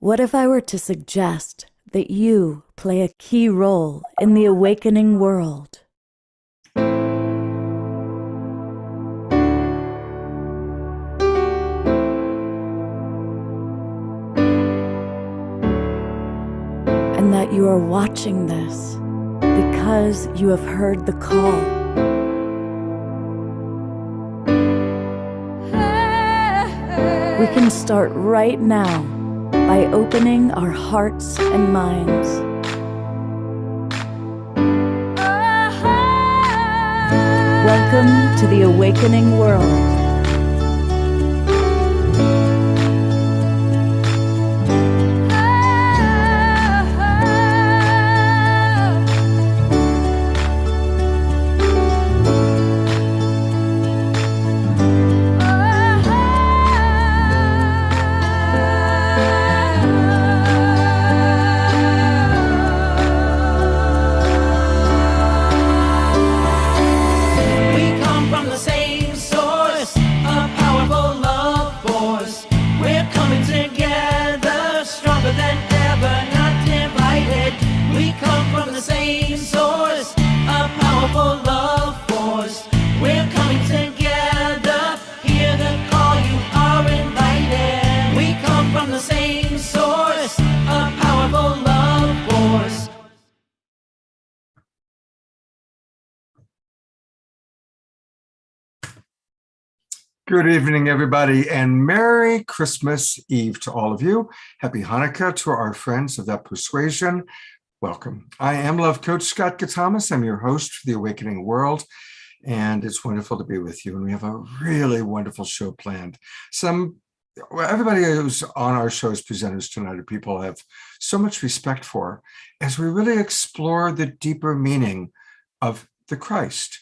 What if I were to suggest that you play a key role in the awakening world? And that you are watching this because you have heard the call. We can start right now by opening our hearts and minds. Welcome to the awakening world. Good evening, everybody, and Merry Christmas Eve to all of you. Happy Hanukkah to our friends of that persuasion. Welcome. I am Love Coach Scott Gatamas. I'm your host for The Awakening World, and it's wonderful to be with you. And we have a really wonderful show planned. Everybody who's on our show as presenters tonight are people I have so much respect for as we really explore the deeper meaning of the Christ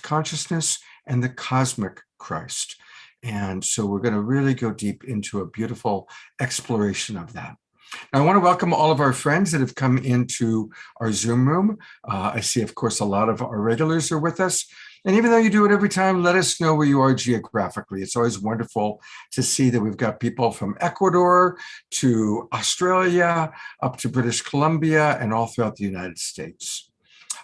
consciousness, and the cosmic Christ. And so we're going to really go deep into a beautiful exploration of that. Now, I want to welcome all of our friends that have come into our Zoom room. I see, of course, a lot of our regulars are with us. And even though you do it every time, let us know where you are geographically. It's always wonderful to see that we've got people from Ecuador to Australia, up to British Columbia, and all throughout the United States.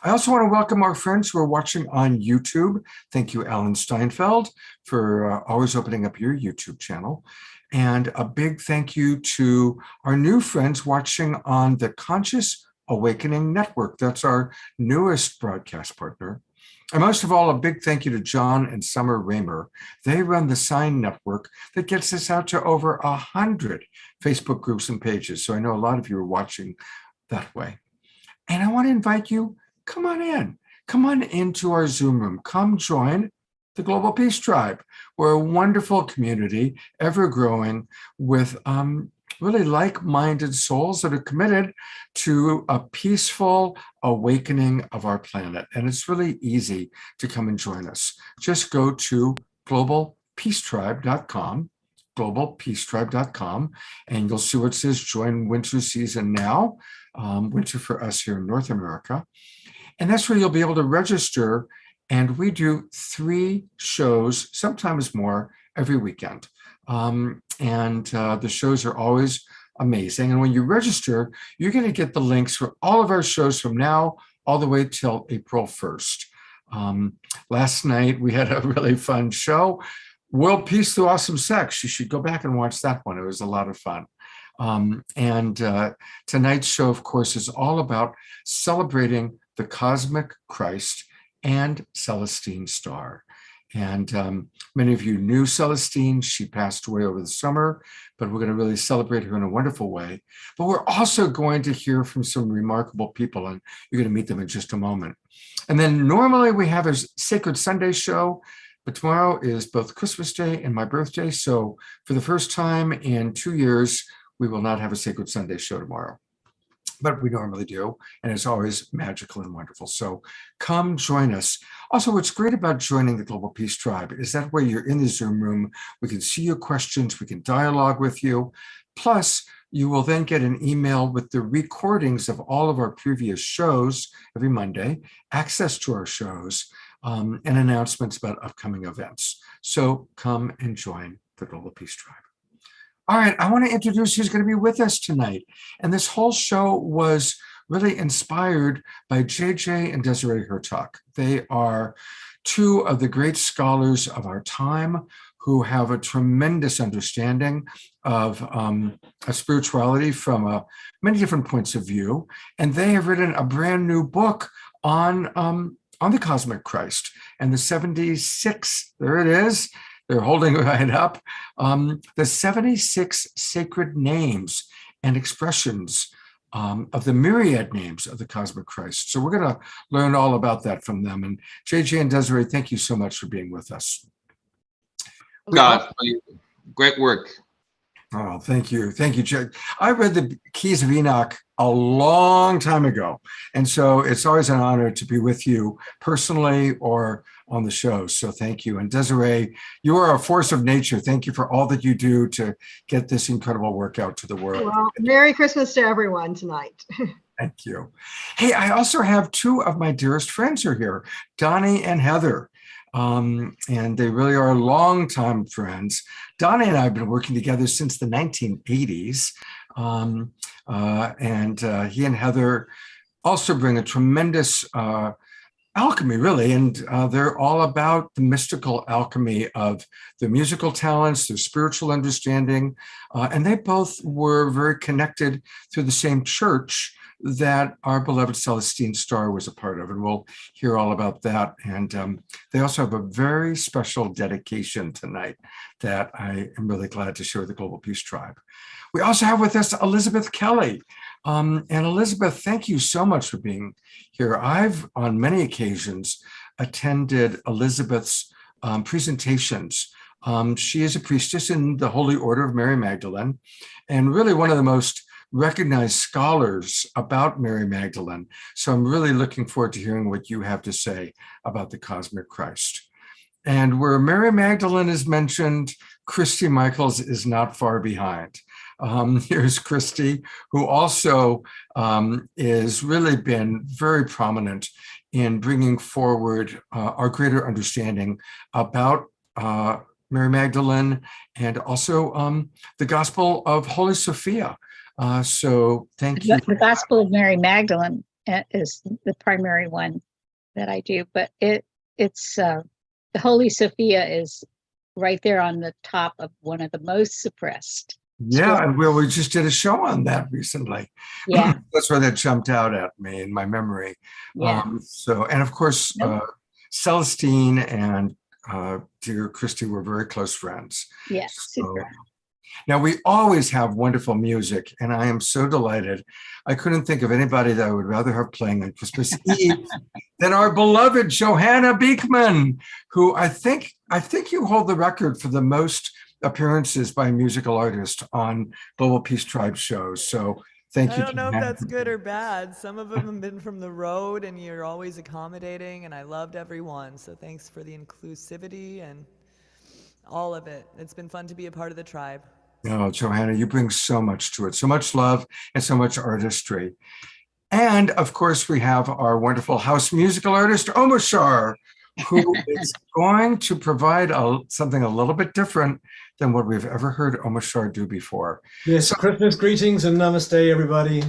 I also want to welcome our friends who are watching on YouTube. Thank you, Alan Steinfeld, for always opening up your YouTube channel. And a big thank you to our new friends watching on the Conscious Awakening Network. That's our newest broadcast partner. And most of all, a big thank you to John and Summer Raymer. They run the Sign Network that gets us out to over 100 Facebook groups and pages. So I know a lot of you are watching that way. And I want to invite you, come on in. Come on into our Zoom room. Come join the Global Peace Tribe. We're a wonderful community, ever growing, with really like-minded souls that are committed to a peaceful awakening of our planet. And it's really easy to come and join us. Just go to globalpeacetribe.com, globalpeacetribe.com, and you'll see where it says join winter season now, winter for us here in North America. And that's where you'll be able to register. And we do 3 shows, sometimes more, every weekend. The shows are always amazing. And when you register, you're going to get the links for all of our shows from now all the way till April 1st. Last night, we had a really fun show, World Peace Through Awesome Sex. You should go back and watch that one. It was a lot of fun. Tonight's show, of course, is all about celebrating the cosmic Christ and Celestine Star. And many of you knew Celestine. She passed away over the summer, but we're going to really celebrate her in a wonderful way. But we're also going to hear from some remarkable people, and you're going to meet them in just a moment. And then normally we have a Sacred Sunday show, but tomorrow is both Christmas Day and my birthday. So for the first time in 2 years, we will not have a Sacred Sunday show tomorrow. But we normally do, and it's always magical and wonderful. So come join us. Also, what's great about joining the Global Peace Tribe is that way you're in the Zoom room, we can see your questions, we can dialogue with you. Plus, you will then get an email with the recordings of all of our previous shows every Monday, access to our shows, and announcements about upcoming events. So come and join the Global Peace Tribe. All right, I want to introduce who's going to be with us tonight. And this whole show was really inspired by JJ and Desiree Hertuck. They are two of the great scholars of our time who have a tremendous understanding of spirituality from many different points of view. And they have written a brand new book on the cosmic Christ and the 76, there it is, they're holding it right up, the 76 sacred names and expressions of the myriad names of the cosmic Christ. So we're going to learn all about that from them. And JJ and Desiree, thank you so much for being with us. Scott, great work. Oh, thank you. Thank you, Jay. I read the Keys of Enoch a long time ago. And so it's always an honor to be with you personally or on the show. So thank you. And Desiree, you are a force of nature. Thank you for all that you do to get this incredible work out to the world. Well, Merry Christmas to everyone tonight. Thank you. Hey, I also have two of my dearest friends are here, Donnie and Heather. And they really are longtime friends. Donnie and I have been working together since the 1980s. He and Heather also bring a tremendous alchemy, really. And they're all about the mystical alchemy of their musical talents, their spiritual understanding. And they both were very connected through the same church that our beloved Celestine star was a part of, and we'll hear all about that. And they also have a very special dedication tonight that I am really glad to share with the Global Peace Tribe. We also have with us Elizabeth Kelly. And Elizabeth, thank you so much for being here. I've, on many occasions, attended Elizabeth's presentations. She is a priestess in the Holy Order of Mary Magdalene, and really one of the most recognized scholars about Mary Magdalene. So I'm really looking forward to hearing what you have to say about the cosmic Christ. And where Mary Magdalene is mentioned, Christy Michaels is not far behind. Here's Christy, who also has really been very prominent in bringing forward our greater understanding about Mary Magdalene and also the Gospel of Holy Sophia. So thank you. The Gospel of Mary Magdalene is the primary one that I do, but it's the Holy Sophia is right there on the top of one of the most suppressed. Yeah, and we just did a show on that recently. Yeah, that's where that jumped out at me in my memory. yeah. And of course, Celestine and dear Christy were very close friends. Yeah, So, super. now, we always have wonderful music, and I am so delighted. I couldn't think of anybody that I would rather have playing on Christmas Eve than our beloved Johanna Beekman, who I think you hold the record for the most appearances by a musical artist on Global Peace Tribe shows. So thank you. I don't know if that's good or bad. Some of them have been from the road, and you're always accommodating, and I loved everyone. So thanks for the inclusivity and all of it. It's been fun to be a part of the tribe. Oh, Johanna, you bring so much to it, so much love and so much artistry. And of course, we have our wonderful house musical artist, Omashar, who is going to provide something a little bit different than what we've ever heard Omashar do before. Yes, so, Christmas greetings and namaste, everybody.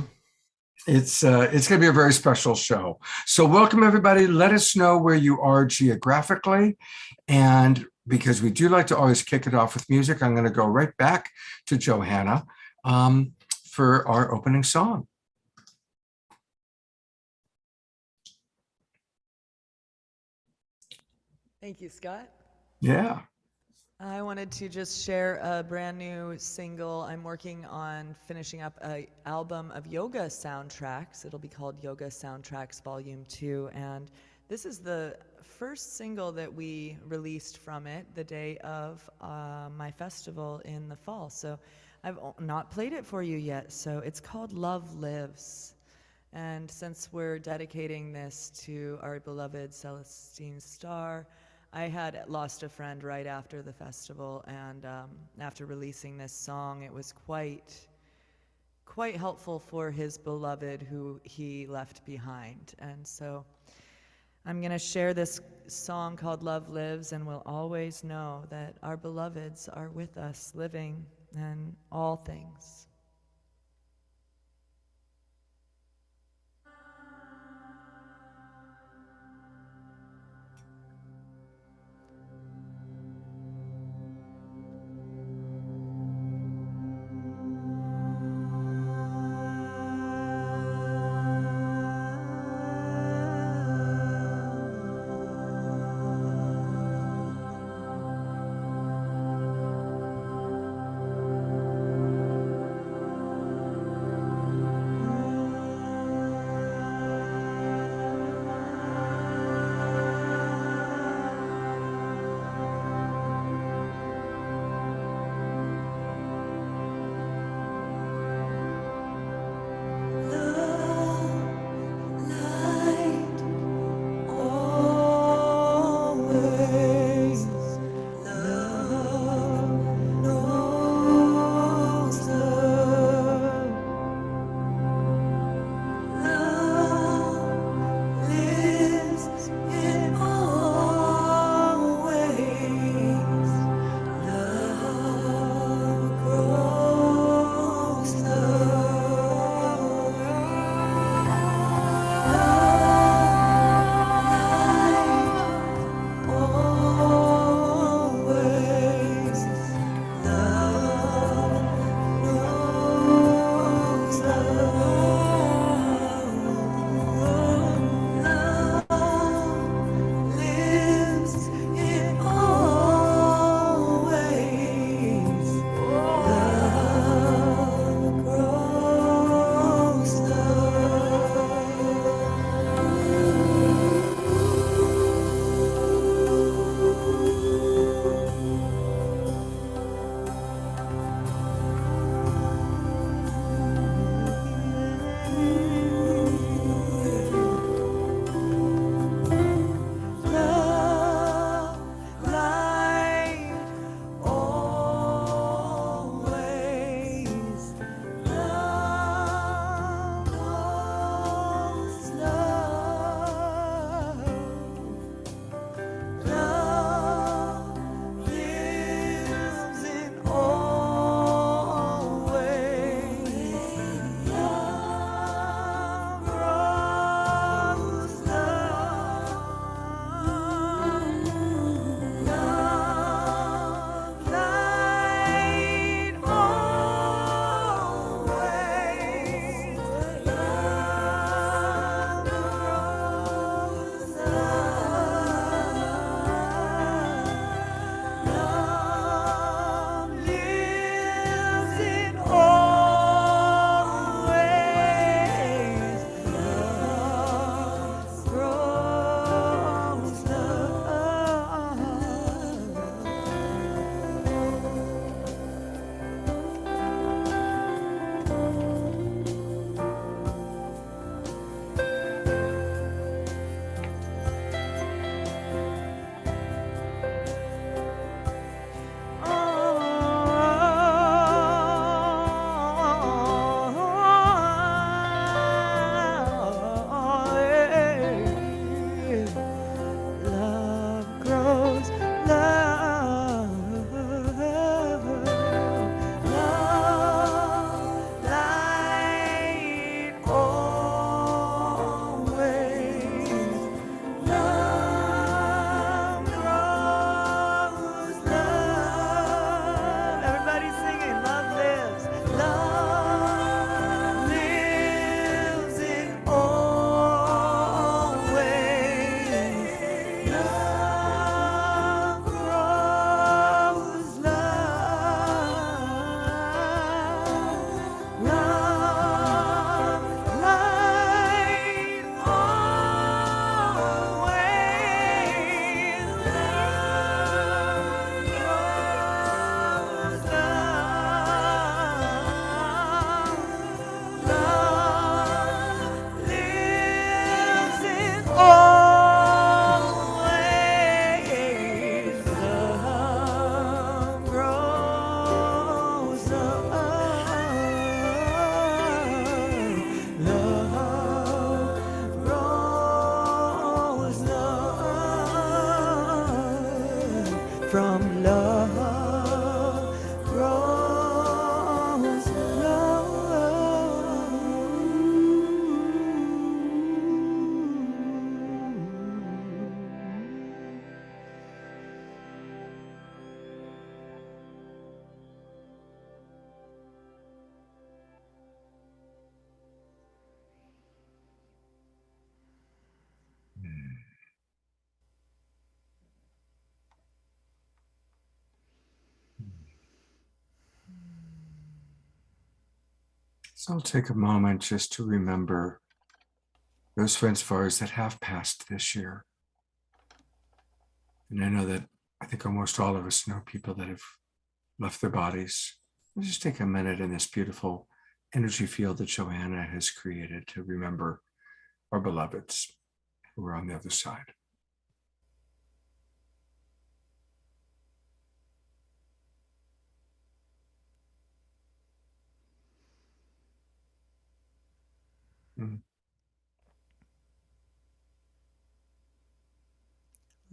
It's going to be a very special show. So welcome, everybody. Let us know where you are geographically. And because we do like to always kick it off with music, I'm going to go right back to Johanna for our opening song. Thank you, Scott. Yeah. I wanted to just share a brand new single. I'm working on finishing up an album of yoga soundtracks. It'll be called Yoga Soundtracks Volume 2. And this is the first single that we released from it the day of my festival in the fall. So I've not played it for you yet. So it's called Love Lives. And since we're dedicating this to our beloved Celestine star, I had lost a friend right after the festival, and after releasing this song, it was quite helpful for his beloved who he left behind. And so I'm going to share this song called Love Lives, and we'll always know that our beloveds are with us living. and all things. from love grows So I'll take a moment just to remember those friends of ours that have passed this year. And I know that I think almost all of us know people that have left their bodies. Let's just take a minute in this beautiful energy field that Johanna has created to remember our beloveds who are on the other side.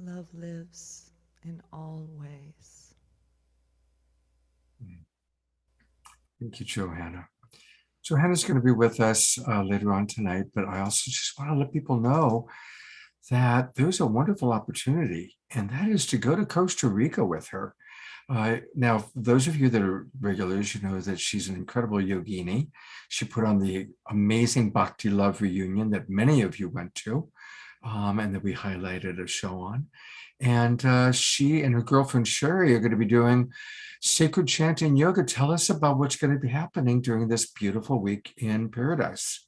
Love lives in all ways. Thank you, Johanna. Johanna's going to be with us later on tonight, but I also just want to let people know that there's a wonderful opportunity, and that is to go to Costa Rica with her. Now, those of you that are regulars, you know that she's an incredible yogini. She put on the amazing Bhakti Love reunion that many of you went to, and that we highlighted a show on. And she and her girlfriend Sherry are going to be doing sacred chanting yoga. Tell us about what's going to be happening during this beautiful week in paradise.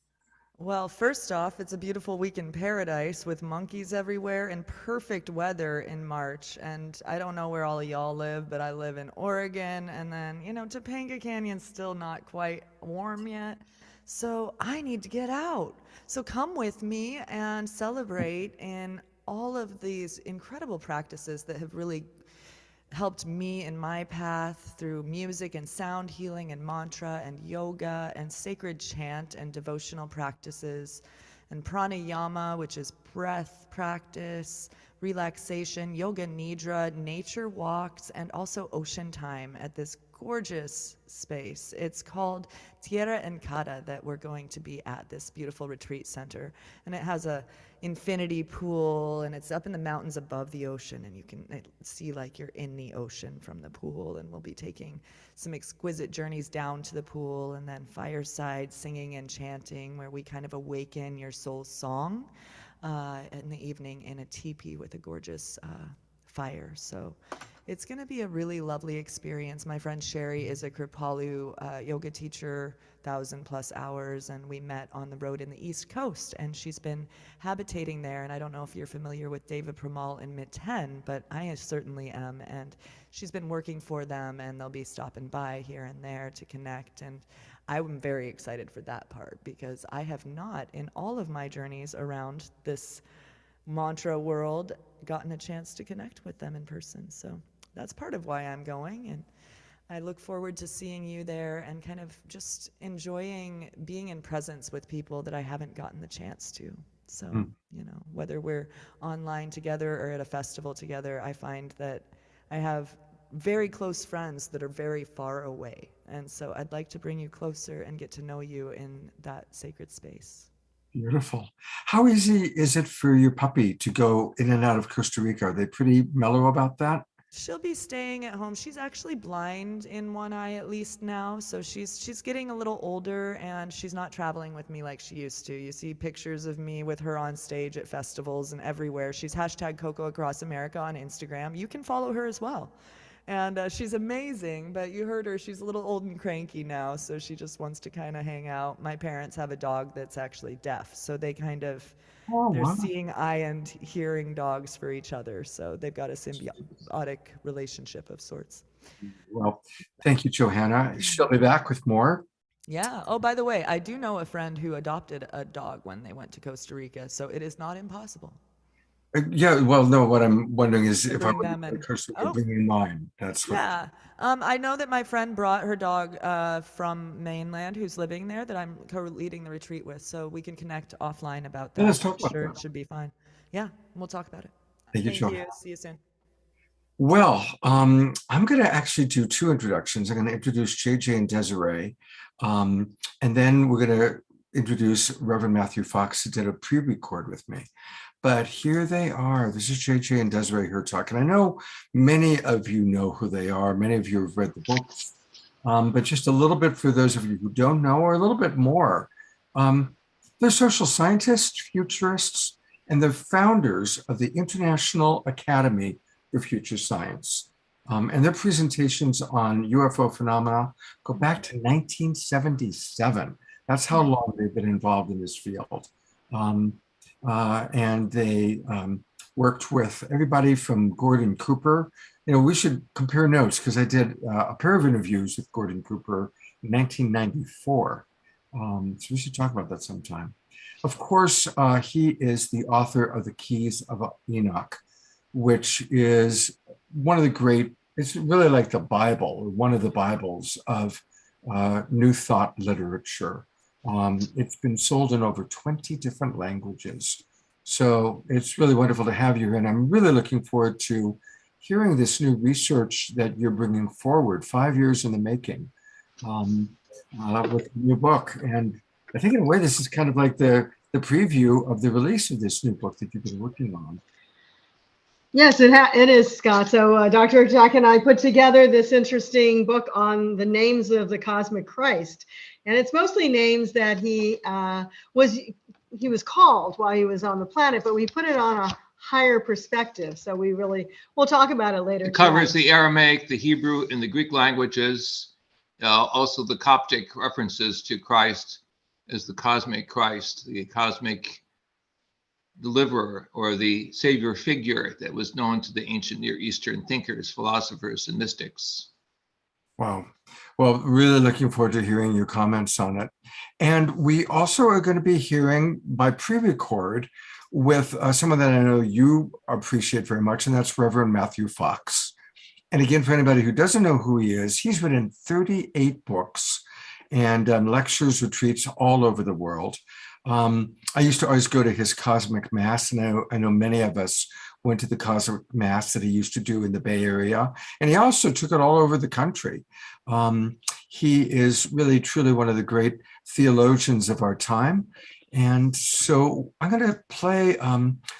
Well, first off, it's a beautiful week in paradise with monkeys everywhere and perfect weather in March. And I don't know where all of y'all live, but I live in Oregon. And then, Topanga Canyon's still not quite warm yet. So I need to get out. So come with me and celebrate in all of these incredible practices that have really helped me in my path through music and sound healing and mantra and yoga and sacred chant and devotional practices and pranayama, which is breath practice, relaxation, yoga nidra, nature walks, and also ocean time at this gorgeous space. It's called Tierra Encada that we're going to be at, this beautiful retreat center. And it has a infinity pool, and it's up in the mountains above the ocean, and you can see like you're in the ocean from the pool. And we'll be taking some exquisite journeys down to the pool, and then fireside singing and chanting where we kind of awaken your soul's song in the evening in a teepee with a gorgeous fire. So it's going to be a really lovely experience. My friend Sherry is a Kripalu yoga teacher, 1,000+ hours, and we met on the road in the East Coast, and she's been habitating there. And I don't know if you're familiar with Deva Premal in Mitten, but I certainly am. And she's been working for them, and they'll be stopping by here and there to connect. And I'm very excited for that part because I have not, in all of my journeys around this mantra world, gotten a chance to connect with them in person. So that's part of why I'm going, and I look forward to seeing you there and kind of just enjoying being in presence with people that I haven't gotten the chance to. So, whether we're online together or at a festival together, I find that I have very close friends that are very far away. And so I'd like to bring you closer and get to know you in that sacred space. Beautiful. How easy is it for your puppy to go in and out of Costa Rica? Are they pretty mellow about that? She'll be staying at home. She's actually blind in one eye at least now, so she's getting a little older, and she's not traveling with me like she used to. You see pictures of me with her on stage at festivals and everywhere. She's hashtag Coco Across America on Instagram. You can follow her as well. And she's amazing, but you heard her, she's a little old and cranky now, so she just wants to kind of hang out. My parents have a dog that's actually deaf, so they kind of, they're seeing eye and hearing dogs for each other, so they've got a symbiotic relationship of sorts. Well, thank you, Johanna. She'll be back with more. Yeah. Oh, by the way, I do know a friend who adopted a dog when they went to Costa Rica, so it is not impossible. Yeah, well, no, what I'm wondering is if I Bring them in. bring mine. That's what. Yeah. I know that my friend brought her dog from mainland who's living there that I'm co-leading the retreat with, so we can connect offline about that. Yeah, let's talk about Sure, that. it should be fine. Yeah, we'll talk about it. Thank you, Thank Johanna. you. See you soon. Well, I'm going to actually do two introductions. I'm going to introduce JJ and Desiree, and then we're going to introduce Reverend Matthew Fox, who did a pre-record with me. But here they are. This is JJ and Desiree here talking. I know many of you know who they are. Many of you have read the books. But just a little bit for those of you who don't know, or a little bit more. They're social scientists, futurists, and they're founders of the International Academy for Future Science. And their presentations on UFO phenomena go back to 1977. That's how long they've been involved in this field. And they worked with everybody from Gordon Cooper. You know, we should compare notes because I did a pair of interviews with Gordon Cooper in 1994. So we should talk about that sometime. Of course, he is the author of The Keys of Enoch, which is one of the great, it's really like the Bible, or one of the Bibles of New Thought literature. It's been sold in over 20 different languages. So it's really wonderful to have you here. And I'm really looking forward to hearing this new research that you're bringing forward, 5 years in the making, with your book. And I think in a way, this is kind of like the preview of the release of this new book that you've been working on. Yes, it is, Scott. So Dr. Jack and I put together this interesting book on the names of the cosmic Christ. And it's mostly names that he was called while he was on the planet, but we put it on a higher perspective. So we'll talk about it later. It covers the Aramaic, the Hebrew, and the Greek languages, also the Coptic references to Christ as the cosmic Christ, the cosmic deliverer, or the savior figure that was known to the ancient Near Eastern thinkers, philosophers, and mystics. Wow. Well, really looking forward to hearing your comments on it. And we also are going to be hearing by pre-record with someone that I know you appreciate very much, and that's Reverend Matthew Fox. And again, for anybody who doesn't know who he is, he's written 38 books and lectures, retreats all over the world. I used to always go to his Cosmic Mass, and I know many of us went to the Cosmic Mass that he used to do in the Bay Area, and he also took it all over the country. He is really, truly one of the great theologians of our time. And so I'm going to play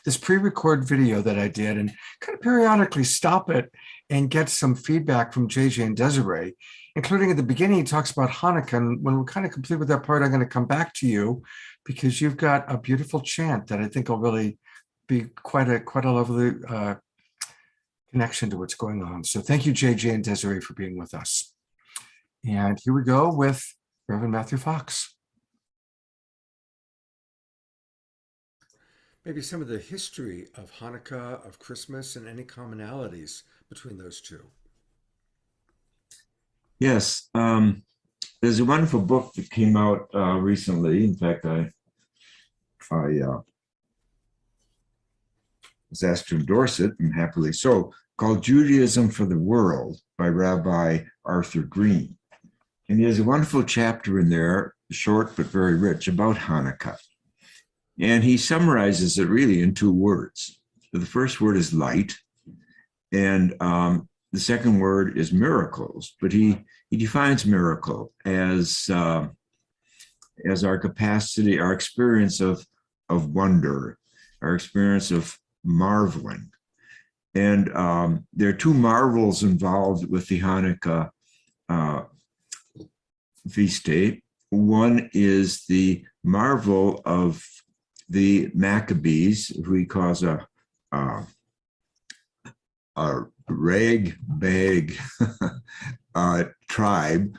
this pre-record video that I did and kind of periodically stop it and get some feedback from JJ and Desiree, including at the beginning, he talks about Hanukkah. And when we're kind of complete with that part, I'm going to come back to you because you've got a beautiful chant that I think will really be quite a lovely connection to what's going on. So thank you, JJ and Desiree, for being with us. And here we go with Reverend Matthew Fox. Maybe some of the history of Hanukkah, of Christmas, and any commonalities between those two. Yes, there's a wonderful book that came out recently. In fact, I was asked to endorse it, and happily so, called Judaism for the World by Rabbi Arthur Green. And he has a wonderful chapter in there, short but very rich, about Hanukkah. And he summarizes it really in 2 words. So the first word is light, and the second word is miracles. But he defines miracle as our capacity, our experience of wonder, our experience of marveling. And there are 2 marvels involved with the Hanukkah feast day. One is the marvel of the Maccabees, who he calls a rag bag tribe,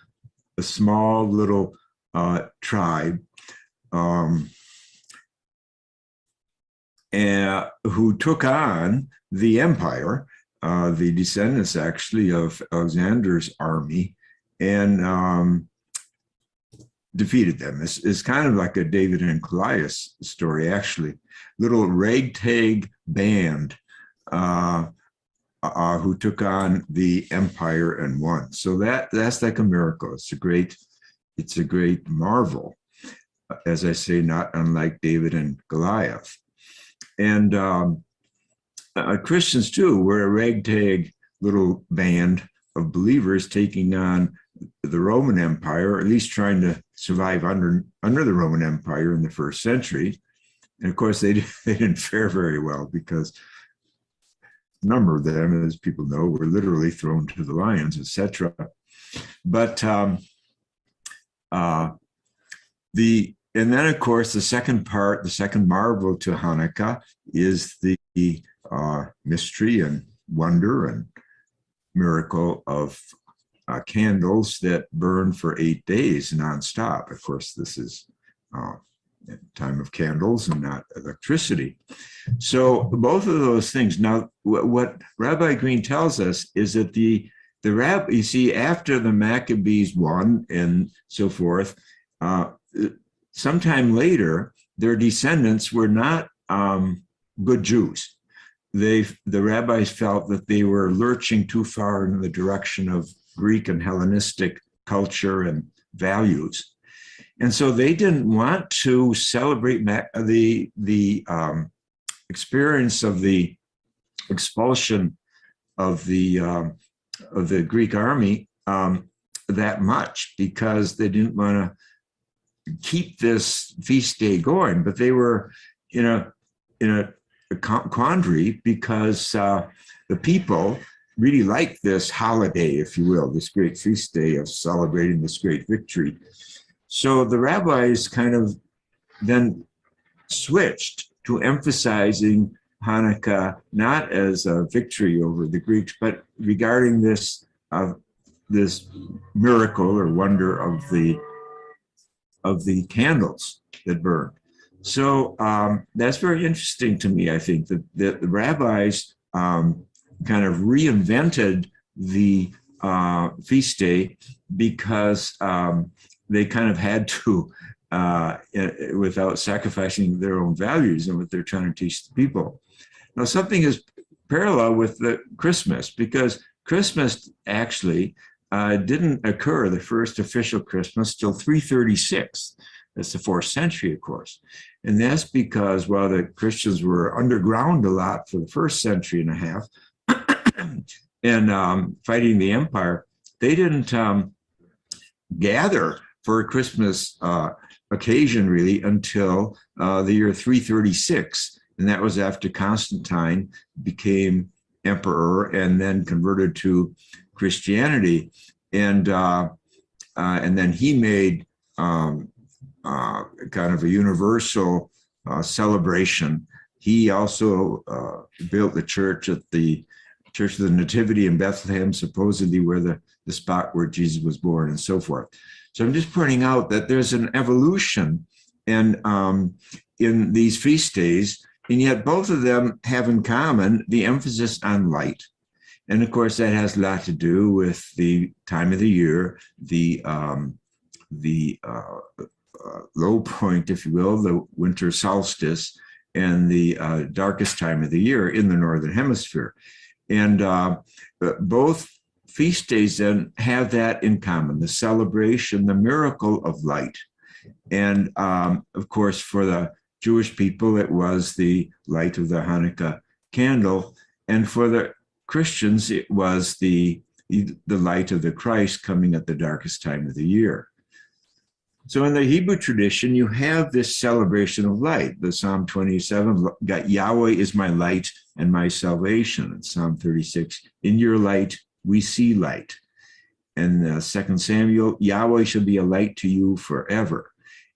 a small little tribe, who took on the empire, the descendants actually of Alexander's army, and defeated them. It's kind of like a David and Goliath story, actually. Little ragtag band who took on the empire and won. So that's like a miracle. It's a great marvel. As I say, not unlike David and Goliath. And Christians too were a ragtag little band of believers taking on the Roman Empire, or at least trying to survive under the Roman Empire in the 1st century. And of course, they didn't fare very well, because a number of them, as people know, were literally thrown to the lions, etc. But and then, of course, the second marvel to Hanukkah is the mystery and wonder and miracle of candles that burn for 8 days nonstop. Of course, this is time of candles and not electricity. So both of those things. Now, what Rabbi Green tells us is that the rabbi, you see, after the Maccabees won and so forth, sometime later, their descendants were not good Jews. The rabbis felt that they were lurching too far in the direction of Greek and Hellenistic culture and values. And so they didn't want to celebrate the experience of the expulsion of the Greek army that much, because they didn't want to keep this feast day going. But they were in a quandary, because the people really liked this holiday, if you will, this great feast day of celebrating this great victory. So the rabbis kind of then switched to emphasizing Hanukkah not as a victory over the Greeks, but regarding this miracle or wonder of the candles that burn. So that's very interesting to me. I think that the rabbis kind of reinvented the feast day because they kind of had to, without sacrificing their own values and what they're trying to teach the people. Now, something is parallel with the Christmas, because Christmas actually didn't occur, the first official Christmas, till 336. That's the 4th century, of course. And that's because while the Christians were underground a lot for the first century and a half and fighting the empire, they didn't gather for a Christmas occasion really until the year 336. And that was after Constantine became emperor and then converted to Christianity. And then he made kind of a universal celebration. He also built the church at the Church of the Nativity in Bethlehem, supposedly where the spot where Jesus was born and so forth. So I'm just pointing out that there's an evolution in these feast days, and yet both of them have in common the emphasis on light. And of course, that has a lot to do with the time of the year, the low point, if you will, the winter solstice, and the darkest time of the year in the Northern Hemisphere. And both feast days then have that in common, the celebration, the miracle of light. And of course, for the Jewish people, it was the light of the Hanukkah candle. And for the Christians, it was the light of the Christ coming at the darkest time of the year. So in the Hebrew tradition, you have this celebration of light. The Psalm 27 got Yahweh is my light and my salvation. And Psalm 36, in your light, we see light. And 2 Samuel, Yahweh shall be a light to you forever.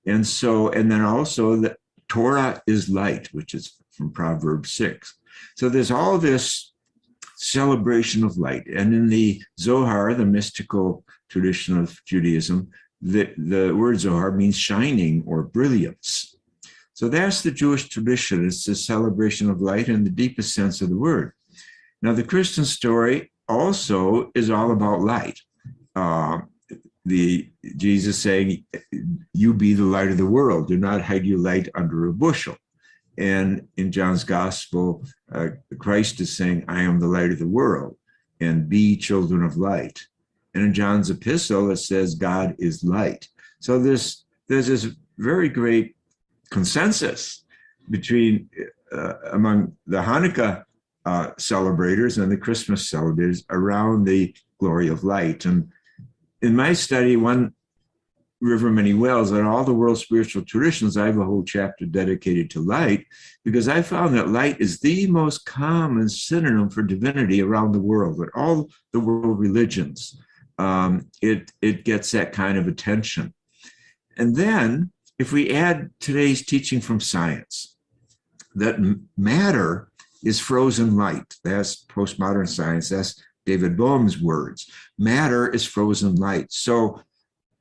And then also the Torah is light, which is from Proverbs 6. So there's all this celebration of light. And in the Zohar, the mystical tradition of Judaism, the word Zohar means shining or brilliance. So that's the Jewish tradition. It's the celebration of light in the deepest sense of the word. Now, the Christian story also is all about light. Jesus saying, you be the light of the world. Do not hide your light under a bushel. And in John's gospel, Christ is saying, I am the light of the world, and be children of light. And in John's epistle, it says God is light. So there's this very great consensus between among the Hanukkah celebrators and the Christmas celebrators around the glory of light. And in my study, One River, Many Wells, on all the world's spiritual traditions, I have a whole chapter dedicated to light, because I found that light is the most common synonym for divinity around the world, with all the world religions. It gets that kind of attention. And then if we add today's teaching from science, that matter is frozen light, that's postmodern science, that's David Bohm's words. Matter is frozen light. So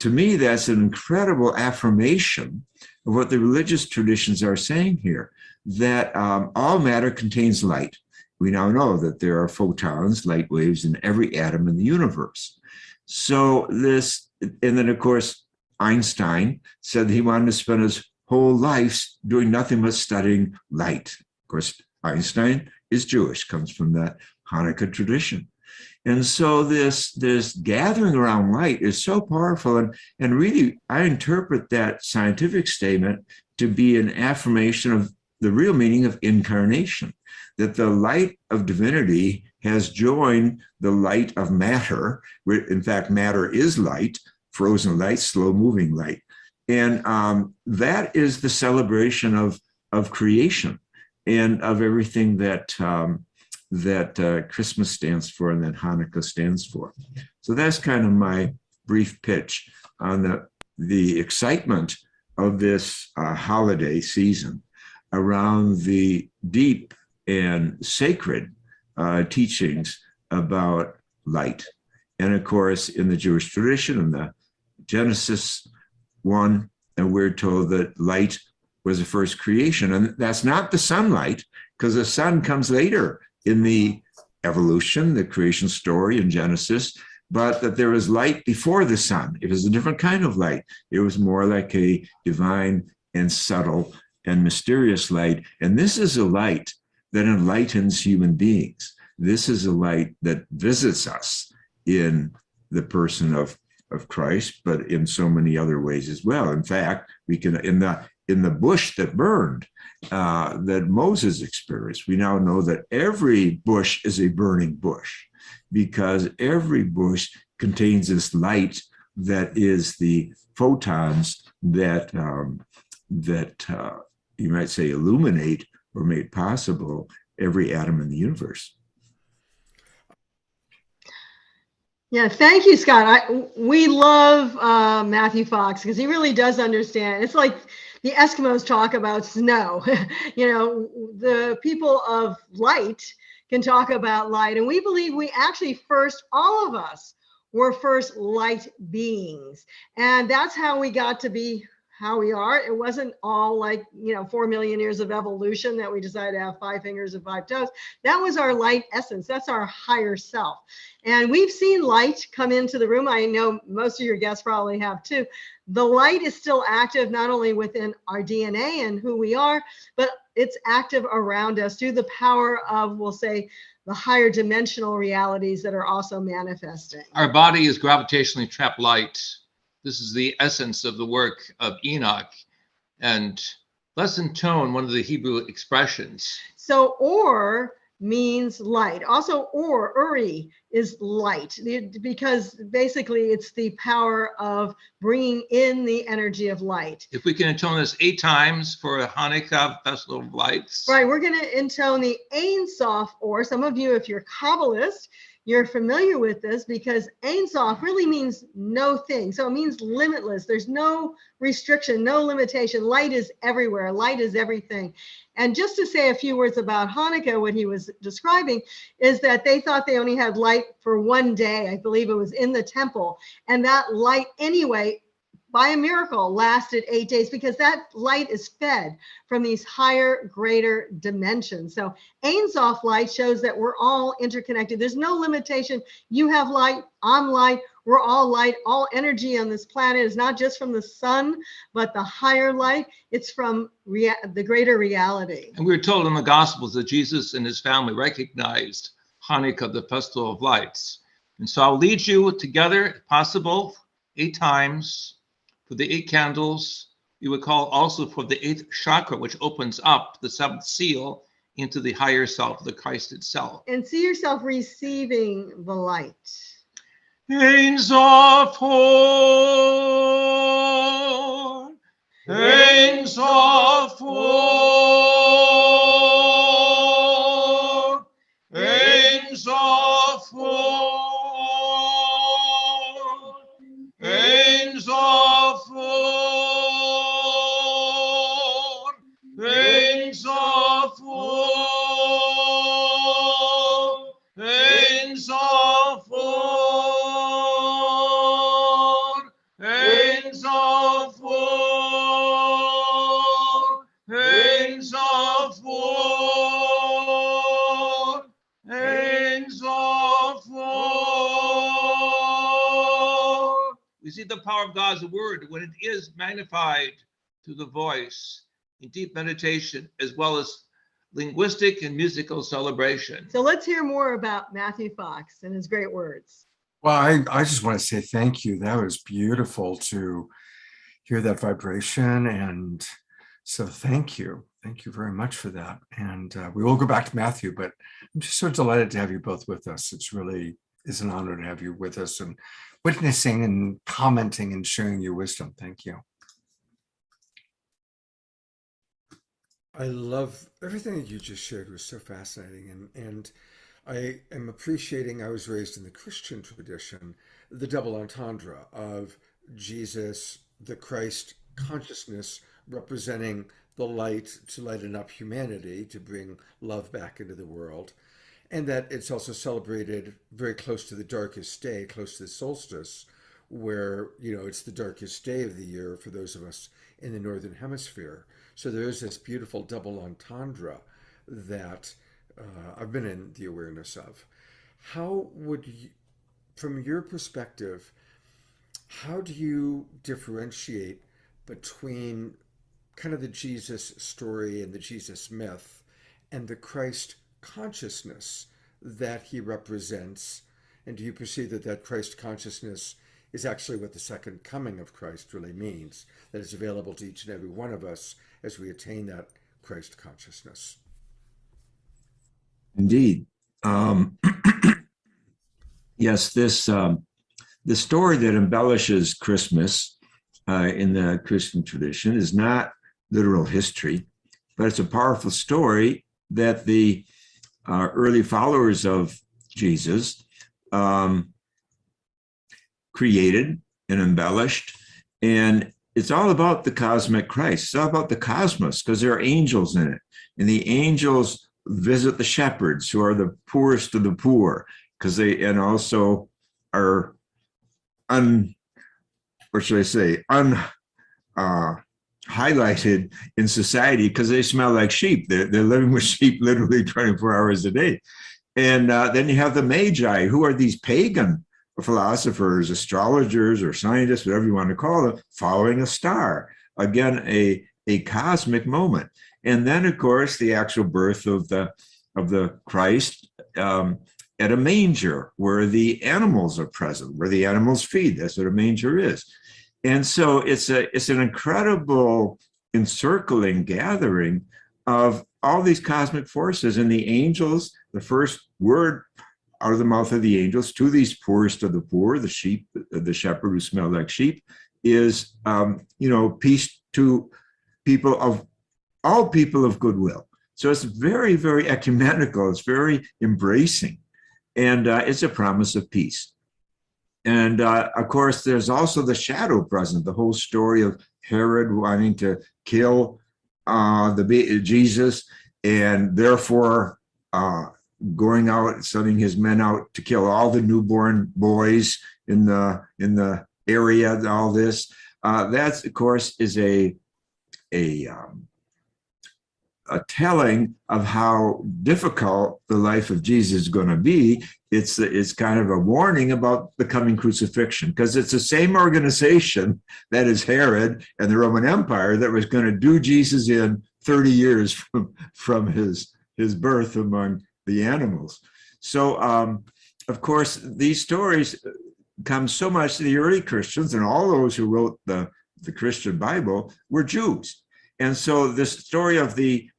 to me, that's an incredible affirmation of what the religious traditions are saying here, that all matter contains light. We now know that there are photons, light waves, in every atom in the universe. So this, and then of course, Einstein said that he wanted to spend his whole life doing nothing but studying light. Of course, Einstein is Jewish, comes from that Hanukkah tradition. And so this gathering around light is so powerful. And really, I interpret that scientific statement to be an affirmation of the real meaning of incarnation, that the light of divinity has joined the light of matter. In fact, matter is light, frozen light, slow moving light. And that is the celebration of creation and of everything that Christmas stands for and that Hanukkah stands for. So that's kind of my brief pitch on the excitement of this holiday season around the deep and sacred teachings about light. And of course, in the Jewish tradition, in the Genesis 1, and we're told that light was the first creation. And that's not the sunlight, because the sun comes later in the evolution, the creation story in Genesis, but that there was light before the sun. It was a different kind of light. It was more like a divine and subtle and mysterious light. And this is a light that enlightens human beings. This is a light that visits us in the person of Christ, but in so many other ways as well. In fact, we can, in the bush that burned, that Moses experienced, we now know that every bush is a burning bush, because every bush contains this light that is the photons that you might say illuminate or made possible every atom in the universe. Yeah, thank you, Scott. We love Matthew Fox because he really does understand. It's like the Eskimos talk about snow. You know, the people of light can talk about light. And we believe we actually first, all of us were first light beings. And that's how we got to be how we are. It wasn't all like, 4 million years of evolution that we decided to have 5 fingers and 5 toes. That was our light essence. That's our higher self. And we've seen light come into the room. I know most of your guests probably have too. The light is still active, not only within our DNA and who we are, but it's active around us through the power of, we'll say, the higher dimensional realities that are also manifesting. Our body is gravitationally trapped light. This is the essence of the work of Enoch. And lesson tone, one of the Hebrew expressions. So or means light. Also, Uri is light, because basically it's the power of bringing in the energy of light. If we can intone this 8 times for a Hanukkah Festival of Lights. Right, we're going to intone the Ein Sof or. Some of you, if you're Kabbalist, you're familiar with this, because Ein Sof really means no thing. So it means limitless. There's no restriction, no limitation. Light is everywhere. Light is everything. And just to say a few words about Hanukkah, what he was describing is that they thought they only had light for one day. I believe it was in the temple. And that light anyway, by a miracle, lasted 8 days, because that light is fed from these higher, greater dimensions. So Ein Sof light shows that we're all interconnected. There's no limitation. You have light, I'm light, we're all light. All energy on this planet is not just from the sun, but the higher light. It's from the greater reality. And we were told in the Gospels that Jesus and his family recognized Hanukkah, the Festival of Lights. And so I'll lead you together, if possible, 8 times. For the 8 candles, you would call also for the 8th chakra, which opens up the 7th seal into the higher self, the Christ itself. And see yourself receiving the light. Ein Sof Hor, Ein Sof Hor, Ein Sof Hor, Ein Sof Hor, Ein Sof Hor, Ein Ein sofort, ein sofort, ein sofort, ein sofort. We see the power of God's word when it is magnified through the voice in deep meditation, as well as linguistic and musical celebration. So let's hear more about Matthew Fox and his great words. Well, I just want to say thank you. That was beautiful to hear that vibration. And so thank you. Thank you very much for that. And we will go back to Matthew, but I'm just so delighted to have you both with us. It's really is an honor to have you with us and witnessing and commenting and sharing your wisdom. Thank you. I love everything that you just shared was so fascinating. And I am appreciating, I was raised in the Christian tradition, the double entendre of Jesus, the Christ consciousness representing the light to lighten up humanity, to bring love back into the world. And that it's also celebrated very close to the darkest day, close to the solstice, where, it's the darkest day of the year for those of us in the Northern Hemisphere. So there is this beautiful double entendre that I've been in the awareness of. How would you, from your perspective, how do you differentiate between kind of the Jesus story and the Jesus myth and the Christ consciousness that he represents? And do you perceive that Christ consciousness is actually what the second coming of Christ really means, that is available to each and every one of us as we attain that Christ consciousness? Indeed. Yes, the story that embellishes Christmas in the Christian tradition is not literal history, but it's a powerful story that the early followers of Jesus created and embellished. And it's all about the cosmic Christ. It's all about the cosmos because there are angels in it. And the angels visit the shepherds who are the poorest of the poor because they, and also are highlighted in society because they smell like sheep. They're living with sheep literally 24 hours a day. And then you have the Magi, who are these pagan philosophers, astrologers, or scientists, whatever you want to call them, following a star. Again, a cosmic moment. And then, of course, the actual birth of the Christ at a manger where the animals are present, where the animals feed. That's what a manger is. And so it's an incredible encircling gathering of all these cosmic forces. And the angels, the first word out of the mouth of the angels to these poorest of the poor, the sheep, the shepherd who smell like sheep, is peace to people of all people of goodwill. So it's very, very ecumenical. It's very embracing, and it's a promise of peace. And of course, there's also the present, the whole story of Herod wanting to kill Jesus, and therefore going out, sending his men out to kill all the newborn boys in the area. All this, that of course is a telling of how difficult the life of Jesus is going to be. It's kind of a warning about the coming crucifixion, because it's the same organization that is Herod and the Roman Empire that was going to do Jesus in 30 years from his birth among the animals. So, of course, these stories come so much to the early Christians, and all those who wrote the Christian Bible were Jews. And so this story of the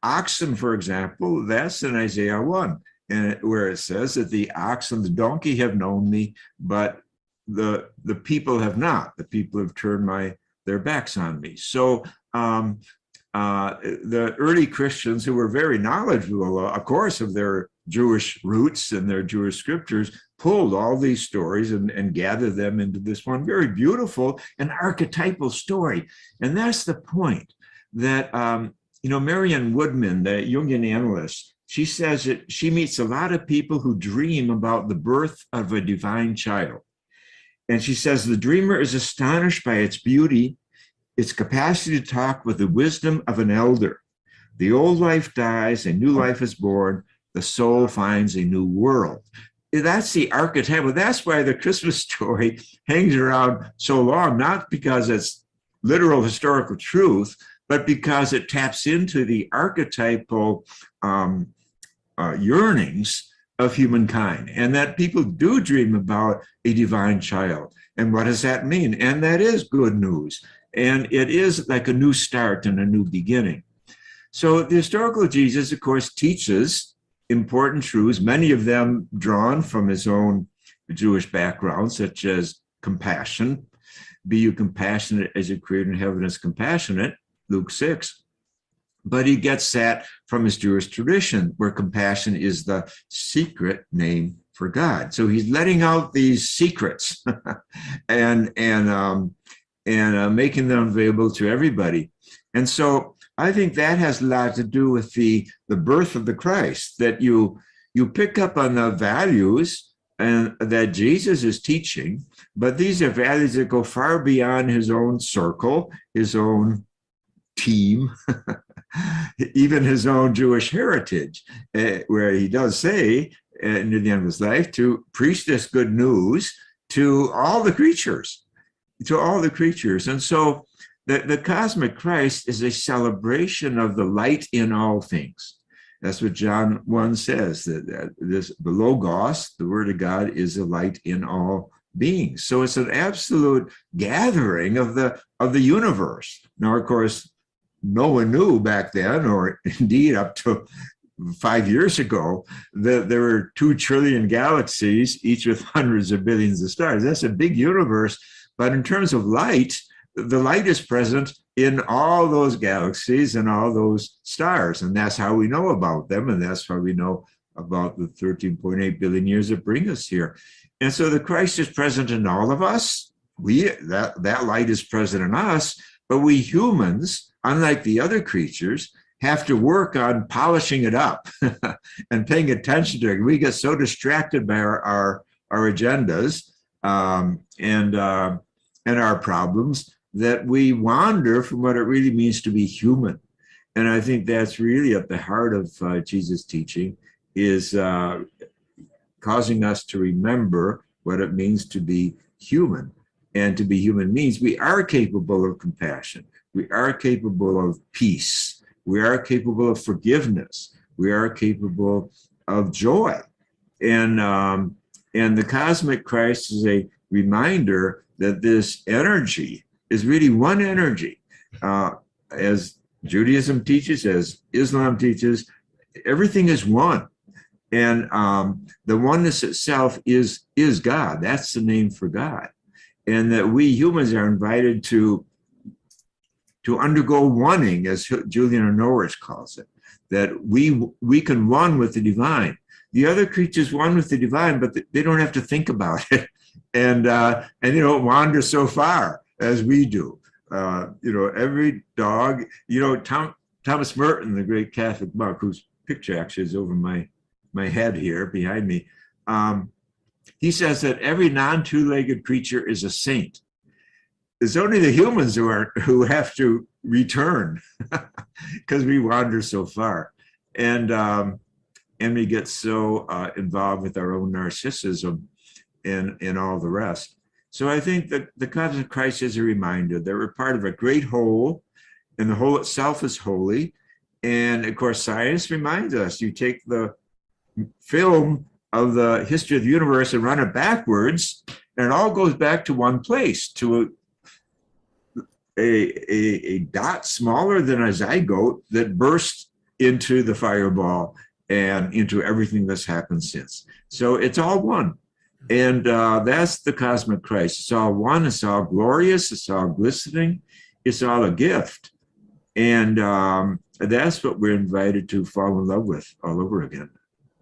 oxen, for example, that's in Isaiah 1, and where it says that the ox and the donkey have known me, but the people have not. The people have turned their backs on me. So the early Christians, who were very knowledgeable, of course, of their Jewish roots and their Jewish scriptures, pulled all these stories and gathered them into this one very beautiful and archetypal story. And that's the point that Marianne Woodman, the Jungian analyst, she says that she meets a lot of people who dream about the birth of a divine child. And she says the dreamer is astonished by its beauty, its capacity to talk with the wisdom of an elder. The old life dies, a new life is born, the soul finds a new world. That's the archetypal. That's why the Christmas story hangs around so long, not because it's literal historical truth, but because it taps into the archetypal yearnings of humankind, and that people do dream about a divine child. And what does that mean? And that is good news. And it is like a new start and a new beginning. So the historical Jesus, of course, teaches important truths, many of them drawn from his own Jewish background, such as compassion. Be you compassionate as your creator in heaven is compassionate, Luke 6. But he gets that from his Jewish tradition, where compassion is the secret name for God. So he's letting out these secrets and making them available to everybody. And so I think that has a lot to do with the birth of the Christ, that you pick up on the values and that Jesus is teaching, but these are values that go far beyond his own circle, his own team, even his own Jewish heritage, where he does say near the end of his life to preach this good news to all the creatures, And so the cosmic Christ is a celebration of the light in all things. That's what John 1 says, that the Logos, the word of God, is a light in all beings. So it's an absolute gathering of the universe. Now, of course, no one knew back then, or indeed up to 5 years ago, that there were 2 trillion galaxies, each with hundreds of billions of stars. That's a big universe. But in terms of light, the light is present in all those galaxies and all those stars. And that's how we know about them. And that's how we know about the 13.8 billion years that bring us here. And so the Christ is present in all of us. That light is present in us, but we humans, unlike the other creatures, have to work on polishing it up and paying attention to it. We get so distracted by our agendas and our problems that we wander from what it really means to be human. And I think that's really at the heart of Jesus' teaching, is causing us to remember what it means to be human. And to be human means we are capable of compassion. We are capable of peace. We are capable of forgiveness. We are capable of joy. And the cosmic Christ is a reminder that this energy is really one energy. As Judaism teaches, as Islam teaches, everything is one. And the oneness itself is God. That's the name for God. And that we humans are invited to undergo oneing, as Julian Norwich calls it, that we can one with the divine. The other creatures one with the divine, but they don't have to think about it. And they don't wander so far as we do. Every dog, Thomas Merton, the great Catholic monk, whose picture actually is over my head here behind me, he says that every non-two-legged creature is a saint. It's only the humans who have to return because we wander so far, and we get so involved with our own narcissism and all the rest. So I think that the cosmic Christ is a reminder that we're part of a great whole, and the whole itself is holy. And of course, science reminds us, you take the film of the history of the universe and run it backwards, and it all goes back to one place, to a dot smaller than a zygote that burst into the fireball and into everything that's happened since. So it's all one. And that's the cosmic Christ. It's all one, it's all glorious, it's all glistening, it's all a gift. And that's what we're invited to fall in love with all over again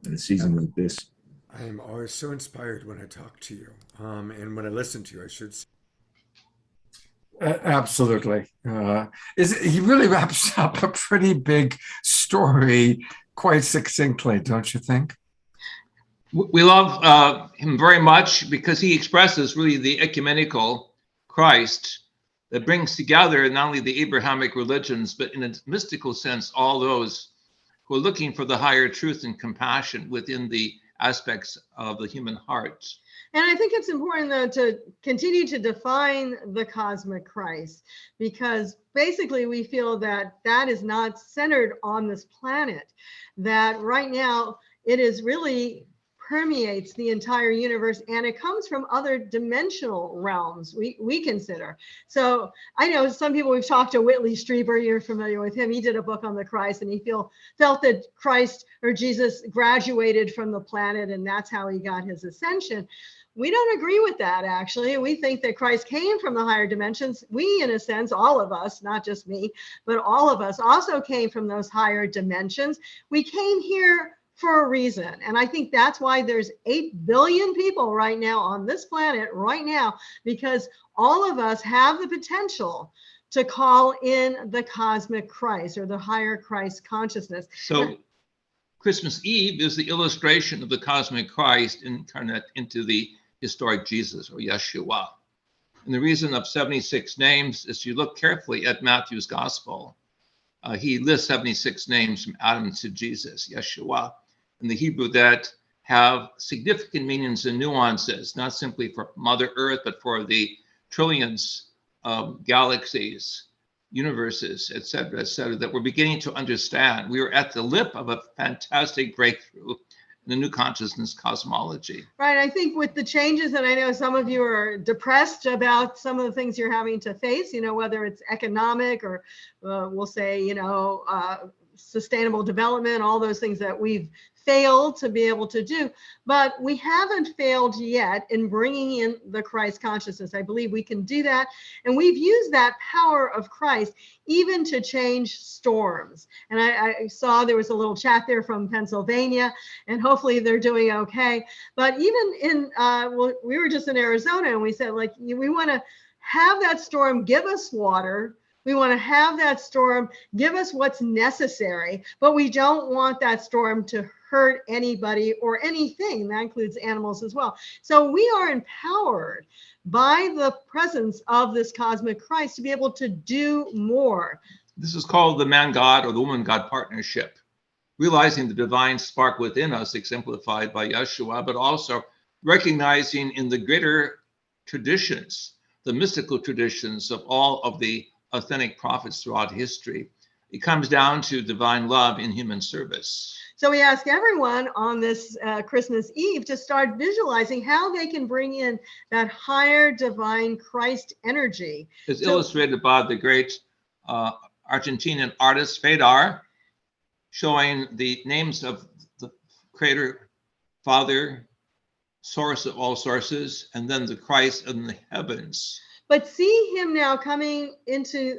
in a season like this. I am always so inspired when I talk to you, and when I listen to you, I should say. Absolutely. He really wraps up a pretty big story quite succinctly, don't you think? We love him very much because he expresses really the ecumenical Christ that brings together not only the Abrahamic religions, but in a mystical sense, all those who are looking for the higher truth and compassion within the aspects of the human heart. And I think it's important, though, to continue to define the cosmic Christ, because basically we feel that that is not centered on this planet, that right now it is really permeates the entire universe, and it comes from other dimensional realms we consider. So I know some people, we've talked to Whitley Strieber, you're familiar with him. He did a book on the Christ, and he felt that Christ or Jesus graduated from the planet, and that's how he got his ascension. We don't agree with that, actually. We think that Christ came from the higher dimensions. We, in a sense, all of us, not just me, but all of us also came from those higher dimensions. We came here for a reason. And I think that's why there's 8 billion people right now on this planet right now, because all of us have the potential to call in the cosmic Christ or the higher Christ consciousness. So Christmas Eve is the illustration of the cosmic Christ incarnate into the historic Jesus or Yeshua. And the reason of 76 names is you look carefully at Matthew's gospel. He lists 76 names from Adam to Jesus, Yeshua, in the Hebrew that have significant meanings and nuances, not simply for Mother Earth, but for the trillions of galaxies, universes, et cetera, that we're beginning to understand. We are at the lip of a fantastic breakthrough in the new consciousness cosmology. Right. I think with the changes, and I know some of you are depressed about some of the things you're having to face, whether it's economic or we'll say, sustainable development, all those things that we've failed to be able to do, but we haven't failed yet in bringing in the Christ consciousness. I believe we can do that. And we've used that power of Christ even to change storms. And I saw there was a little chat there from Pennsylvania, and hopefully they're doing okay. But even in, we were just in Arizona, and we said, we want to have that storm give us water. We want to have that storm give us what's necessary, but we don't want that storm to hurt anybody or anything. That includes animals as well. So we are empowered by the presence of this cosmic Christ to be able to do more. This is called the man-God or the woman-God partnership, realizing the divine spark within us exemplified by Yeshua, but also recognizing in the greater traditions, the mystical traditions of all of the authentic prophets throughout history. It comes down to divine love in human service. So we ask everyone on this Christmas Eve to start visualizing how they can bring in that higher divine Christ energy. It's illustrated by the great Argentinian artist Fedar, showing the names of the Creator, Father, source of all sources, and then the Christ in the heavens. But see him now coming into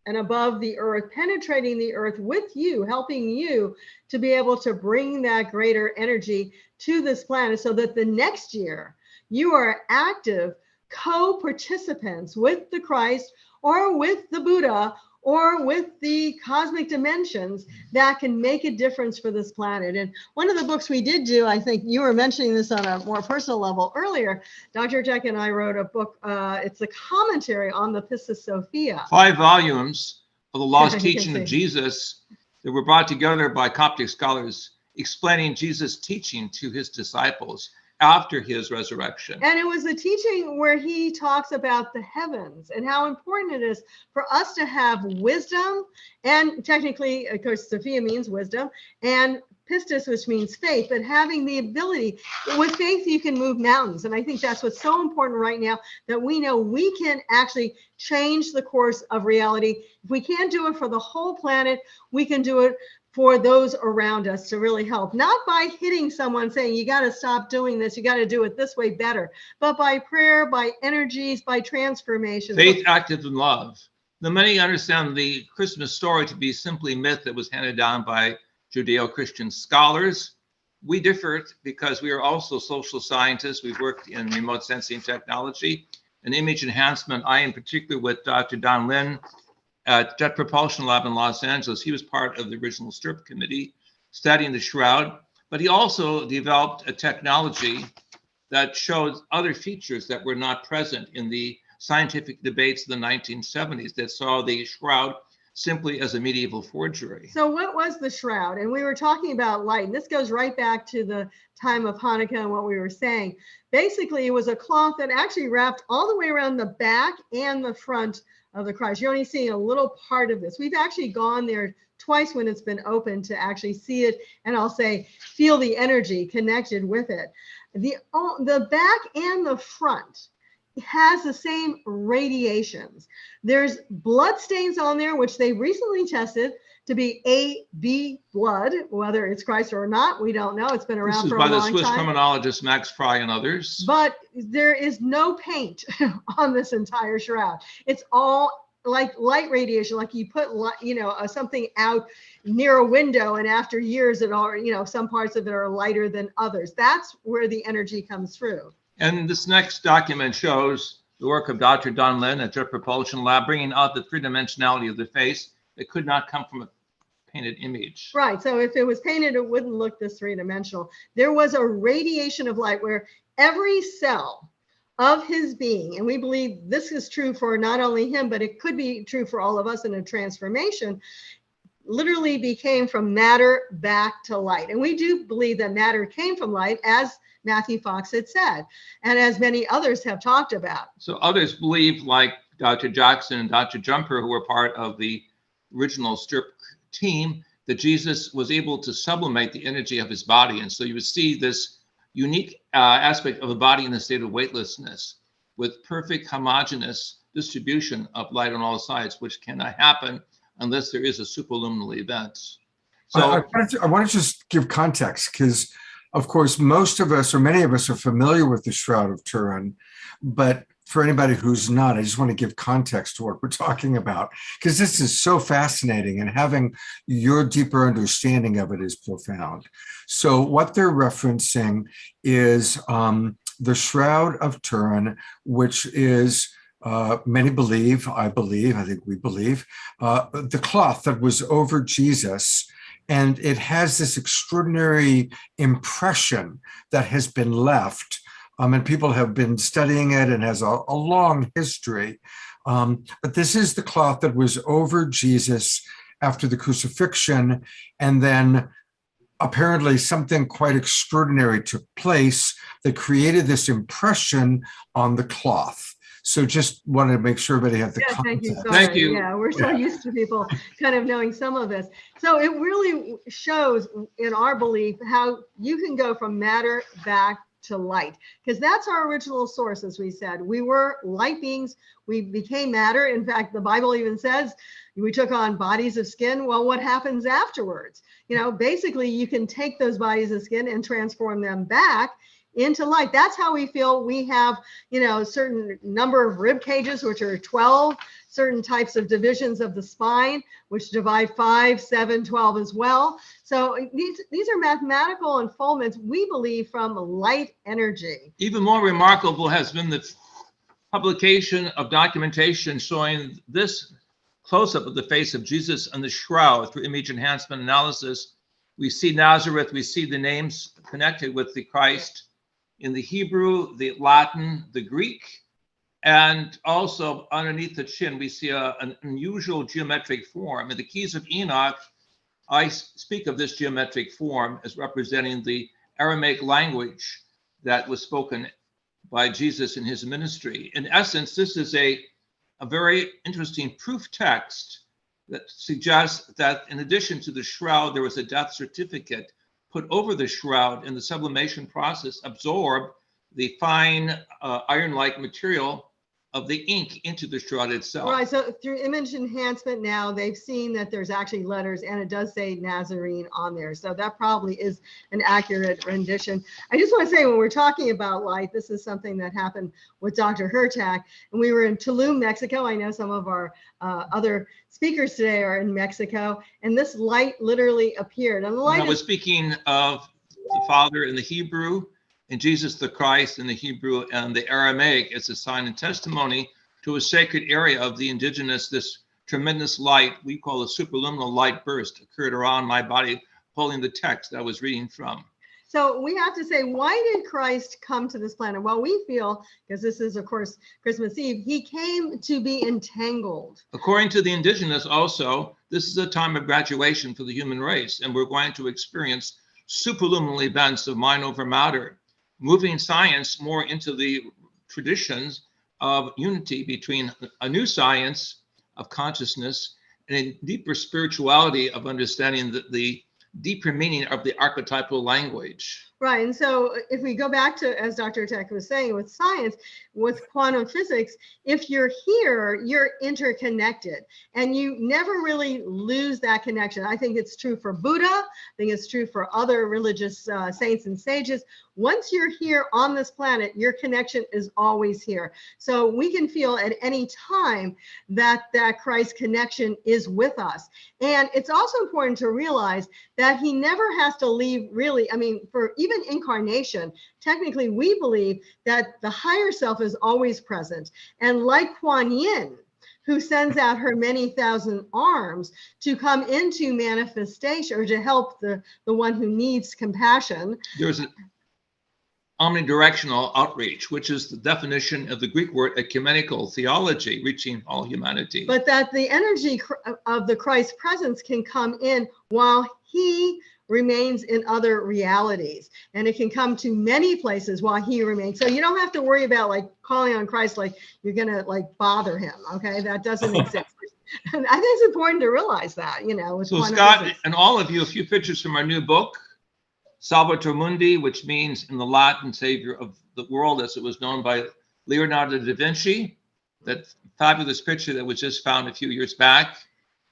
and above the earth, penetrating the earth with you, helping you to be able to bring that greater energy to this planet so that the next year you are active co-participants with the Christ or with the Buddha or with the cosmic dimensions that can make a difference for this planet. And one of the books we did do, I think you were mentioning this on a more personal level earlier, Dr. Jack and I wrote a book, it's a commentary on the Pistis Sophia. 5 volumes of the lost teaching of Jesus that were brought together by Coptic scholars explaining Jesus' teaching to his disciples after his resurrection. And it was a teaching where he talks about the heavens and how important it is for us to have wisdom, and technically, of course, Sophia means wisdom, and pistis, which means faith, but having the ability, with faith, you can move mountains. And I think that's what's so important right now, that we know we can actually change the course of reality. If we can't do it for the whole planet, we can do it for those around us to really help, not by hitting someone saying, you got to stop doing this, you got to do it this way better, but by prayer, by energies, by transformation. Faith active in love. Now, many understand the Christmas story to be simply myth that was handed down by Judeo-Christian scholars. We differ because we are also social scientists. We've worked in remote sensing technology and image enhancement. I, in particular, with Dr. Don Lin, at Jet Propulsion Lab in Los Angeles. He was part of the original STIRP committee. studying the shroud, but he also developed a technology that showed other features that were not present in the scientific debates of the 1970s that saw the shroud simply as a medieval forgery. So what was the shroud? And we were talking about light, and this goes right back to the time of Hanukkah and what we were saying. Basically, it was a cloth that actually wrapped all the way around the back and the front of the Christ. You're only seeing a little part of this. We've actually gone there twice when it's been open to actually see it, and I'll say feel the energy connected with it. The back and the front has the same radiations. There's blood stains on there, which they recently tested to be AB blood, whether it's Christ or not, we don't know. It's been around for a long time. This is by the Swiss criminologist Max Fry and others. But there is no paint on this entire shroud. It's all like light radiation, like you put, something out near a window, and after years, it all, some parts of it are lighter than others. That's where the energy comes through. And this next document shows the work of Dr. Don Lin at Jet Propulsion Lab, bringing out the three-dimensionality of the face that could not come from a painted image. Right. So if it was painted, it wouldn't look this three-dimensional. There was a radiation of light where every cell of his being, and we believe this is true for not only him, but it could be true for all of us in a transformation, literally became from matter back to light. And we do believe that matter came from light, as Matthew Fox had said, and as many others have talked about. So others believe, like Dr. Jackson and Dr. Jumper, who were part of the original strip team, that Jesus was able to sublimate the energy of his body. And so you would see this unique aspect of the body in the state of weightlessness with perfect homogeneous distribution of light on all sides, which cannot happen unless there is a superluminal event. So I want to just give context, because of course, most of us, or many of us, are familiar with the Shroud of Turin, but for anybody who's not, I just want to give context to what we're talking about, because this is so fascinating, and having your deeper understanding of it is profound. So what they're referencing is the Shroud of Turin, which is, many believe, I think we believe, the cloth that was over Jesus. And it has this extraordinary impression that has been left. And people have been studying it, and has a long history. But this is the cloth that was over Jesus after the crucifixion. And then apparently something quite extraordinary took place that created this impression on the cloth. So just wanted to make sure everybody had the context. Thank you. Yeah, we're so used to people kind of knowing some of this. So it really shows, in our belief, how you can go from matter back to light, because that's our original source. As we said, we were light beings, we became matter. In fact, the Bible even says we took on bodies of skin. Well, what happens afterwards? Basically you can take those bodies of skin and transform them back into light. That's how we feel. We have, a certain number of rib cages, which are 12, certain types of divisions of the spine, which divide 5, 7, 12 as well. So these are mathematical unfoldments, we believe, from light energy. Even more remarkable has been the publication of documentation showing this close-up of the face of Jesus and the shroud through image enhancement analysis. We see Nazareth, we see the names connected with the Christ in the Hebrew, the Latin, the Greek, and also underneath the chin, we see an unusual geometric form. In the Keys of Enoch, I speak of this geometric form as representing the Aramaic language that was spoken by Jesus in his ministry. In essence, this is a very interesting proof text that suggests that in addition to the shroud, there was a death certificate put over the shroud, and the sublimation process absorbed the fine iron-like material of the ink into the shroud itself. Right. So through image enhancement now, they've seen that there's actually letters, and it does say Nazarene on there. So that probably is an accurate rendition. I just want to say, when we're talking about light, this is something that happened with Dr. Hurtak, and we were in Tulum, Mexico. I know some of our other speakers today are in Mexico, and this light literally appeared. And the light I was speaking of the Father in the Hebrew, and Jesus the Christ in the Hebrew and the Aramaic as a sign and testimony to a sacred area of the indigenous. This tremendous light we call a superluminal light burst occurred around my body pulling the text that I was reading from. So we have to say, why did Christ come to this planet? Well, we feel, because this is, of course, Christmas Eve, he came to be entangled. According to the indigenous also, this is a time of graduation for the human race, and we're going to experience superluminal events of mind over matter, moving science more into the traditions of unity between a new science of consciousness and a deeper spirituality of understanding the deeper meaning of the archetypal language. Right. And so if we go back to, as Dr. Tech was saying, with science, with quantum physics, if you're here, you're interconnected and you never really lose that connection. I think it's true for Buddha. I think it's true for other religious saints and sages. Once you're here on this planet, your connection is always here. So we can feel at any time that Christ connection is with us. And it's also important to realize that he never has to leave, really. I mean, for even incarnation, technically we believe that the higher self is always present. And like Kuan Yin, who sends out her many thousand arms to come into manifestation or to help the one who needs compassion. There's an omnidirectional outreach, which is the definition of the Greek word ecumenical theology, reaching all humanity. But that the energy of the Christ presence can come in while he remains in other realities, and it can come to many places while he remains. So you don't have to worry about like calling on Christ like you're gonna like bother him. Okay, that doesn't exist. And I think it's important to realize that, you know. So Scott and all of you, a few pictures from our new book, Salvator Mundi, which means in the Latin Savior of the world, as it was known by Leonardo da Vinci. That fabulous picture that was just found a few years back.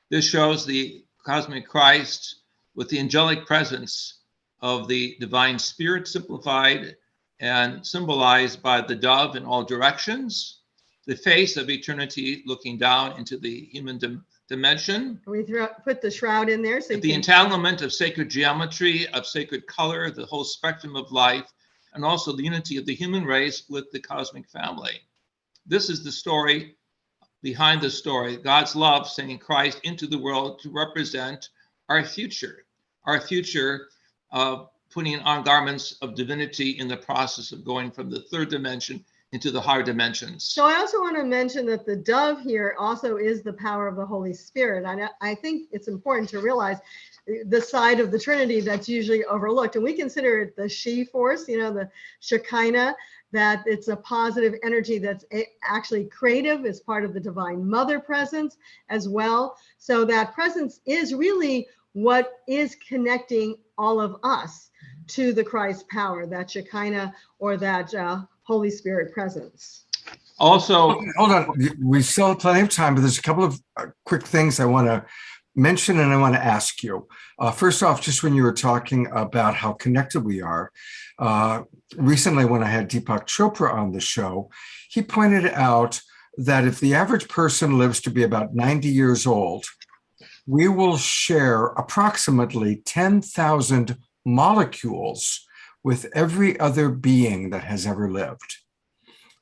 This shows the cosmic Christ with the angelic presence of the divine spirit simplified and symbolized by the dove in all directions, the face of eternity looking down into the human dimension. We put the shroud in there. So the entanglement of sacred geometry, of sacred color, the whole spectrum of life, and also the unity of the human race with the cosmic family. This is the story behind the story, God's love sending Christ into the world to represent our future putting on garments of divinity in the process of going from the third dimension into the higher dimensions. So I also want to mention that the dove here also is the power of the Holy Spirit. I think it's important to realize the side of the Trinity that's usually overlooked. And we consider it the she force, you know, the Shekinah, that it's a positive energy that's actually creative, is part of the Divine Mother presence as well. So that presence is really what is connecting all of us to the Christ power, that Shekinah or that Holy Spirit presence. Also, hold on. We still have plenty of time, but there's a couple of quick things I want to mention and I want to ask you. First off, just when you were talking about how connected we are, recently when I had Deepak Chopra on the show, he pointed out that if the average person lives to be about 90 years old, we will share approximately 10,000 molecules with every other being that has ever lived.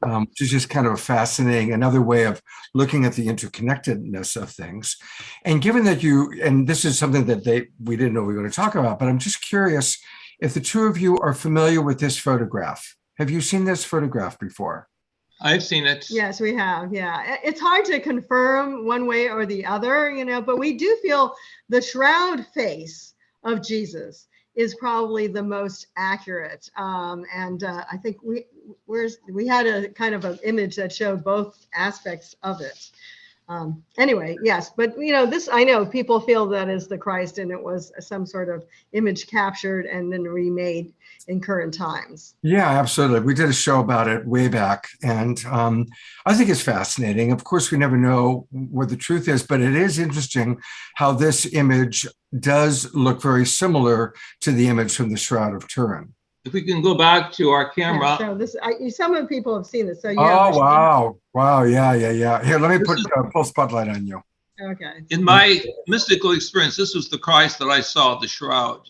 Which is just kind of fascinating, another way of looking at the interconnectedness of things. And given that and this is something that we didn't know we were going to talk about, but I'm just curious if the two of you are familiar with this photograph. Have you seen this photograph before? I've seen it. Yes, we have. Yeah. It's hard to confirm one way or the other, you know, but we do feel the shroud face of Jesus is probably the most accurate. I think we had a kind of an image that showed both aspects of it. Anyway, yes, but you know, this, I know people feel that is the Christ and it was some sort of image captured and then remade in current times. Yeah, absolutely. We did a show about it way back. And I think it's fascinating. Of course, we never know what the truth is, but it is interesting how this image does look very similar to the image from the Shroud of Turin. If we can go back to our camera. Yeah, so this, some of the people have seen this. So wow. Yeah. Here, let me put a full spotlight on you. Okay. In my mystical experience, this was the Christ that I saw, the shroud.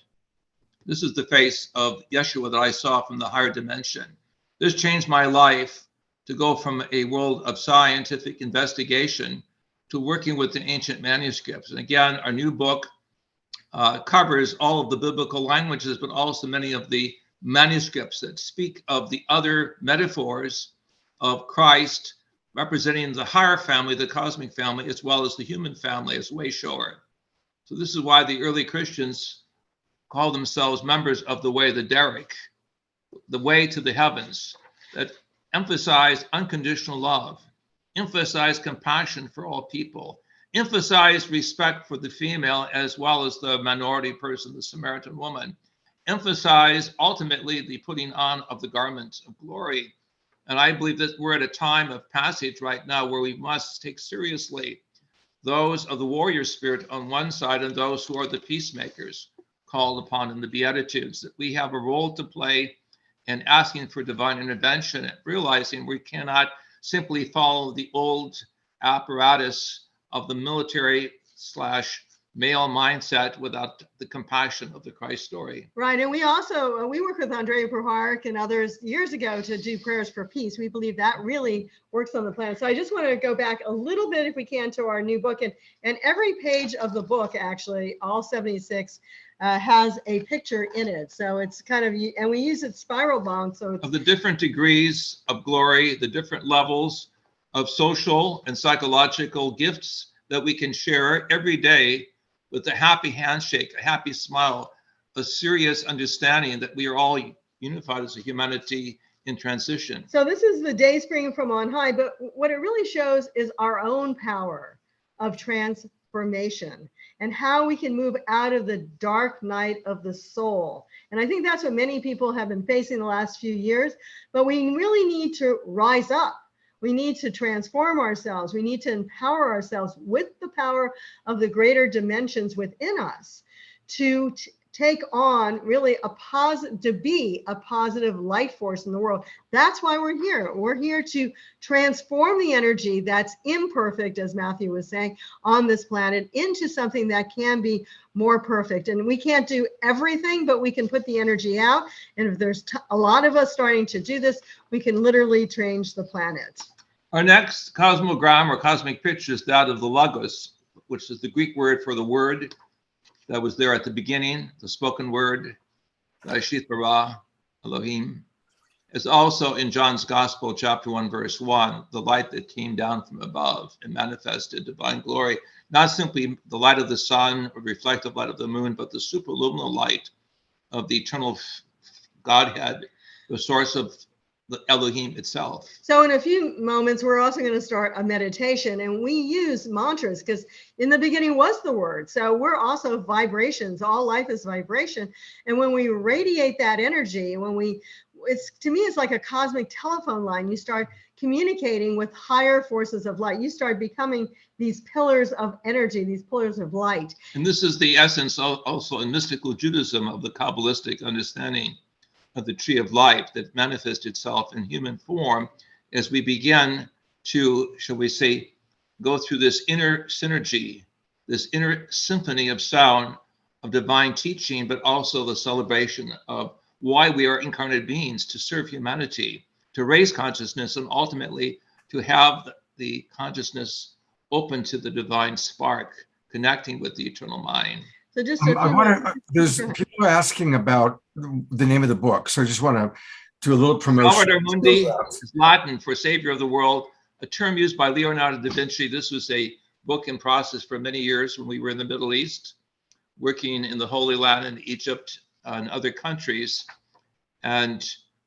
This is the face of Yeshua that I saw from the higher dimension. This changed my life to go from a world of scientific investigation to working with the ancient manuscripts. And again, our new book, covers all of the biblical languages, but also many of the manuscripts that speak of the other metaphors of Christ representing the higher family, the cosmic family, as well as the human family as way shower. So this is why the early Christians call themselves members of the way, the Derek, the way to the heavens, that emphasize unconditional love, emphasize compassion for all people, emphasize respect for the female as well as the minority person, the Samaritan woman, emphasize ultimately the putting on of the garments of glory. And I believe that we're at a time of passage right now where we must take seriously those of the warrior spirit on one side and those who are the peacemakers called upon in the Beatitudes, that we have a role to play in asking for divine intervention and realizing we cannot simply follow the old apparatus of the military / male mindset without the compassion of the Christ story. Right. And we also, we worked with Andrea Prohark and others years ago to do prayers for peace. We believe that really works on the planet. So I just want to go back a little bit, if we can, to our new book. And every page of the book, actually, all 76, has a picture in it. So it's kind of, and we use it spiral bound. So it's of the different degrees of glory, the different levels of social and psychological gifts that we can share every day with a happy handshake, a happy smile, a serious understanding that we are all unified as a humanity in transition. So this is the day spring from on high, but what it really shows is our own power of transformation and how we can move out of the dark night of the soul. And I think that's what many people have been facing the last few years, but we really need to rise up. We need to transform ourselves. We need to empower ourselves with the power of the greater dimensions within us to take on really to be a positive light force in the world. That's why we're here. We're here to transform the energy that's imperfect, as Matthew was saying, on this planet into something that can be more perfect. And we can't do everything, but we can put the energy out. And if there's a lot of us starting to do this, we can literally change the planet. Our next cosmogram or cosmic picture is that of the Logos, which is the Greek word for the word that was there at the beginning, the spoken word, Reshith bara Elohim. It's also in John's Gospel, chapter 1, verse 1, the light that came down from above and manifested divine glory, not simply the light of the sun or reflective light of the moon, but the superluminal light of the eternal Godhead, the source of the Elohim itself. So in a few moments, we're also going to start a meditation, and we use mantras because in the beginning was the word. So we're also vibrations. All life is vibration. And when we radiate that energy, to me, it's like a cosmic telephone line. You start communicating with higher forces of light. You start becoming these pillars of energy, these pillars of light. And this is the essence also in mystical Judaism of the Kabbalistic understanding of the tree of life that manifests itself in human form as we begin to, shall we say, go through this inner synergy, this inner symphony of sound of divine teaching, but also the celebration of why we are incarnate beings, to serve humanity, to raise consciousness, and ultimately to have the consciousness open to the divine spark, connecting with the eternal mind. So just there's people asking about the name of the book, so I just want to do a little promotion. Salvator Mundi is Latin for Savior of the World, a term used by Leonardo da Vinci. This was a book in process for many years when we were in the Middle East, working in the Holy Land in Egypt and other countries. And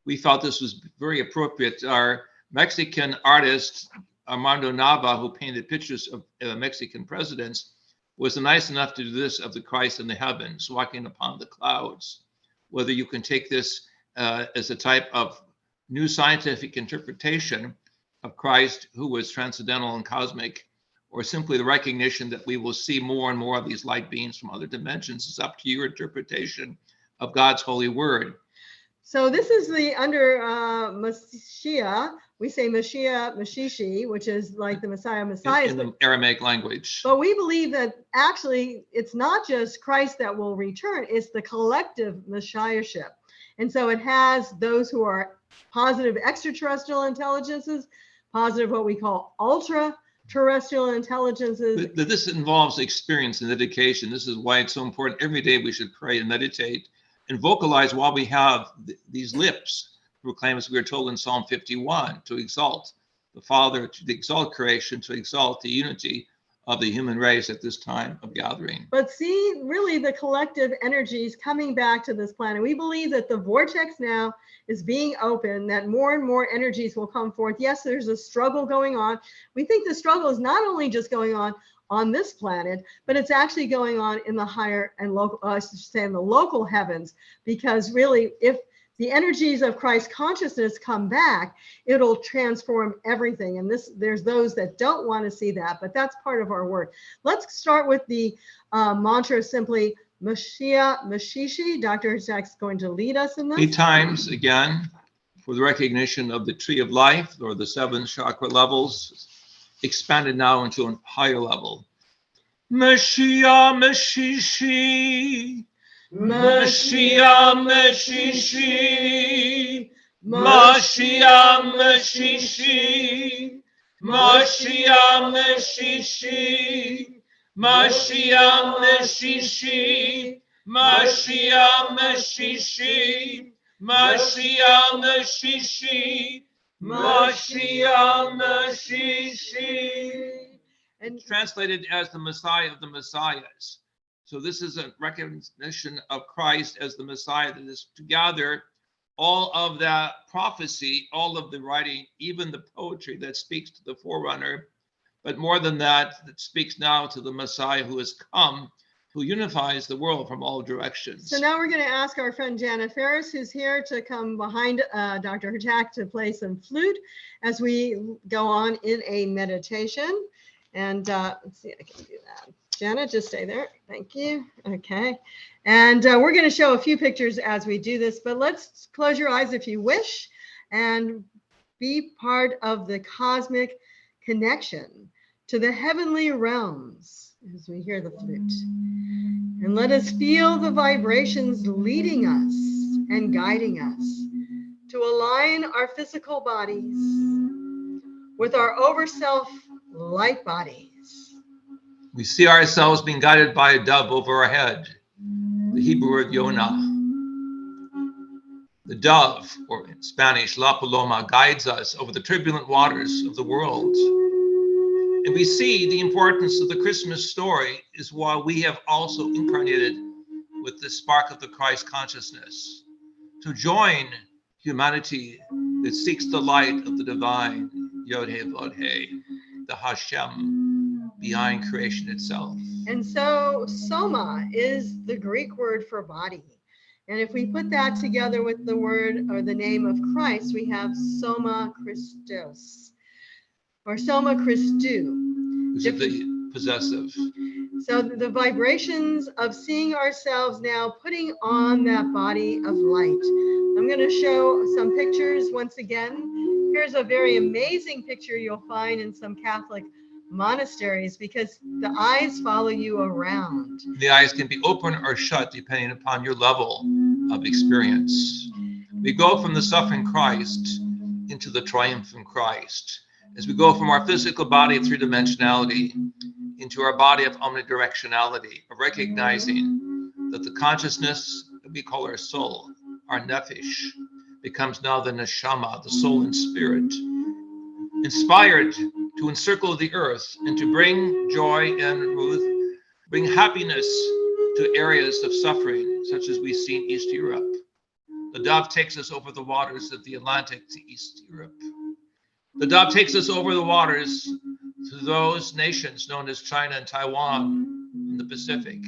we thought this was very appropriate. Our Mexican artist, Armando Nava, who painted pictures of Mexican presidents, was nice enough to do this of the Christ in the heavens, walking upon the clouds. Whether you can take this as a type of new scientific interpretation of Christ, who was transcendental and cosmic, or simply the recognition that we will see more and more of these light beings from other dimensions, is up to your interpretation of God's holy word. So this is the under Mashiach. We say Mashiach, Mashishi, which is like the Messiah. In the Aramaic language. But we believe that actually it's not just Christ that will return, it's the collective Messiahship. And so it has those who are positive extraterrestrial intelligences, positive what we call ultra terrestrial intelligences. But this involves experience and dedication. This is why it's so important. Every day we should pray and meditate and vocalize while we have these lips. Proclaim, as we are told in Psalm 51, to exalt the Father, to exalt creation, to exalt the unity of the human race at this time of gathering. But see, really the collective energies coming back to this planet. We believe that the vortex now is being opened, that more and more energies will come forth. Yes, there's a struggle going on. We think the struggle is not only just going on this planet, but it's actually going on in the higher and local, I should say in the local heavens, because really, if the energies of Christ consciousness come back, it'll transform everything. And there's those that don't want to see that, but that's part of our work. Let's start with the mantra simply, Mashiach, Mashishi. Dr. Jack's going to lead us in this. 8 times again for the recognition of the tree of life, or the 7 chakra levels, expanded now into a higher level. Mashiach, Mashishi. Mashiach, Mashishi, Mashiach, Mashishi, Mashiach, Mashishi, Mashiach, Mashishi, Mashiach, Mashishi, Mashiach, Mashishi, Mashiach, Mashishi. And translated as the Messiah of the Messiahs. So this is a recognition of Christ as the Messiah that is to gather all of that prophecy, all of the writing, even the poetry that speaks to the forerunner, but more than that, that speaks now to the Messiah who has come, who unifies the world from all directions. So now we're going to ask our friend Janet Ferris, who's here, to come behind Dr. Jack to play some flute as we go on in a meditation. And let's see if I can do that. Janet, just stay there. Thank you. Okay. And we're going to show a few pictures as we do this, but let's close your eyes if you wish and be part of the cosmic connection to the heavenly realms as we hear the flute. And let us feel the vibrations leading us and guiding us to align our physical bodies with our overself light bodies. We see ourselves being guided by a dove over our head, the Hebrew word Yonah. The dove, or in Spanish, La Paloma, guides us over the turbulent waters of the world. And we see the importance of the Christmas story is why we have also incarnated with the spark of the Christ consciousness to join humanity that seeks the light of the divine, Yod-Heh Vod-Heh, the Hashem, behind creation itself. And so soma is the Greek word for body. And if we put that together with the word or the name of Christ, we have Soma Christos or Soma Christou. Which is the possessive. So the vibrations of seeing ourselves now putting on that body of light. I'm going to show some pictures once again. Here's a very amazing picture you'll find in some Catholic monasteries because the eyes follow you around. The eyes can be open or shut depending upon your level of experience. We go from the suffering Christ into the triumphant Christ. As we go from our physical body of three-dimensionality into our body of omnidirectionality, of recognizing that the consciousness that we call our soul, our nephesh, becomes now the neshama, the soul and spirit, inspired to encircle the earth and to bring joy and Ruth, bring happiness to areas of suffering, such as we see in East Europe. The dove takes us over the waters of the Atlantic to East Europe. The dove takes us over the waters to those nations known as China and Taiwan in the Pacific.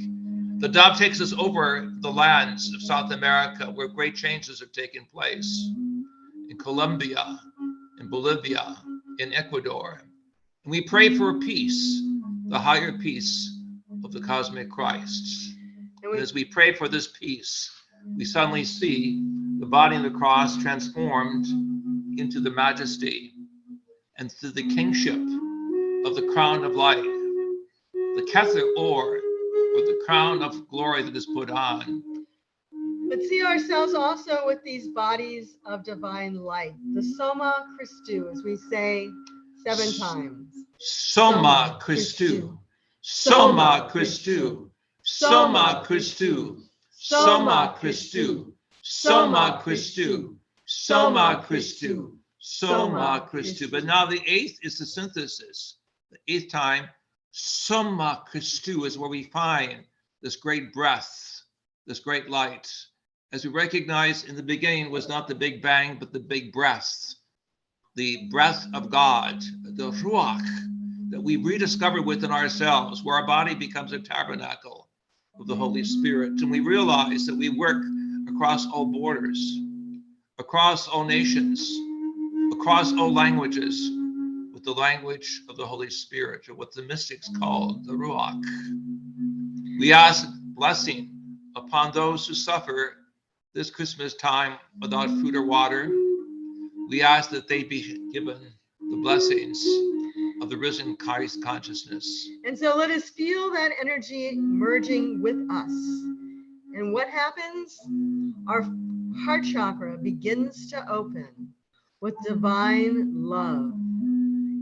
The dove takes us over the lands of South America where great changes are taking place, in Colombia, in Bolivia, in Ecuador. And we pray for peace, the higher peace of the cosmic Christ. And as we pray for this peace, we suddenly see the body of the cross transformed into the majesty and through the kingship of the crown of light, the Kether or the crown of glory that is put on. But see ourselves also with these bodies of divine light, the Soma Christou, as we say 7 times. Soma Christu. Soma Christu. Soma Christu. Soma Christu. Soma Christu. Soma Christu. Soma Christu. But now the 8th is the synthesis. The 8th time, Soma Christu is where we find this great breath, this great light. As we recognize in the beginning was not the Big Bang, but the big breath. The breath of God, the Ruach, that we rediscover within ourselves, where our body becomes a tabernacle of the Holy Spirit. And we realize that we work across all borders, across all nations, across all languages, with the language of the Holy Spirit, or what the mystics call the Ruach. We ask blessing upon those who suffer this Christmas time without food or water. We ask that they be given the blessings of the risen Christ consciousness. And so let us feel that energy merging with us. And what happens? Our heart chakra begins to open with divine love.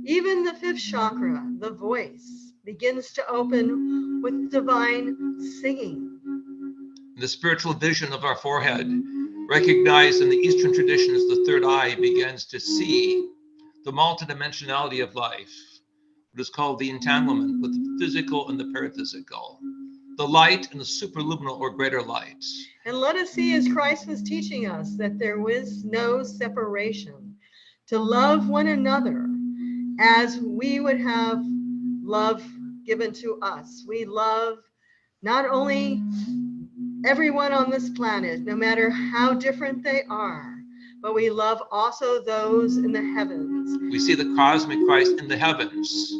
Even the 5th chakra, the voice, begins to open with divine singing. The spiritual vision of our forehead, recognized in the Eastern traditions, the 3rd eye begins to see the multidimensionality of life, what is called the entanglement with the physical and the paraphysical, the light and the superluminal or greater light. And let us see, as Christ was teaching us, that there was no separation, to love one another as we would have love given to us. We love not only everyone on this planet, no matter how different they are, but we love also those in the heavens. We see the cosmic Christ in the heavens,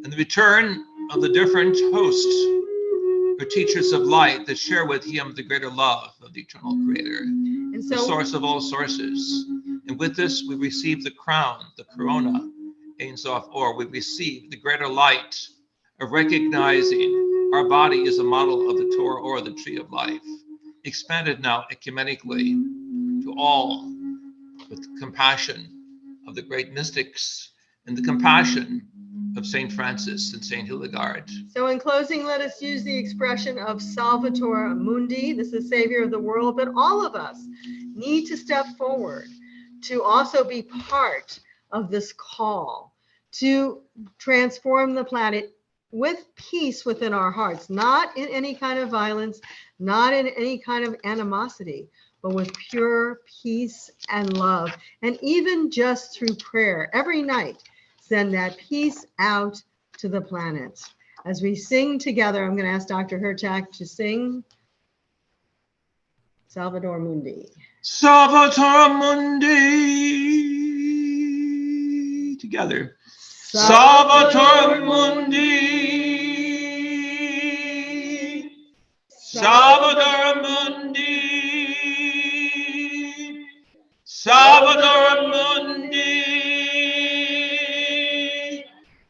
and the return of the different hosts or teachers of light that share with him the greater love of the eternal creator, And so, the source of all sources. And with this, we receive the crown, the corona, Ein Sof Or. We receive the greater light of recognizing our body is a model of the Torah or the tree of life, expanded now ecumenically to all, with compassion of the great mystics and the compassion of Saint Francis and Saint Hildegard. so in closing, let us use the expression of Salvator Mundi, this is Savior of the world, but all of us need to step forward to also be part of this call to transform the planet with peace within our hearts, not in any kind of violence, not in any kind of animosity, but with pure peace and love. And even just through prayer, every night, send that peace out to the planet. As we sing together, I'm going to ask Dr. Herchak to sing Salvator Mundi. Salvator Mundi. Together. Salvator Mundi. Salvator Mundi. Salvator Mundi.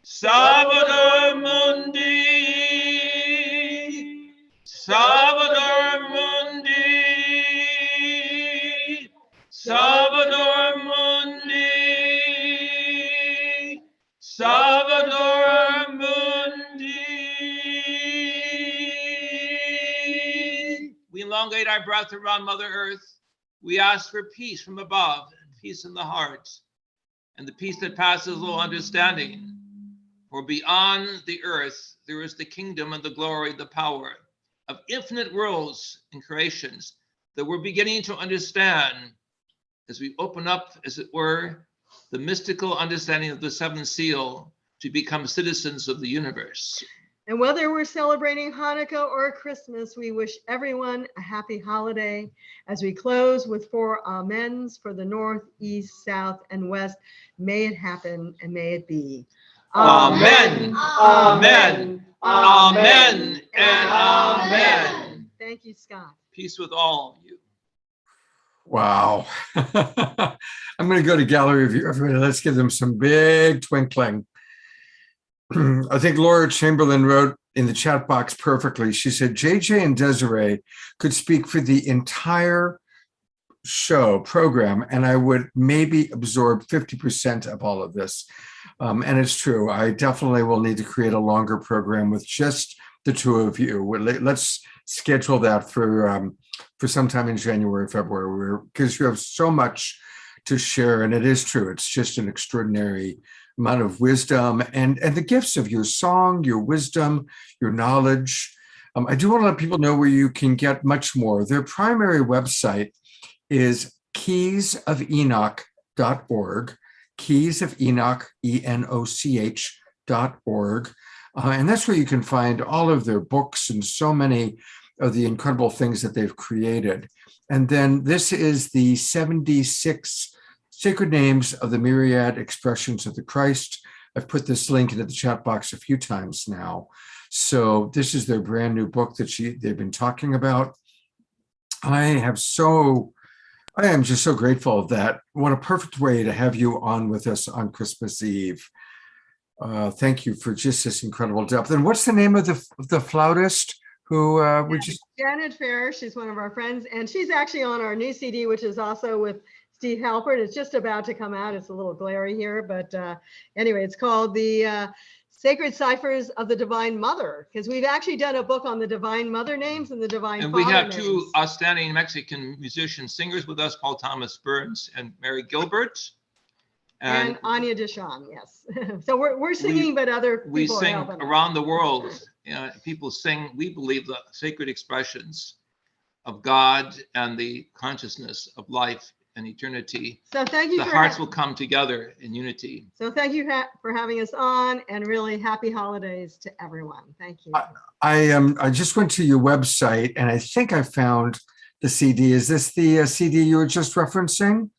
Salvator Mundi. Salvator Mundi. Salvator Mundi. Salvator Mundi. We elongate our breath around Mother Earth. We ask for peace from above and peace in the heart, and the peace that passes all understanding. For beyond the earth, there is the kingdom and the glory, the power of infinite worlds and creations that we're beginning to understand as we open up, as it were, the mystical understanding of the 7th seal to become citizens of the universe. And whether we're celebrating Hanukkah or Christmas, we wish everyone a happy holiday as we close with 4 amens for the North, East, South, and West. May it happen and may it be. Amen. Amen. Amen. And amen. Thank you, Scott. Peace with all of you. Wow. I'm going to go to gallery view. Everybody, let's give them some big twinkling. I think Laura Chamberlain wrote in the chat box perfectly. She said, JJ and Desiree could speak for the entire show program, and I would maybe absorb 50% of all of this. And it's true. I definitely will need to create a longer program with just the two of you. Let's schedule that for sometime in January, February, because you have so much to share. And it is true. It's just an extraordinary amount of wisdom and the gifts of your song, your wisdom, your knowledge. I do want to let people know where you can get much more. Their primary website is keysofenoch.org, Keys of Enoch, ENOCH.org. And that's where you can find all of their books and so many of the incredible things that they've created. And then this is the 76 Sacred Names of the Myriad Expressions of the Christ. I've put this link into the chat box a few times now. So this is their brand new book that they've been talking about. I am just so grateful that what a perfect way to have you on with us on Christmas Eve. Thank you for just this incredible depth. And what's the name of the flautist who we just? Janet Fair. She's one of our friends, and she's actually on our new CD, which is also with Steve Halpert. It's just about to come out. It's a little glary here, but anyway, it's called the Sacred Ciphers of the Divine Mother, because we've actually done a book on the Divine Mother names and the Divine Father names. And we have two outstanding Mexican musician singers with us, Paul Thomas Burns and Mary Gilbert. And Anya Deshawn, yes. So we're singing, but other people we sing are helping around the world. People sing, we believe, the sacred expressions of God and the consciousness of life and eternity. So thank you. The hearts will come together in unity. So thank you for having us on, and really happy holidays to everyone. Thank you. I just went to your website and I think I found the CD. Is this the CD you were just referencing?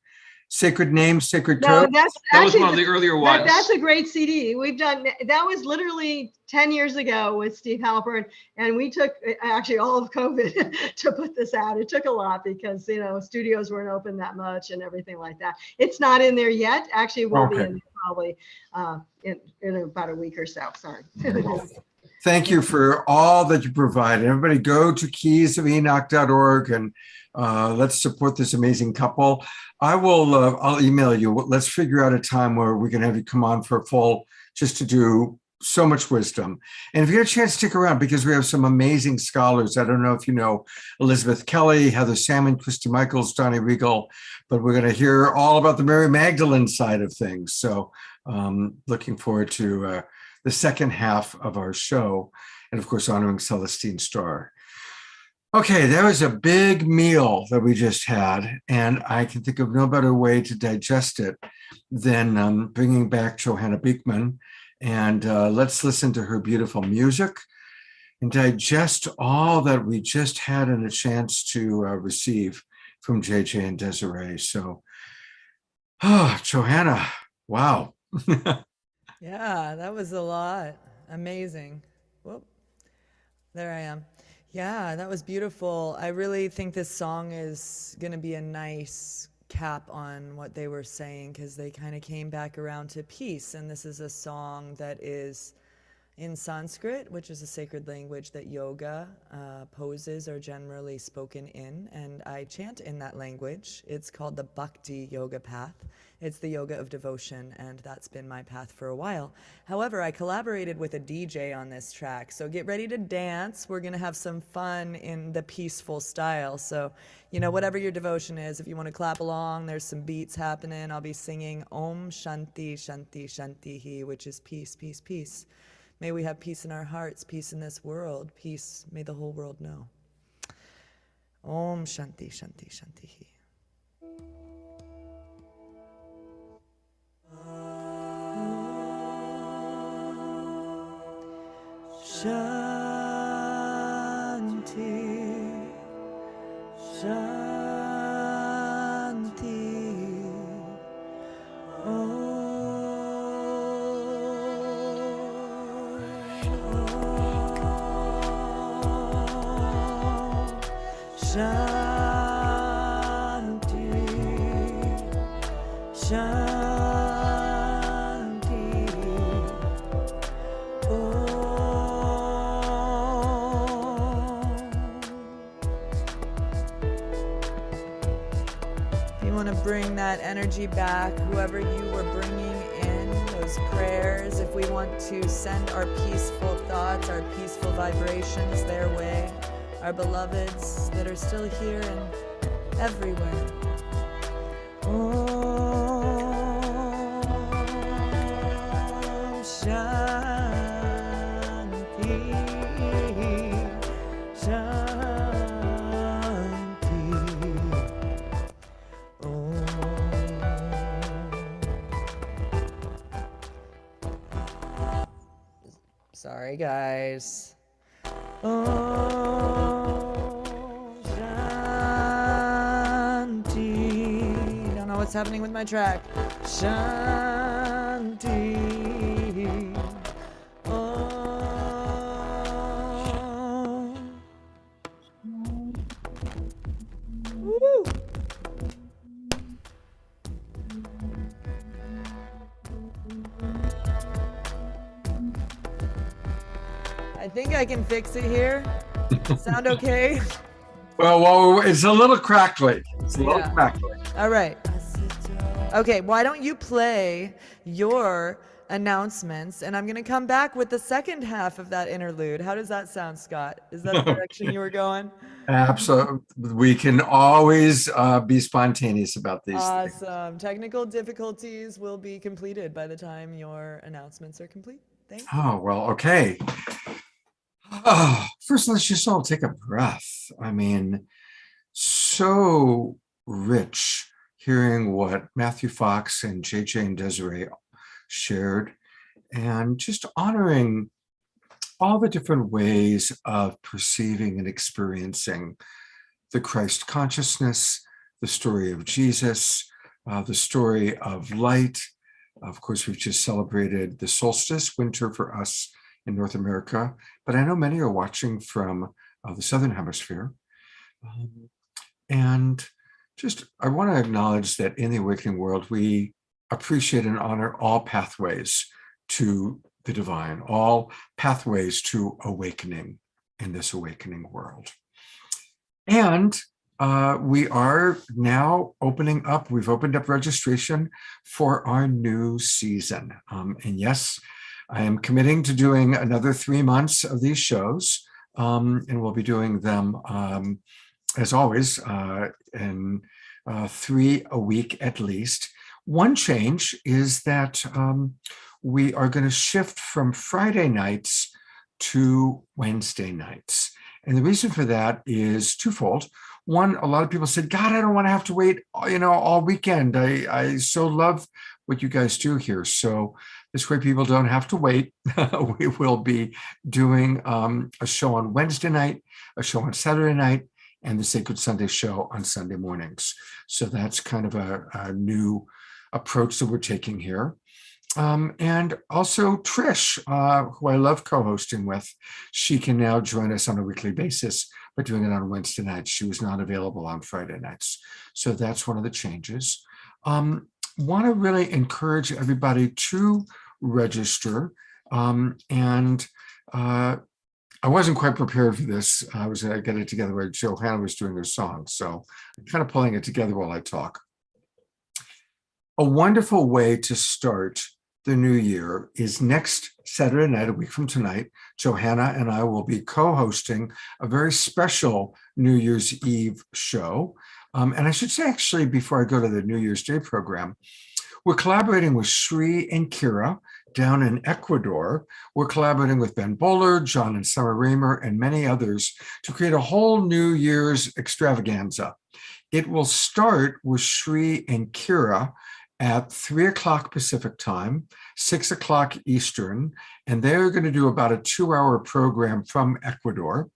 Sacred Names, Sacred Code? No, that was one of the earlier ones. That's a great CD. We've done, that was literally 10 years ago with Steve Halpern, and we took actually all of COVID to put this out. It took a lot because, studios weren't open that much and everything like that. It's not in there yet. Actually, it will be in there probably in about a week or so. Sorry. Thank you for all that you provide. Everybody go to keysofenoch.org and let's support this amazing couple. I'll email you. Let's figure out a time where we can have you come on for a full, just to do so much wisdom. And if you get a chance, stick around because we have some amazing scholars. I don't know if you know Elizabeth Kelly, Heather Salmon, Krista Michaels, Donnie Regal, but we're going to hear all about the Mary Magdalene side of things. So looking forward to the second half of our show, and of course, honoring Celestine Starr. Okay, that was a big meal that we just had, and I can think of no better way to digest it than bringing back Johanna Beekman, and let's listen to her beautiful music and digest all that we just had a chance to receive from JJ and Desiree. So, Johanna, wow. Yeah, that was a lot. Amazing. Whoop. There I am. Yeah, that was beautiful. I really think this song is going to be a nice cap on what they were saying, because they kind of came back around to peace. And this is a song that is in Sanskrit, which is a sacred language that yoga poses are generally spoken in. And I chant in that language. It's called the Bhakti Yoga Path. It's the yoga of devotion, and that's been my path for a while. However, I collaborated with a DJ on this track, so get ready to dance. We're going to have some fun in the peaceful style. So, whatever your devotion is, if you want to clap along, there's some beats happening. I'll be singing Om Shanti Shanti Shantihi, which is peace, peace, peace. May we have peace in our hearts, peace in this world, peace may the whole world know. Om Shanti Shanti Shantihi. Shanti, Shanti, Shanti, Shanti, bring that energy back, whoever you were bringing in those prayers, if we want to send our peaceful thoughts, our peaceful vibrations their way, our beloveds that are still here and everywhere. Om Shanti, Shanti. Om. Sorry, guys. Om Shanti. Don't know what's happening with my track. Shanti. Om. Woo. I think I can fix it here. Sound okay? Well, it's a little crackly. It's a little Yeah. crackly. All right. Okay, why don't you play your announcements, and I'm going to come back with the second half of that interlude. How does that sound, Scott? Is that the direction you were going? Absolutely. We can always be spontaneous about these things. Awesome. Technical difficulties will be completed by the time your announcements are complete. Thank you. Oh, well, okay. Oh, first, let's just all take a breath. I mean, so rich hearing what Matthew Fox and JJ and Desiree shared, and just honoring all the different ways of perceiving and experiencing the Christ consciousness, the story of Jesus, the story of light. Of course, we've just celebrated the solstice, winter for us in North America, but I know many are watching from the Southern Hemisphere. And just, I want to acknowledge that in the awakening world, we appreciate and honor all pathways to the divine, all pathways to awakening in this awakening world. And we are now opening up, we've opened up registration for our new season. And yes, I am committing to doing another 3 months of these shows, and we'll be doing them, as always, in 3 a week at least. One change is that we are going to shift from Friday nights to Wednesday nights. And the reason for that is twofold. One, a lot of people said, God, I don't want to have to wait, all weekend. I so love what you guys do here. So this way people don't have to wait. We will be doing a show on Wednesday night, a show on Saturday night, and the Sacred Sunday show on Sunday mornings. So that's kind of a new approach that we're taking here. And also Trish, who I love co-hosting with, she can now join us on a weekly basis, but doing it on Wednesday nights. She was not available on Friday nights. So that's one of the changes. Want to really encourage everybody to register. And I wasn't quite prepared for this. I was going to get it together where Johanna was doing her song. So I'm kind of pulling it together while I talk. A wonderful way to start the new year is next Saturday night, a week from tonight. Johanna and I will be co-hosting a very special New Year's Eve show. And I should say, actually, before I go to the New Year's Day program, we're collaborating with Sri and Kira down in Ecuador. We're collaborating with Ben Bowler, John and Summer Raymer, and many others to create a whole New Year's extravaganza. It will start with Sri and Kira at 3 o'clock Pacific time, 6 o'clock Eastern, and they're going to do about a 2-hour program from Ecuador.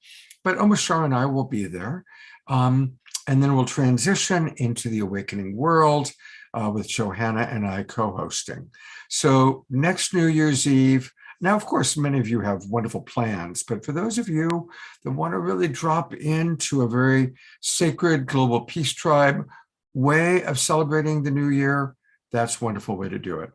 But Omashar and I will be there. And then we'll transition into the awakening world with Johanna and I co-hosting. So next New Year's Eve, now, of course, many of you have wonderful plans, but for those of you that want to really drop into a very sacred global peace tribe way of celebrating the new year, that's a wonderful way to do it.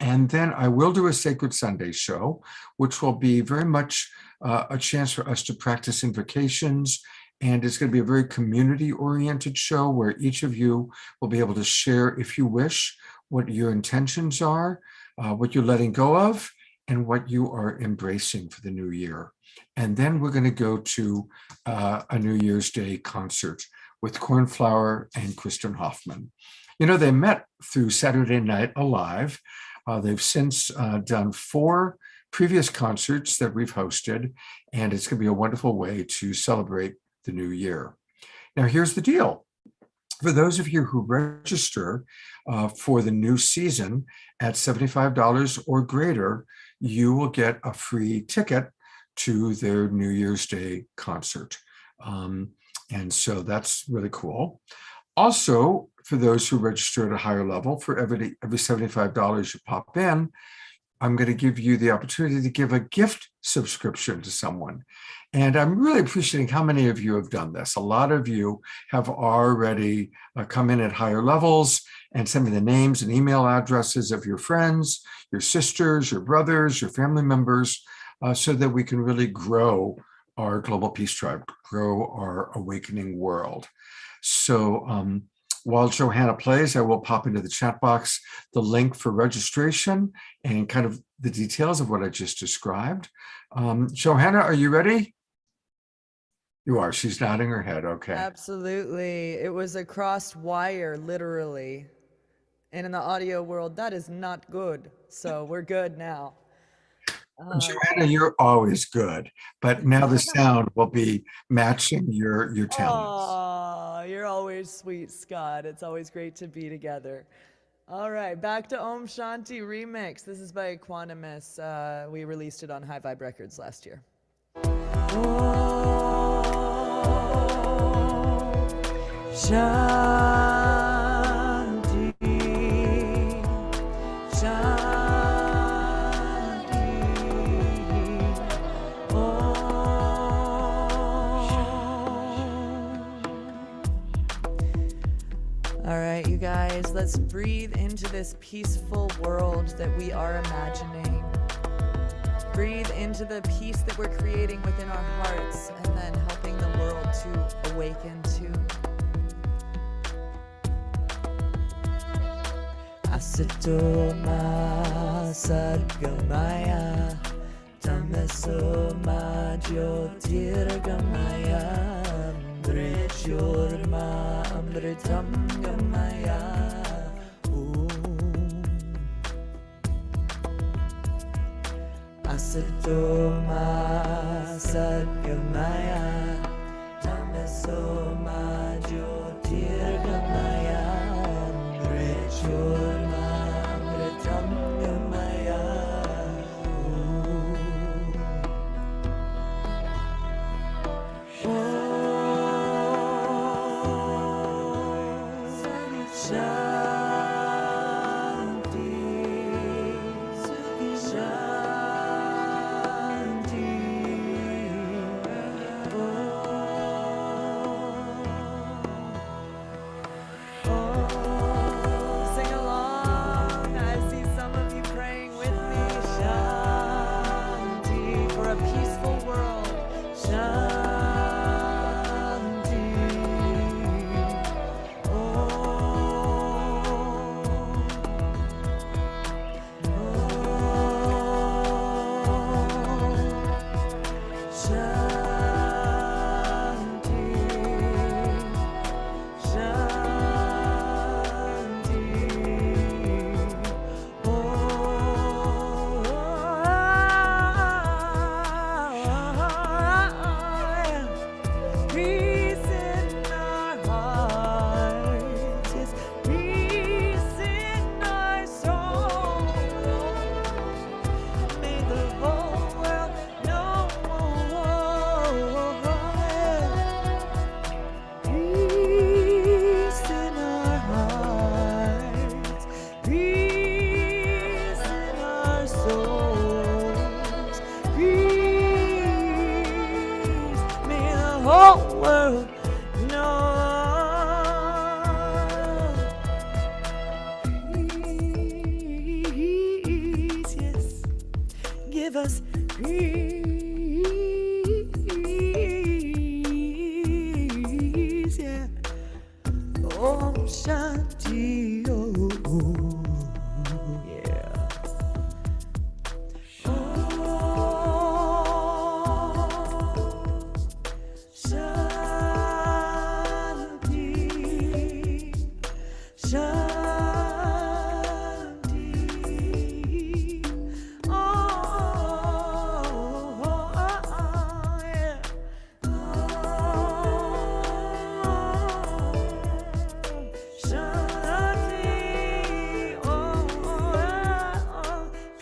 And then I will do a Sacred Sunday show, which will be very much a chance for us to practice invocations And it's going to be a very community-oriented show where each of you will be able to share, if you wish, what your intentions are, what you're letting go of, and what you are embracing for the new year. And then we're going to go to a New Year's Day concert with Cornflower and Kristen Hoffman. You know, they met through Saturday Night Alive. They've since done 4 previous concerts that we've hosted, and it's going to be a wonderful way to celebrate the new year. Now, here's the deal. For those of you who register for the new season at $75 or greater, you will get a free ticket to their New Year's Day concert. And so that's really cool. Also, for those who register at a higher level, for every $75 you pop in, I'm going to give you the opportunity to give a gift subscription to someone. And I'm really appreciating how many of you have done this. A lot of you have already come in at higher levels and sent me the names and email addresses of your friends, your sisters, your brothers, your family members, so that we can really grow our Global Peace Tribe, grow our awakening world. So while Johanna plays, I will pop into the chat box the link for registration and kind of the details of what I just described. Johanna, are you ready? You are. She's nodding her head. Okay. Absolutely. It was a crossed wire, literally. And in the audio world, that is not good. So we're good now. Johanna, you're always good, but now the sound will be matching your talents. Oh, you're always sweet, Scott. It's always great to be together. All right, back to Om Shanti Remix. This is by Equanimous. We released it on High Vibe Records last year. Shanti, Shanti, All right, you guys, let's breathe into this peaceful world that we are imagining. Breathe into the peace that we're creating within our hearts and then helping the world to awaken to. Asito ma sargamaya, tameso ma jyotirgamaya, amrityurma amritam gamaya. Asito ma sargamaya, tameso ma jyotirgamaya, amrityurma amritam gamaya. Sing along. I see some of you praying with me. Shanti, for a peaceful world. Shanti. Peace in our hearts, yes, peace in our soul. May the whole world know. Peace in our hearts, peace in our souls, peace. May the whole world know. Peace, yes. Give us peace.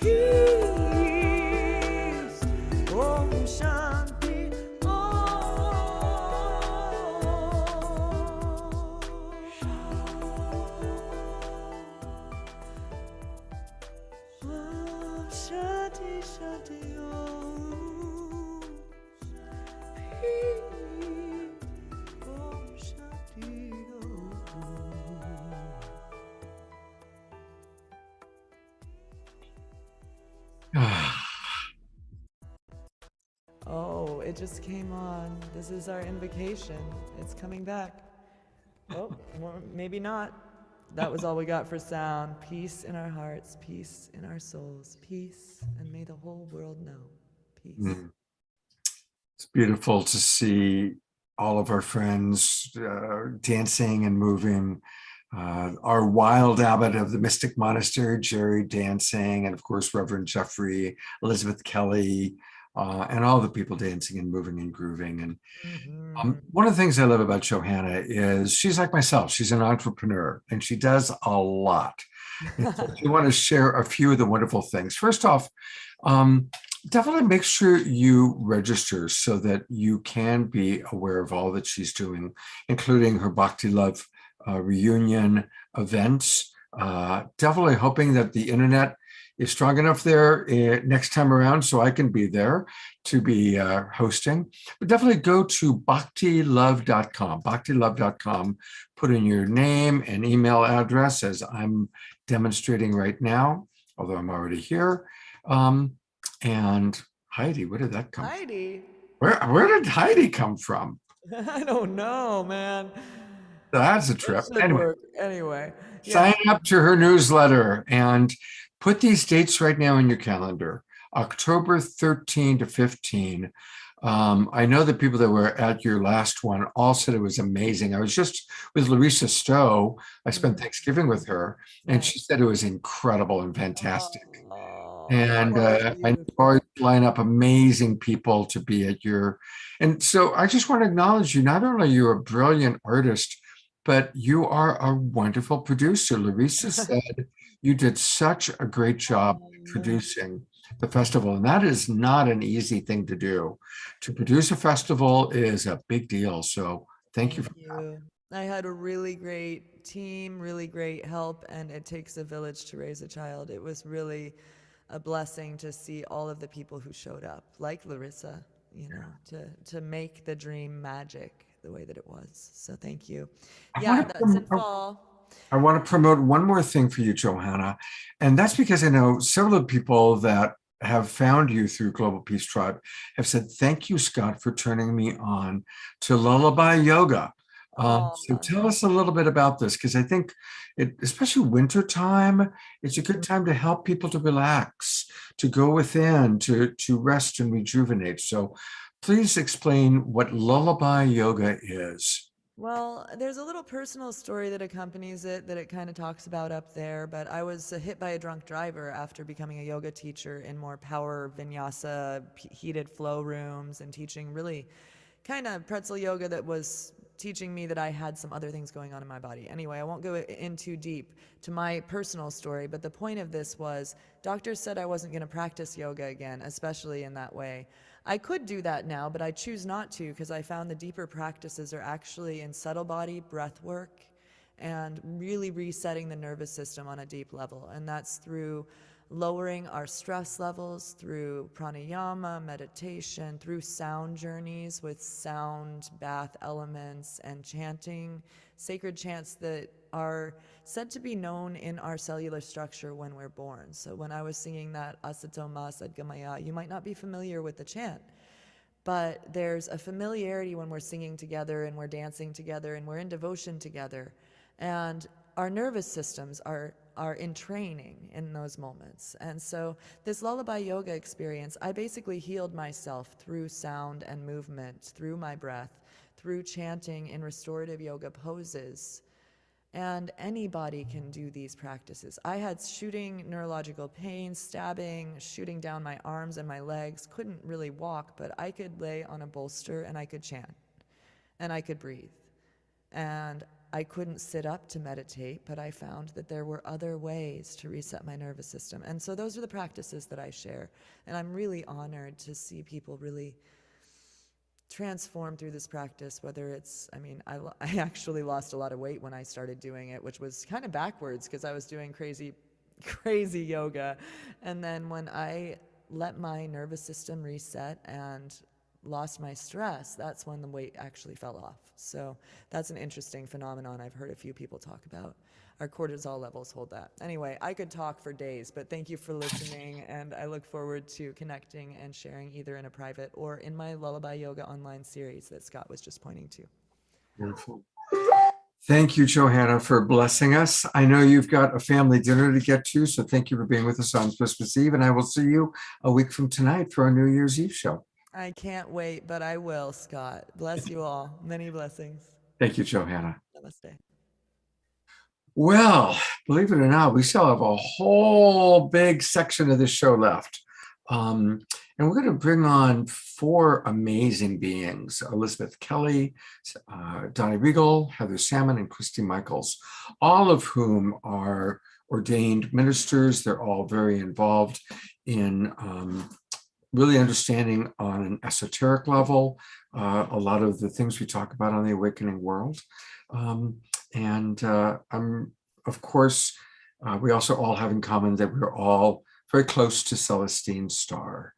Peace. Om Shanti. Om Shanti Shanti Om. Peace. Om Shanti Oh, it just came on. This is our invocation. It's coming back. Oh, maybe not. That was all we got for sound. Peace in our hearts, peace in our souls, peace, and may the whole world know. Peace. Mm. It's beautiful to see all of our friends dancing and moving. Our wild abbot of the Mystic Monastery, Jerry, dancing, and of course, Reverend Jeffrey, Elizabeth Kelly, and all the people dancing and moving and grooving. And one of the things I love about Johanna is she's like myself. She's an entrepreneur and she does a lot. And so I want to share a few of the wonderful things. First off, definitely make sure you register so that you can be aware of all that she's doing, including her Bhakti Love reunion events. Definitely hoping that the internet is strong enough there next time around so I can be there to be hosting. But definitely go to bhaktilove.com, put in your name and email address as I'm demonstrating right now, although I'm already here. And Heidi, where did that come from? Heidi? Where did Heidi come from? I don't know, man. That's a trip. Anyway, sign up to her newsletter and put these dates right now in your calendar. October 13 to 15. I know the people that were at your last one all said it was amazing. I was just with Larissa Stowe. I spent Thanksgiving with her, and she said it was incredible and fantastic. And I always line up amazing people to be at your. And so I just want to acknowledge you. Not only are you a brilliant artist, but you are a wonderful producer. Larissa said you did such a great job producing the festival. And that is not an easy thing to do. To produce a festival is a big deal. So thank you for that. I had a really great team, really great help, and it takes a village to raise a child. It was really a blessing to see all of the people who showed up, like Larissa, you know, to make the dream magic the way that it was. So thank you. Yeah, that's in fall. I want to promote one more thing for you, Johanna. And that's because I know several of the people that have found you through Global Peace Tribe have said, thank you, Scott, for turning me on to Lullaby Yoga. So tell us a little bit about this, because I think especially wintertime, it's a good time to help people to relax, to go within, to rest and rejuvenate. So please explain what Lullaby Yoga is. Well, there's a little personal story that accompanies it that it kind of talks about up there, but I was hit by a drunk driver after becoming a yoga teacher in more power vinyasa, heated flow rooms, and teaching really kind of pretzel yoga that was teaching me that I had some other things going on in my body. Anyway, I won't go in too deep to my personal story, but the point of this was doctors said I wasn't going to practice yoga again, especially in that way. I could do that now, but I choose not to because I found the deeper practices are actually in subtle body breath work and really resetting the nervous system on a deep level. And that's through lowering our stress levels, through pranayama, meditation, through sound journeys with sound bath elements and chanting sacred chants that are said to be known in our cellular structure when we're born. So when I was singing that Asato Ma Sadgamaya, you might not be familiar with the chant, but there's a familiarity when we're singing together and we're dancing together and we're in devotion together. And our nervous systems are in training in those moments. And so this lullaby yoga experience, I basically healed myself through sound and movement, through my breath, through chanting in restorative yoga poses. And anybody can do these practices. I had shooting neurological pain, stabbing, shooting down my arms and my legs, couldn't really walk, but I could lay on a bolster and I could chant and I could breathe. And I couldn't sit up to meditate, but I found that there were other ways to reset my nervous system. And so those are the practices that I share. And I'm really honored to see people really transform through this practice, whether it's, I mean, I actually lost a lot of weight when I started doing it, which was kind of backwards because I was doing crazy yoga. And then when I let my nervous system reset and lost my stress, that's when the weight actually fell off. So that's an interesting phenomenon I've heard a few people talk about. Our cortisol levels hold that. Anyway, I could talk for days, but thank you for listening, and I look forward to connecting and sharing either in a private or in my Lullaby Yoga online series that Scott was just pointing to. Beautiful. Thank you, Johanna, for blessing us. I know you've got a family dinner to get to, so thank you for being with us on Christmas Eve, and I will see you a week from tonight for our New Year's Eve show. I can't wait, but I will, Scott. Bless you all. Many blessings. Thank you, Johanna. Namaste. Well, believe it or not, we still have a whole big section of this show left. And we're going to bring on 4 amazing beings: Elizabeth Kelly, Donnie Regal, Heather Salmon, and Christy Michaels, all of whom are ordained ministers. They're all very involved in really understanding on an esoteric level a lot of the things we talk about on the awakening world. Of course, we also all have in common that we're all very close to Celestine Star.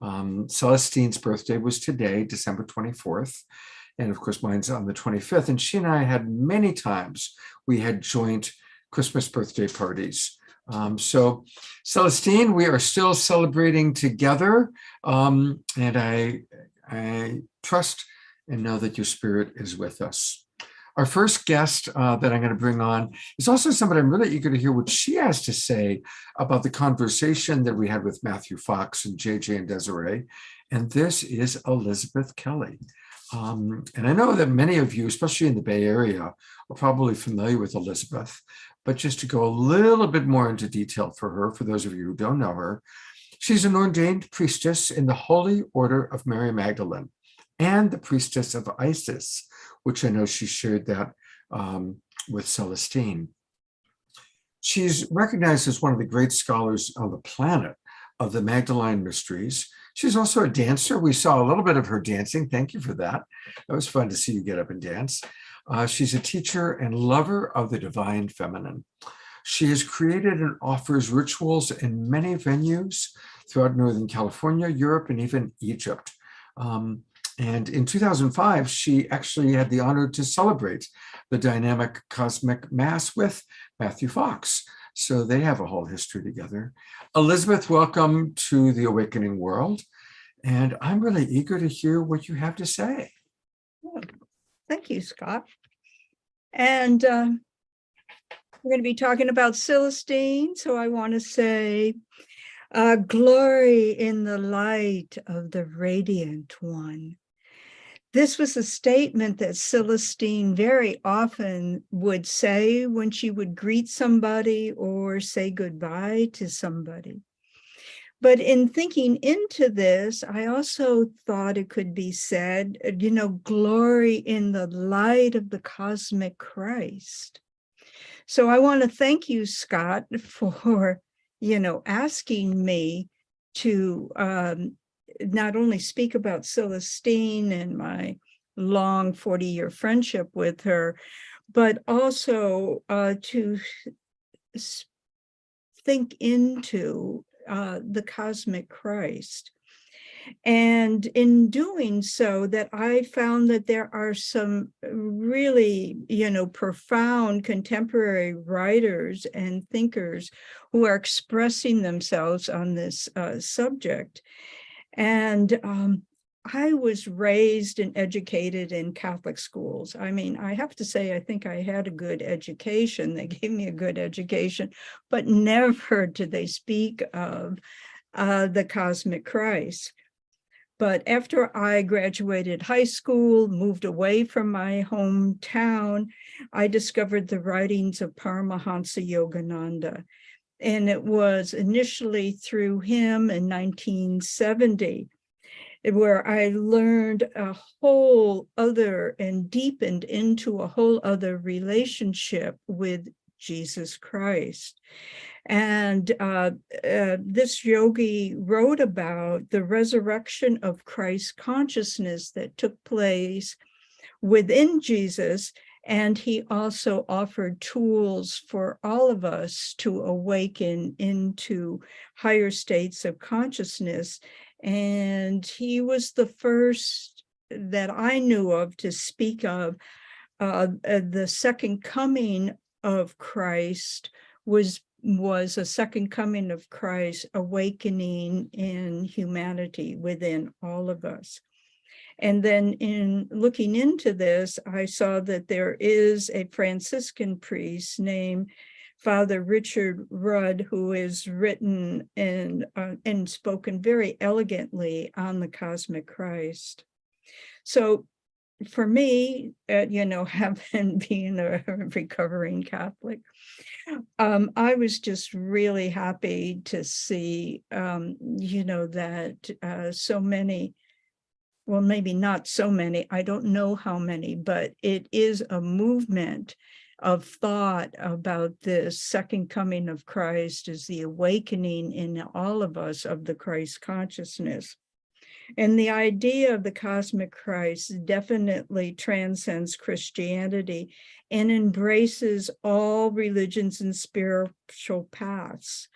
Celestine's birthday was today, December 24th. And of course, mine's on the 25th. And she and I had many times, we had joint Christmas birthday parties. So Celestine, we are still celebrating together. And I trust and know that your spirit is with us. Our first guest that I'm going to bring on is also somebody I'm really eager to hear what she has to say about the conversation that we had with Matthew Fox and JJ and Desiree. And this is Elizabeth Kelly. And I know that many of you, especially in the Bay Area, are probably familiar with Elizabeth. But just to go a little bit more into detail for her, for those of you who don't know her, she's an ordained priestess in the Holy Order of Mary Magdalene and the priestess of Isis, which I know she shared that with Celestine. She's recognized as one of the great scholars on the planet of the Magdalene mysteries. She's also a dancer. We saw a little bit of her dancing. Thank you for that. That was fun to see you get up and dance. She's a teacher and lover of the divine feminine. She has created and offers rituals in many venues throughout Northern California, Europe, and even Egypt. And in 2005, she actually had the honor to celebrate the dynamic cosmic mass with Matthew Fox. So they have a whole history together. Elizabeth, welcome to the Awakening World. And I'm really eager to hear what you have to say. Thank you, Scott. And we're going to be talking about Celestine. So I want to say, glory in the light of the radiant one. This was a statement that Celestine very often would say when she would greet somebody or say goodbye to somebody. But in thinking into this, I also thought it could be said, glory in the light of the cosmic Christ. So I want to thank you, Scott, for, asking me to not only speak about Celestine and my long 40-year friendship with her, but also to think into the cosmic Christ. And in doing so, that I found that there are some really, profound contemporary writers and thinkers who are expressing themselves on this subject. And I was raised and educated in Catholic schools. I mean, I have to say, I think I had a good education. They gave me a good education, but never did they speak of the cosmic Christ. But after I graduated high school, moved away from my hometown, I discovered the writings of Paramahansa Yogananda. And it was initially through him in 1970 where I learned a whole other and deepened into a whole other relationship with Jesus Christ. And this yogi wrote about the resurrection of Christ consciousness that took place within Jesus. And he also offered tools for all of us to awaken into higher states of consciousness. And he was the first that I knew of to speak of the second coming of Christ was a second coming of Christ awakening in humanity within all of us. And then in looking into this, I saw that there is a Franciscan priest named Father Richard Rudd, who has written and spoken very elegantly on the cosmic Christ. So for me, having been a recovering Catholic, I was just really happy to see, that so many, well, maybe not so many, I don't know how many, but it is a movement of thought about this second coming of Christ as the awakening in all of us of the Christ consciousness. And the idea of the cosmic Christ definitely transcends Christianity and embraces all religions and spiritual paths.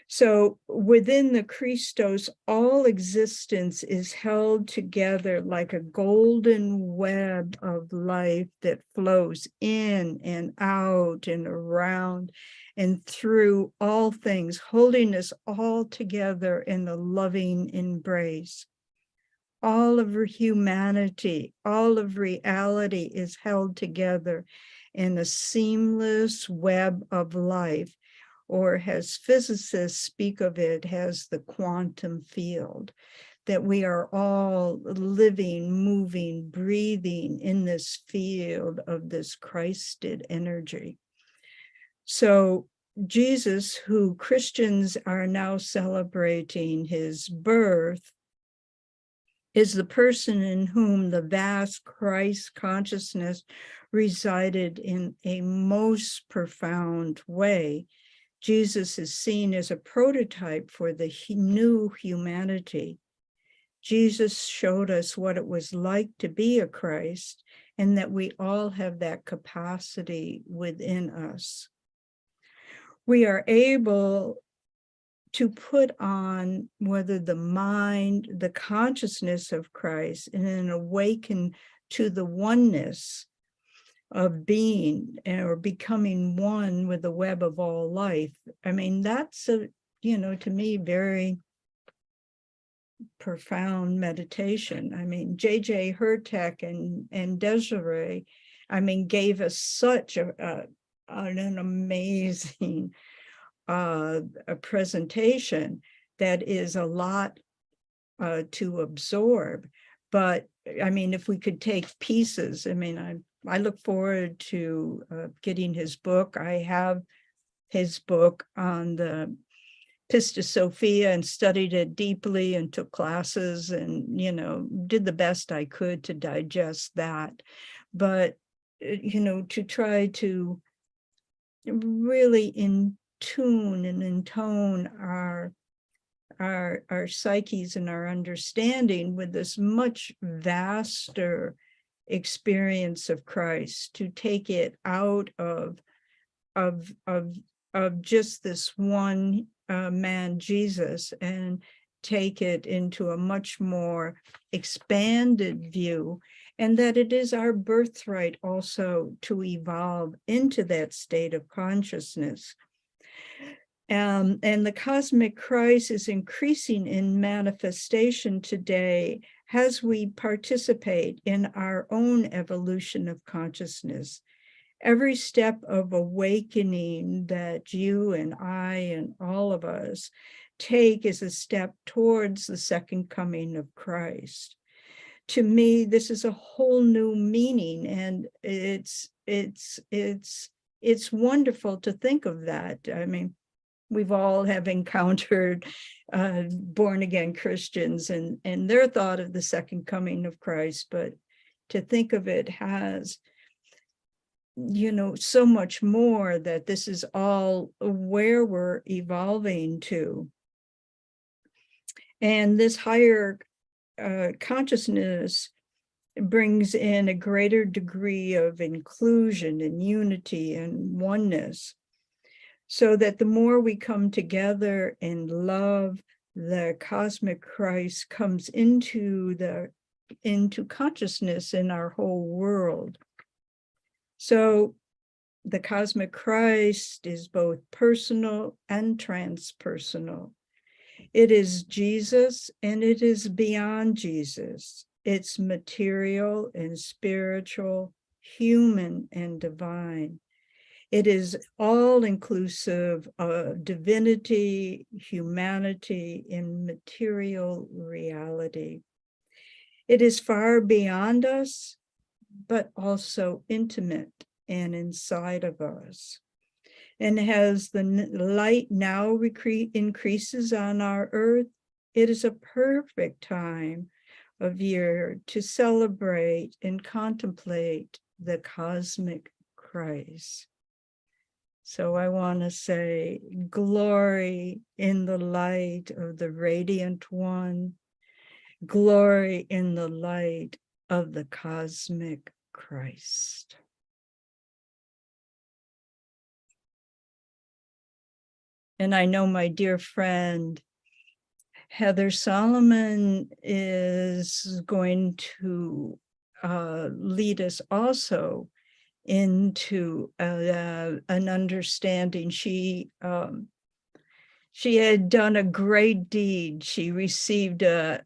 So within the Christos, all existence is held together like a golden web of life that flows in and out and around and through all things, holding us all together in a loving embrace. All of humanity, all of reality is held together in a seamless web of life, or as physicists speak of it, as the quantum field, that we are all living, moving, breathing in this field of this Christed energy. So Jesus, who Christians are now celebrating his birth, is the person in whom the vast Christ consciousness resided in a most profound way. Jesus is seen as a prototype for the new humanity. Jesus showed us what it was like to be a Christ, and that we all have that capacity within us. We are able to put on whether the mind, the consciousness of Christ, and then awaken to the oneness of being or becoming one with the web of all life. I mean, that's to me, very profound meditation. I mean, J.J. Hurtak and Desiree, gave us such an amazing a presentation that is a lot to absorb. But if we could take pieces, I look forward to getting his book. I have his book on the Pistis Sophia and studied it deeply and took classes and, did the best I could to digest that. But, to try to really tune and intone our psyches and our understanding with this much vaster experience of Christ, to take it out of just this one man Jesus and take it into a much more expanded view, and that it is our birthright also to evolve into that state of consciousness. And the cosmic Christ is increasing in manifestation today as we participate in our own evolution of consciousness. Every step of awakening that you and I and all of us take is a step towards the second coming of Christ. To me, this is a whole new meaning, and it's wonderful to think of that. we've all have encountered born again Christians and their thought of the second coming of Christ, but to think of it as, you know, so much more, that this is all where we're evolving to. And this higher consciousness brings in a greater degree of inclusion and unity and oneness, so that the more we come together in love, the cosmic Christ comes into consciousness in our whole world. So the cosmic Christ is both personal and transpersonal. It is Jesus and it is beyond Jesus. It's material and spiritual, human and divine. It is all inclusive of divinity, humanity, and material reality. It is far beyond us, but also intimate and inside of us. And as the light now increases on our earth, it is a perfect time of year to celebrate and contemplate the cosmic Christ. So I want to say, glory in the light of the radiant one, glory in the light of the cosmic Christ. And I know my dear friend Heather Solomon is going to lead us also into an understanding. She had done a great deed. She received a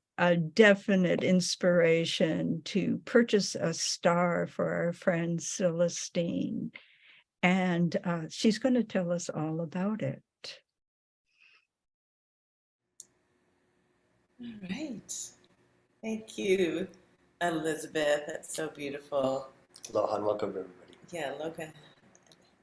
definite inspiration to purchase a star for our friend Celestine. And she's going to tell us all about it. All right. Thank you, Elizabeth. That's so beautiful. Aloha and welcome, everybody. Yeah, Logan,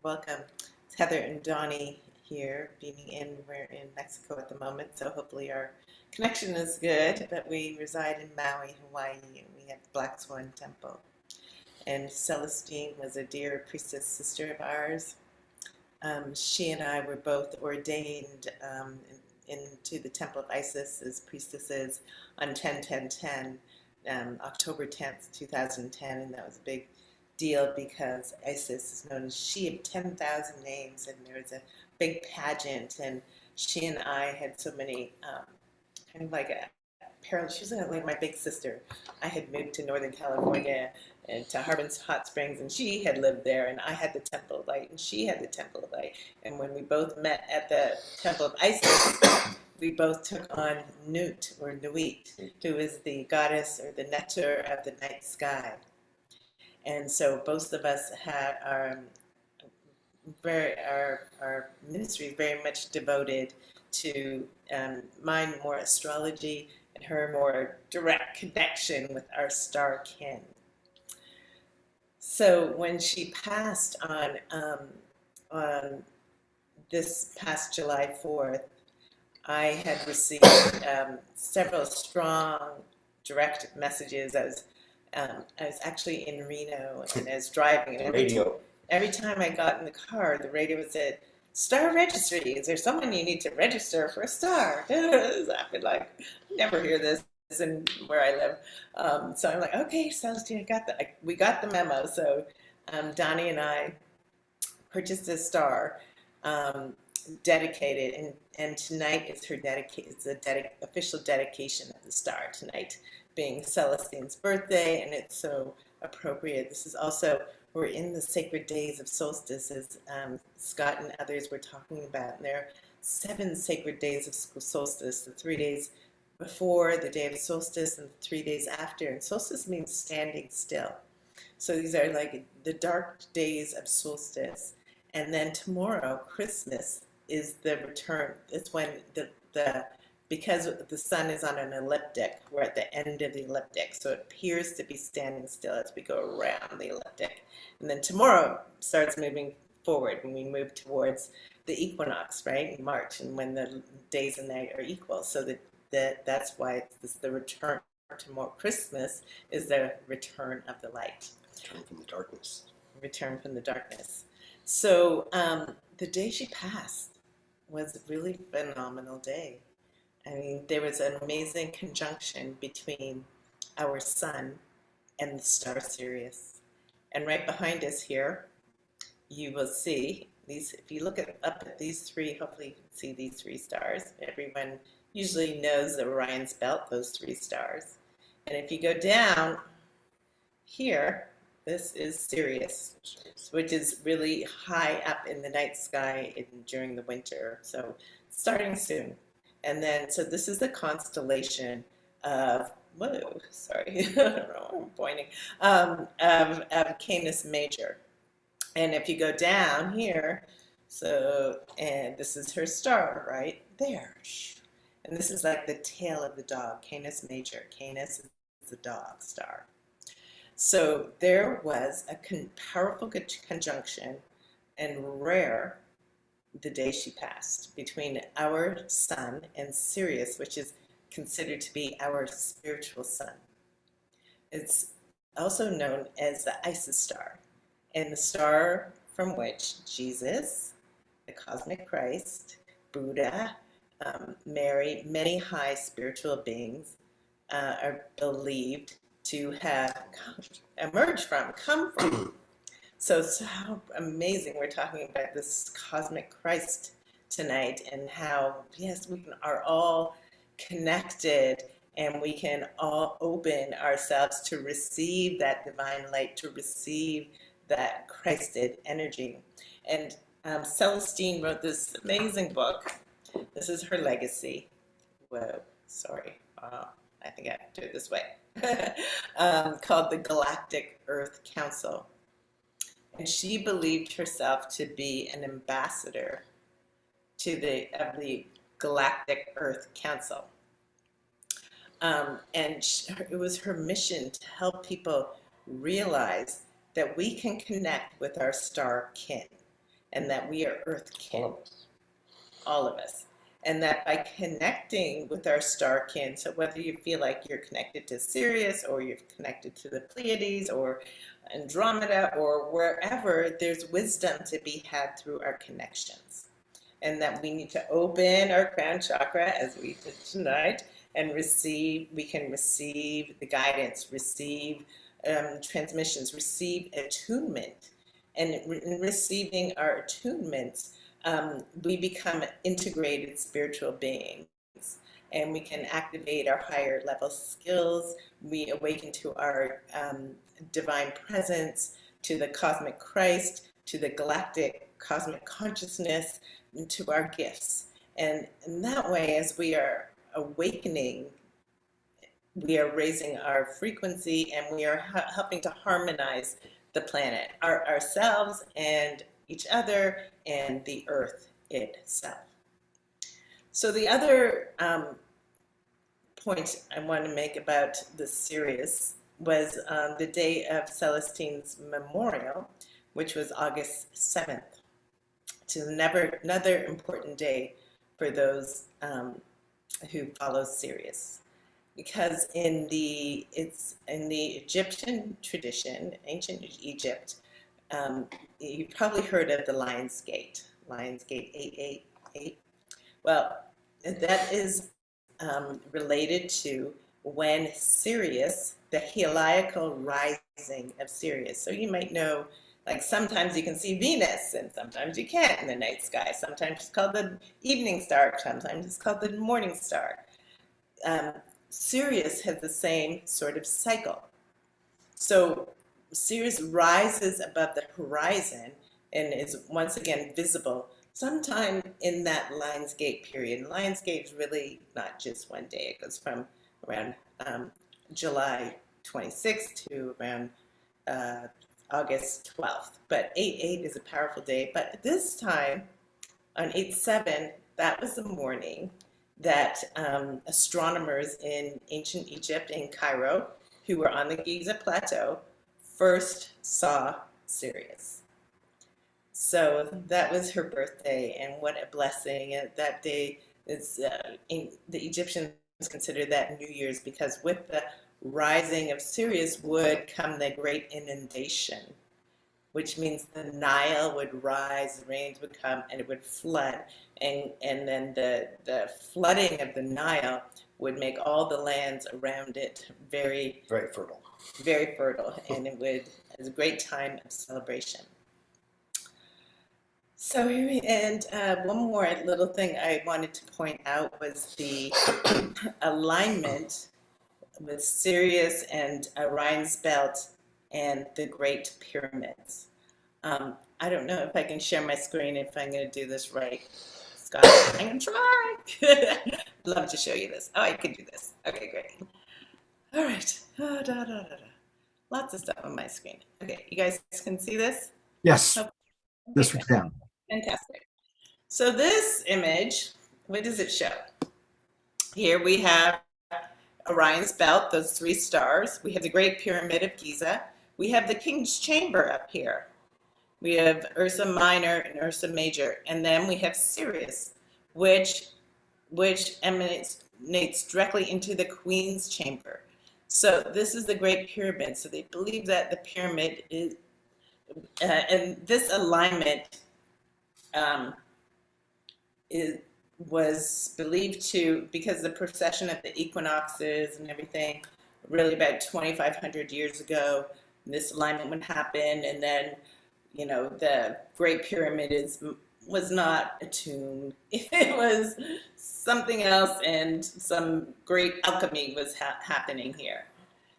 welcome. It's Heather and Donnie here, beaming in. We're in Mexico at the moment, so hopefully our connection is good, but we reside in Maui, Hawaii, and we have Black Swan Temple. And Celestine was a dear priestess sister of ours. She and I were both ordained into the Temple of Isis as priestesses on 10-10-10, October 10th, 2010, and that was a big deal because Isis is known as she of 10,000 names, and there was a big pageant, and she and I had so many kind of like a parallel. She was like my big sister. I had moved to Northern California and to Harbin's Hot Springs, and she had lived there, and I had the Temple of Light, and she had the Temple of Light. And when we both met at the Temple of Isis, we both took on Nut, or Nuit, who is the goddess or the nectar of the night sky. And so both of us had our ministry very much devoted to mine more astrology and her more direct connection with our star kin. So when she passed on this past July 4th, I had received several strong direct messages. I was actually in Reno and I was driving, and every time I got in the car, the radio said, "Star registry. Is there someone you need to register for a star?" I've been like, I never hear this in where I live. So I'm like, okay, Celestine, we got the memo. So Donnie and I purchased a star, dedicated, and tonight is her official dedication of the star tonight, being Celestine's birthday, and it's so appropriate. This is also, we're in the sacred days of solstices. Scott and others were talking about, and there are 7 sacred days of solstice, the 3 days before the day of solstice and 3 days after. And solstice means standing still. So these are like the dark days of solstice. And then tomorrow, Christmas, is the return. It's when because the sun is on an elliptic, we're at the end of the elliptic, so it appears to be standing still as we go around the elliptic. And then tomorrow starts moving forward when we move towards the equinox, right, in March, and when the days and night are equal. So that's why the return to more Christmas is the return of the light. Return from the darkness. Return from the darkness. So the day she passed was a really phenomenal day. I mean, there was an amazing conjunction between our sun and the star Sirius. And right behind us here, you will see these, if you look up at these three, hopefully you can see these three stars. Everyone usually knows the Orion's belt, those three stars. And if you go down here, this is Sirius, which is really high up in the night sky during the winter. So starting soon. And then, so this is the constellation of, whoa, sorry, I don't know where I'm pointing, of Canis Major. And if you go down here, so, and this is her star right there. And this is like the tail of the dog, Canis Major. Canis is the dog star. So there was a powerful conjunction and rare the day she passed between our sun and Sirius, which is considered to be our spiritual sun. It's also known as the Isis star, and the star from which Jesus, the cosmic Christ, Buddha, Mary, many high spiritual beings are believed to have emerged from, come from. So how amazing we're talking about this cosmic Christ tonight, and how, yes, we are all connected, and we can all open ourselves to receive that divine light, to receive that Christed energy. And Celestine wrote this amazing book. This is her legacy. Whoa, sorry. I think I have to do it this way. Called the Galactic Earth Council. And she believed herself to be an ambassador of the Galactic Earth Council. And it was her mission to help people realize that we can connect with our star kin, and that we are Earth kin, all of us. And that by connecting with our star kin, so whether you feel like you're connected to Sirius, or you're connected to the Pleiades, or Andromeda, or wherever, there's wisdom to be had through our connections. And that we need to open our crown chakra, as we did tonight, and we can receive the guidance, receive transmissions, receive attunement. And in receiving our attunements, we become integrated spiritual beings, and we can activate our higher level skills. We awaken to our divine presence, to the cosmic Christ, to the galactic cosmic consciousness, and to our gifts. And in that way, as we are awakening, we are raising our frequency, and we are helping to harmonize the planet, ourselves and each other, and the earth itself. So the other point I want to make about the Sirius was the day of Celestine's memorial, which was August 7th. It's another important day for those who follow Sirius, because in the Egyptian tradition, ancient Egypt, you've probably heard of the Lion's Gate, 888. Well, that is related to when Sirius, the heliacal rising of Sirius. So you might know, like, sometimes you can see Venus and sometimes you can't in the night sky. Sometimes it's called the evening star, sometimes it's called the morning star. Sirius has the same sort of cycle. So Sirius rises above the horizon and is once again visible sometime in that Lion's Gate period. Lion's Gate is really not just one day. It goes from around July 26th to around August 12th. But 8/8 is a powerful day. But at this time, on 8/7, that was the morning that astronomers in ancient Egypt, in Cairo, who were on the Giza Plateau, first saw Sirius. So that was her birthday, and what a blessing. That day is, the Egyptians consider that New Year's, because with the rising of Sirius would come the great inundation, which means the Nile would rise, the rains would come, and it would flood. And then the flooding of the Nile would make all the lands around it very, Very fertile. very fertile, and it was a great time of celebration. So here we end. One more little thing I wanted to point out was the alignment with Sirius and Orion's belt and the Great Pyramids. I don't know if I can share my screen if I'm going to do this right. Scott, I'm going to try. Love to show you this. Oh, I could do this. Okay, great. All right. Lots of stuff on my screen. Okay, you guys can see this? Yes, Okay, this we can. fantastic. So this image, what does it show? Here we have Orion's belt, those 3 stars. We have the Great Pyramid of Giza. We have the King's Chamber up here. We have Ursa Minor and Ursa Major. And then we have Sirius, which emanates directly into the Queen's Chamber. So this is the Great Pyramid. So they believe that the pyramid is, and this alignment was believed to, because the precession of the equinoxes and everything, really about 2,500 years ago, this alignment would happen. And then, you know, the Great Pyramid was not a tomb. It was something else, and some great alchemy was happening here.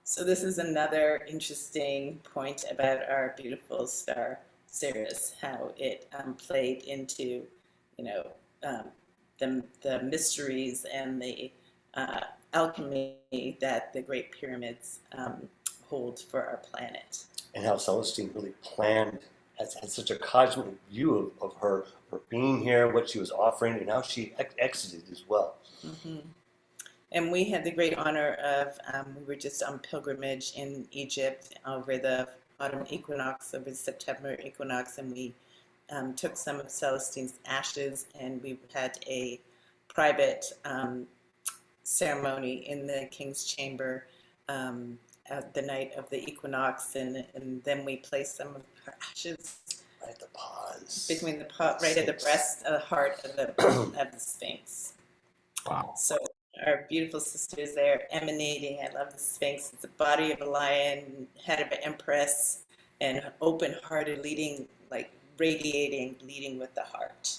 So this is another interesting point about our beautiful star Sirius, how it played into, you know, the mysteries and the alchemy that the Great Pyramids hold for our planet. And how Celestine really planned, had such a cosmic view of her being here, what she was offering, and how she exited as well. Mm-hmm. And we had the great honor of, we were just on pilgrimage in Egypt over the autumn equinox, over the September equinox, and we took some of Celestine's ashes, and we had a private ceremony in the King's Chamber at the night of the equinox, and then we placed some of her ashes Right at the pause. between the right at the breast, heart of the Sphinx. Wow. So our beautiful sisters there emanating. I love the Sphinx. It's a body of a lion, head of an empress, and open-hearted, leading, like radiating, leading with the heart.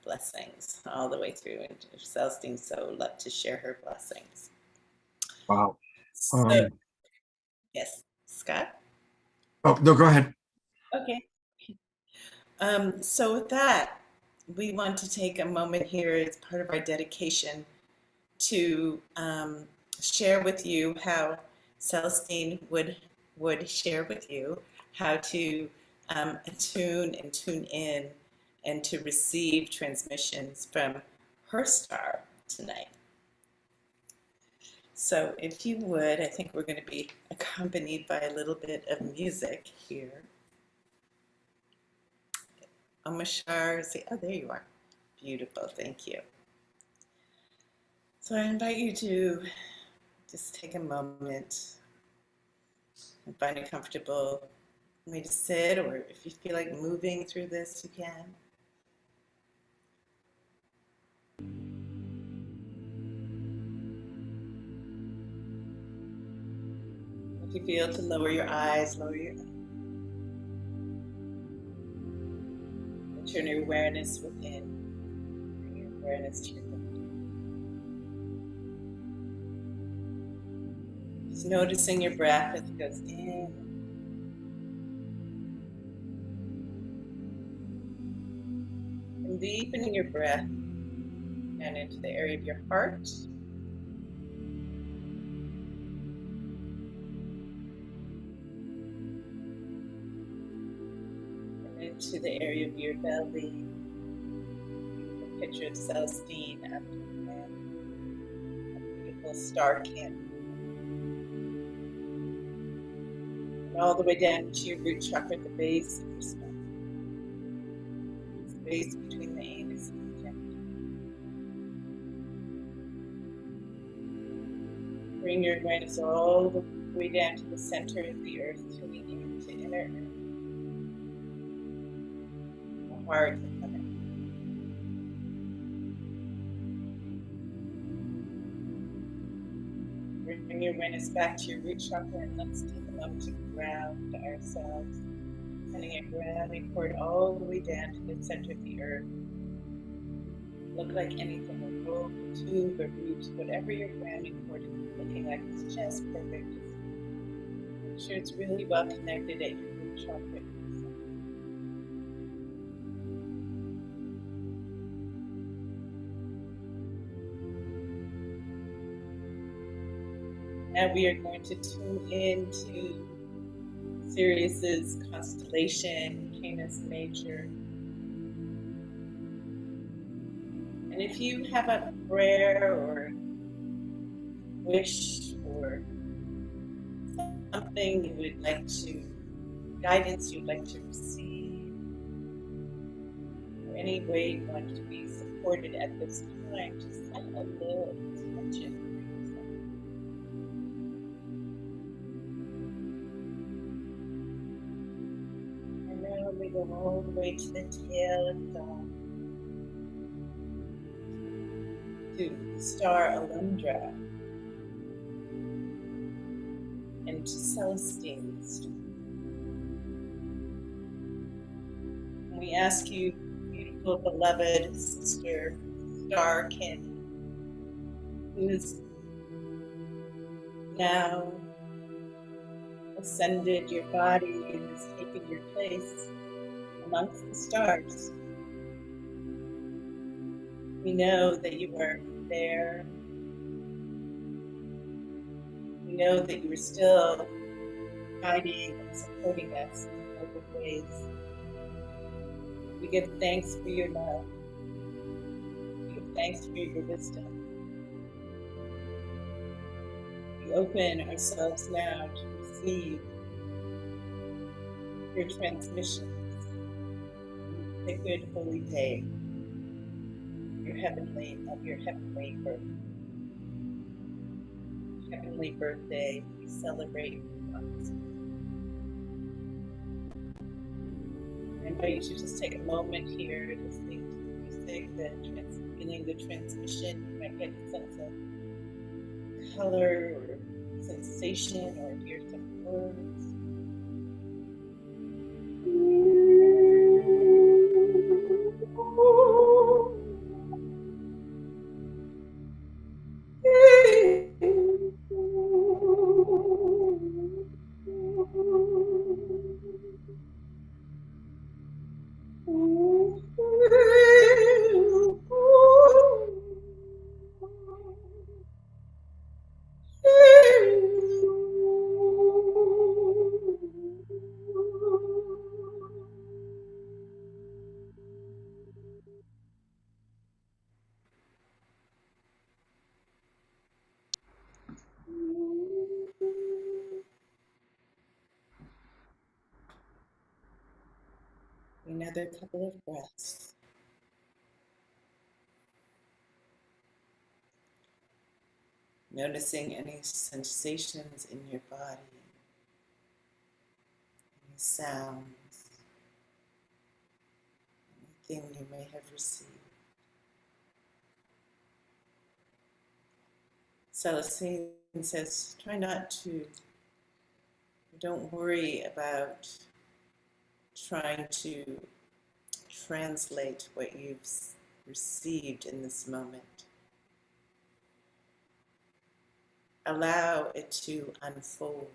Blessings all the way through. And Celestine so loved to share her blessings. Wow. So, yes, Scott? Oh, no, go ahead. Okay. So with that, we want to take a moment here as part of our dedication to share with you how Celestine would share with you how to attune and tune in and to receive transmissions from her star tonight. So if you would, I think we're going to be accompanied by a little bit of music here. Amashar, say, oh, there you are. Beautiful, thank you. So I invite you to just take a moment and find a comfortable way to sit, or if you feel like moving through this, you can. If you feel to lower your eyes, lower your eyes. And turn your awareness within. Bring your awareness to your body. Just noticing your breath as it goes in. And deepening your breath and into the area of your heart. And into the area of your belly. A picture of Celestine after the land. A beautiful star candle. And all the way down to your root chakra at the base of your spine. space between the anus and the genitals. Bring your awareness all the way down to the center of the earth, tuning into inner earth, the heart of heaven. Bring your awareness back to your root chakra, and let's take a moment to ground ourselves, sending a grounding cord all the way down to the center of the earth. Look like anything, a rope, a tube, a root, whatever your grounding cord is looking like, it's just perfect. Just make sure it's really well connected at your root chakra. Now we are going to tune into Sirius's constellation, Canis Major. And if you have a prayer or wish or something you would like to, guidance you'd like to receive, or any way you want to be supported at this time, just send a little attention. We go all the way to the tail of dawn, to the star Alundra, and to Celestine. And we ask you, beautiful, beloved sister Starkin, who is now ascended your body and has taken your place amongst the stars. We know that you are there. We know that you are still guiding and supporting us in other ways. We give thanks for your love. We give thanks for your wisdom. We open ourselves now to receive your transmissions. Sacred holy day, your heavenly birthday. We celebrate you. I invite you to just take a moment here, listening to the music, feeling the transmission. You might get a sense of color or sensation, or hear some words. Another couple of breaths. Noticing any sensations in your body, any sounds, anything you may have received. Celestine says, don't worry about trying to translate what you've received in this moment. Allow it to unfold.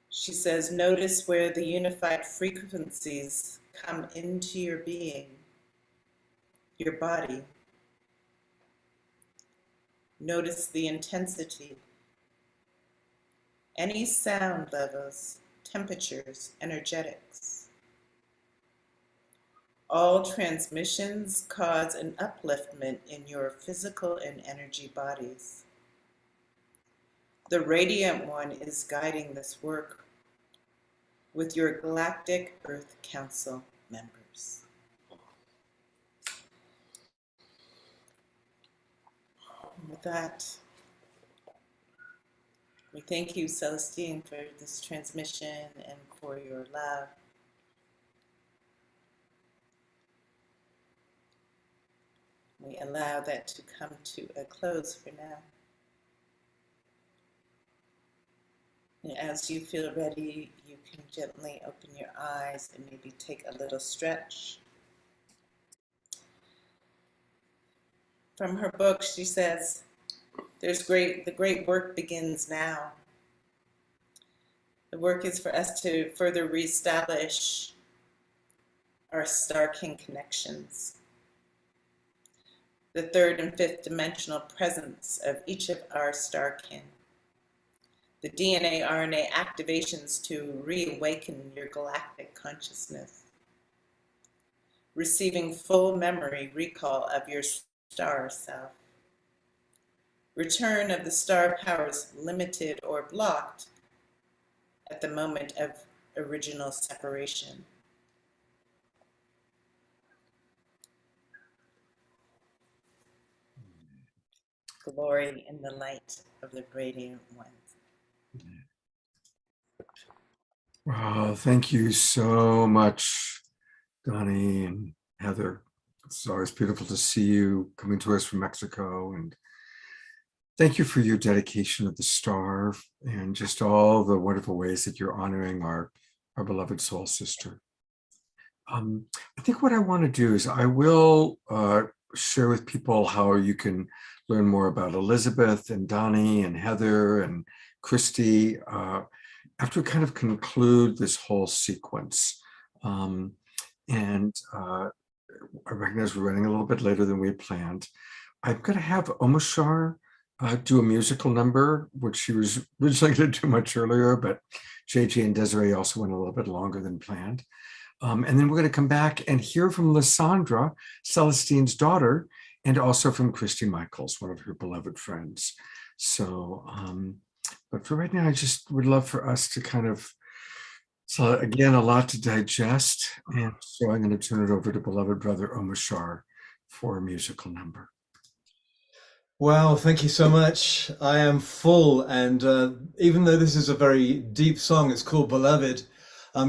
She says, notice where the unified frequencies come into your being, your body. Notice the intensity, any sound levels, temperatures, energetics. All transmissions cause an upliftment in your physical and energy bodies. The radiant one is guiding this work with your Galactic Earth Council members. And with that, we thank you, Celestine, for this transmission and for your love. We allow that to come to a close for now. And as you feel ready, you can gently open your eyes and maybe take a little stretch. From her book, she says, the great work begins now. The work is for us to further reestablish our star kin connections, the third and fifth dimensional presence of each of our star kin, the DNA RNA activations to reawaken your galactic consciousness, receiving full memory recall of your star self, return of the star powers limited or blocked at the moment of original separation. Glory in the light of the radiant ones. Wow, thank you so much, Donnie and Heather. It's always beautiful to see you coming to us from Mexico. And thank you for your dedication of the star and just all the wonderful ways that you're honoring our beloved soul sister. I think what I want to do is I will share with people how you can learn more about Elizabeth and Donnie and Heather and Christy after we kind of conclude this whole sequence. I recognize we're running a little bit later than we had planned. I'm going to have Omashar do a musical number, which she was originally going to do much earlier, but JJ and Desiree also went a little bit longer than planned. And then we're going to come back and hear from Lysandra, Celestine's daughter, and also from Christy Michaels, one of her beloved friends. So, but for right now, I just would love for us to kind of, so again, a lot to digest. And so I'm going to turn it over to beloved brother Omashar for a musical number. Wow, thank you so much. I am full, and even though this is a very deep song, it's called Beloved,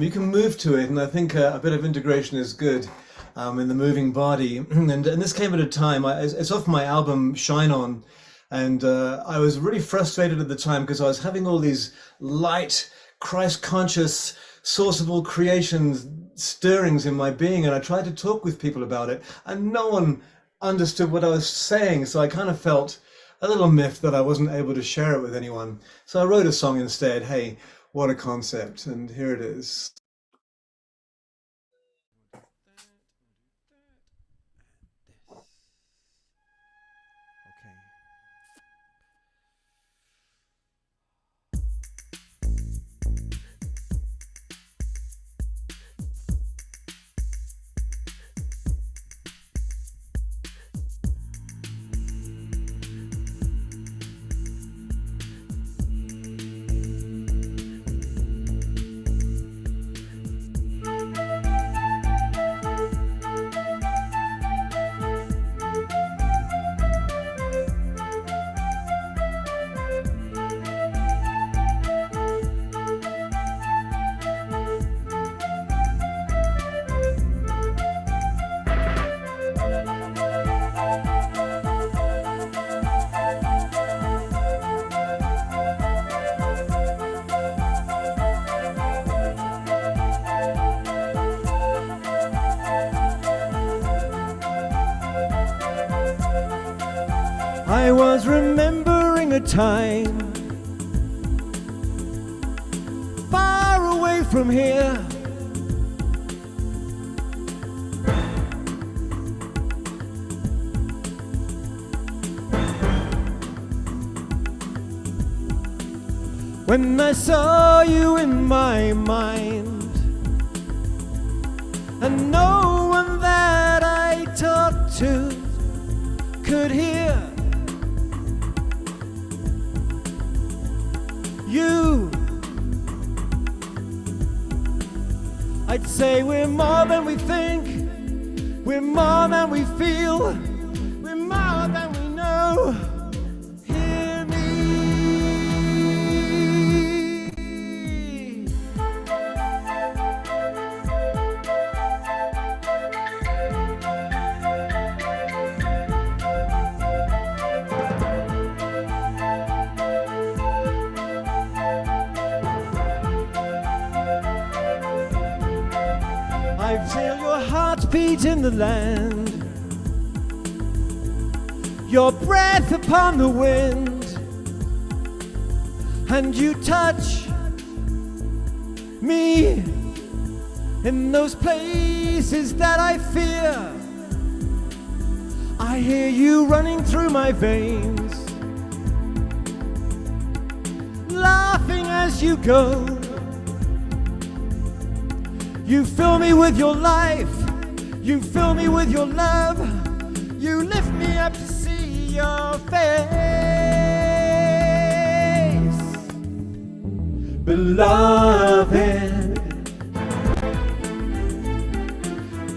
you can move to it, and I think a bit of integration is good in the moving body. And this came at a time, it's off my album Shine On, and I was really frustrated at the time because I was having all these light, Christ-conscious, source of all creations stirrings in my being, and I tried to talk with people about it, and no one understood what I was saying, so I kind of felt a little miffed that I wasn't able to share it with anyone. So I wrote a song instead. Hey, what a concept, and here it is. I was remembering a time far away from here, when I saw you in my mind, and no one that I talked to could hear. You I'd say we're more than we think, we're more than we feel, we're more than we know. Hear me. I feel your heartbeat in the land, your breath upon the wind, and you touch me in those places that I fear. I hear you running through my veins, laughing as you go. You fill me with your life, you fill me with your love, you lift me up to see your face. Beloved,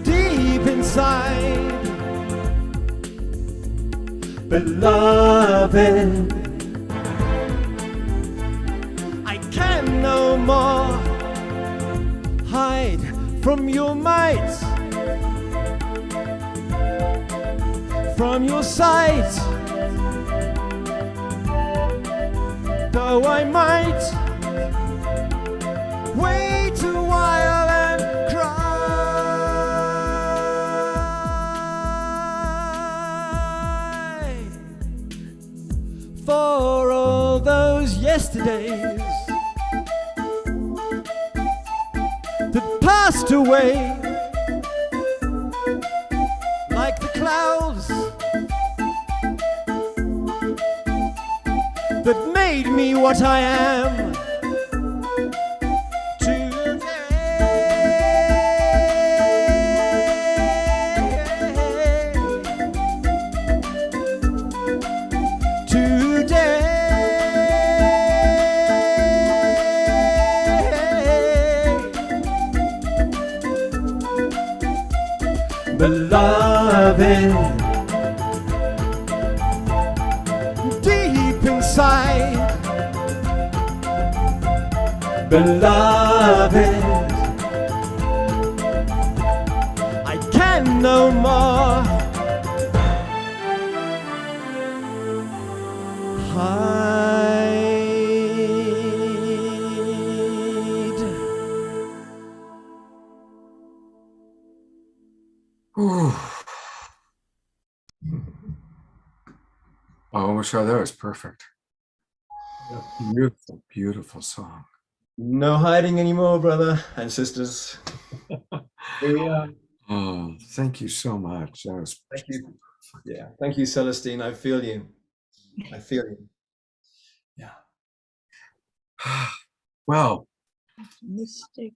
deep inside, beloved, I can no more hide from your might, from your sight, though I might wait a while and cry for all those yesterdays that passed away like the clouds that made me what I am beloved, deep inside, beloved, I can no more hide. Ooh. Oh, Michelle, that was perfect. Beautiful, beautiful song. No hiding anymore, brother and sisters. Here we are. Oh, thank you so much. That was Thank you. Yeah, thank you, Celestine. I feel you. I feel you. Yeah. Well, Mystic.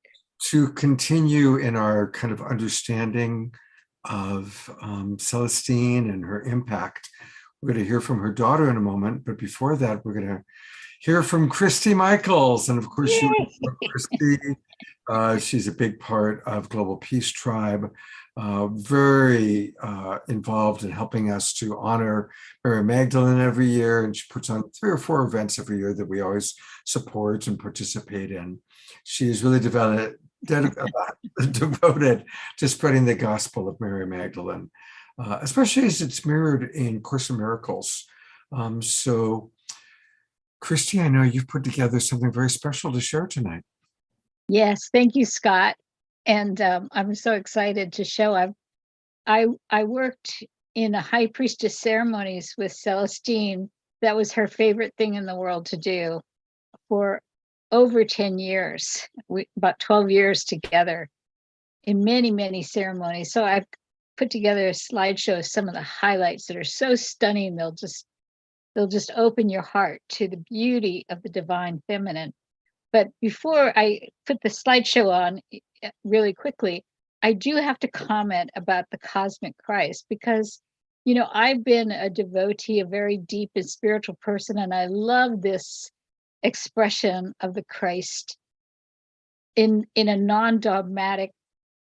to continue in our kind of understanding of Celestine and her impact, we're going to hear from her daughter in a moment. But before that, we're going to hear from Christy Michaels. And of course, you know Christy. She's a big part of Global Peace Tribe, very involved in helping us to honor Mary Magdalene every year. And she puts on 3 or 4 events every year that we always support and participate in. She is really devoted to spreading the gospel of Mary Magdalene, especially as it's mirrored in Course in Miracles. So, Christy, I know you've put together something very special to share tonight. Yes, thank you, Scott. And I'm so excited to show. I worked in a high priestess ceremonies with Celestine. That was her favorite thing in the world to do for over 10 years, about 12 years together in many, many ceremonies. So I've put together a slideshow of some of the highlights that are so stunning. They'll just open your heart to the beauty of the divine feminine. But before I put the slideshow on really quickly, I do have to comment about the cosmic Christ because, you know, I've been a devotee, a very deep and spiritual person, and I love this expression of the Christ in a non-dogmatic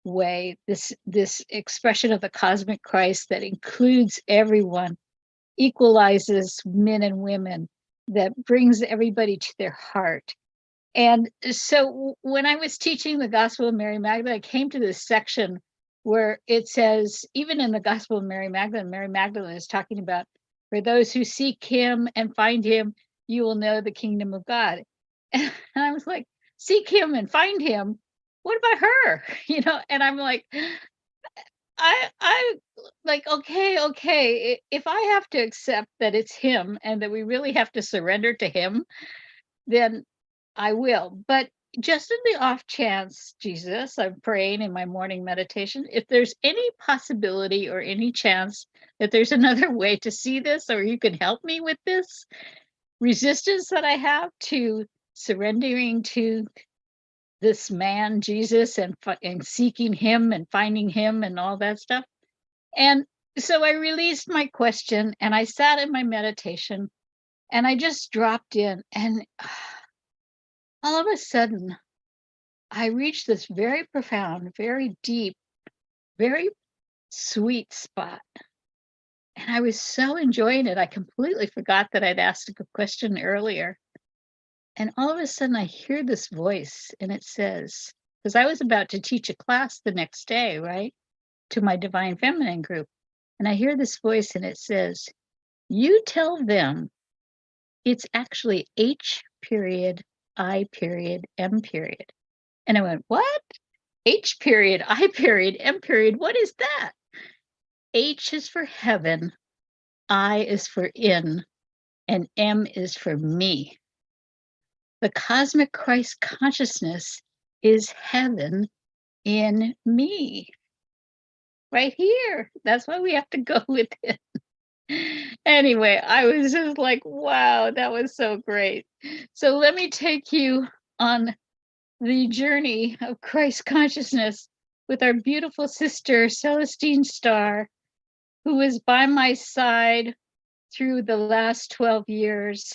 way, this expression of the cosmic Christ that includes everyone, equalizes men and women, that brings everybody to their heart. And so when I was teaching the Gospel of Mary Magdalene, I came to this section where it says, even in the Gospel of Mary Magdalene is talking about, for those who seek him and find him, you will know the kingdom of God. And I was like, seek him and find him. What about her? You know, and I'm like, I like, okay, if I have to accept that it's him and that we really have to surrender to him, then I will. But just in the off chance, Jesus, I'm praying in my morning meditation, if there's any possibility or any chance that there's another way to see this, or you can help me with this resistance that I have to surrendering to this man, Jesus, and seeking him and finding him and all that stuff. And so I released my question and I sat in my meditation and I just dropped in, and all of a sudden I reached this very profound, very deep, very sweet spot. And I was so enjoying it. I completely forgot that I'd asked a question earlier. And all of a sudden I hear this voice, and it says, because I was about to teach a class the next day, right, to my Divine Feminine group. And I hear this voice and it says, you tell them it's actually H period, I period, M period. And I went, what? H period, I period, M period, what is that? H is for heaven, I is for in, and M is for me. The cosmic Christ consciousness is heaven in me. Right here. That's why we have to go with it. Anyway, I was just like, wow, that was so great. So let me take you on the journey of Christ consciousness with our beautiful sister, Celestine Starr, who was by my side through the last 12 years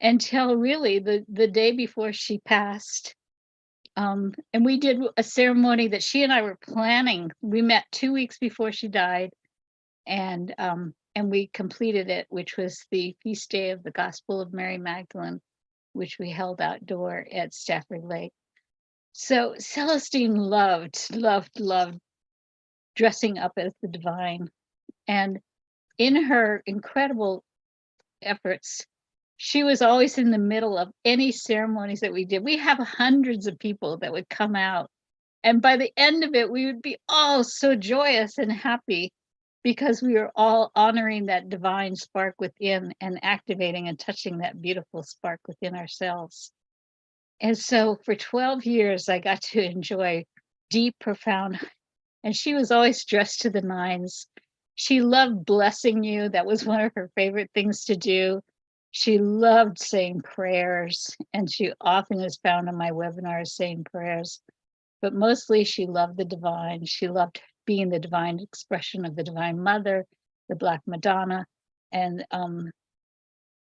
until really the day before she passed. And we did a ceremony that she and I were planning. We met 2 weeks before she died, and we completed it, which was the feast day of the Gospel of Mary Magdalene, which we held outdoor at Stafford Lake. So Celestine loved dressing up as the divine. And in her incredible efforts, she was always in the middle of any ceremonies that we did. We have hundreds of people that would come out. And by the end of it, we would be all so joyous and happy because we were all honoring that divine spark within and activating and touching that beautiful spark within ourselves. And so for 12 years, I got to enjoy deep, profound, and she was always dressed to the nines. She loved blessing you. That was one of her favorite things to do. She loved saying prayers, and she often is found on my webinars saying prayers, but mostly she loved the divine. She loved being the divine expression of the Divine Mother, the Black Madonna. And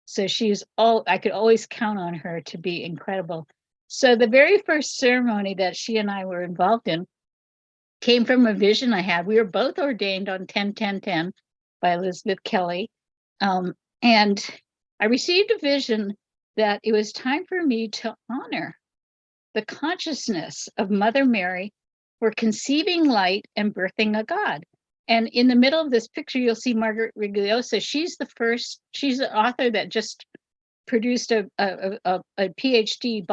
so I could always count on her to be incredible. So the very first ceremony that she and I were involved in came from a vision I had. We were both ordained on 10-10-10 by Elizabeth Kelly. And I received a vision that it was time for me to honor the consciousness of Mother Mary for conceiving light and birthing a God. And in the middle of this picture, you'll see Margaret Rigliosa. She's the author that just produced a PhD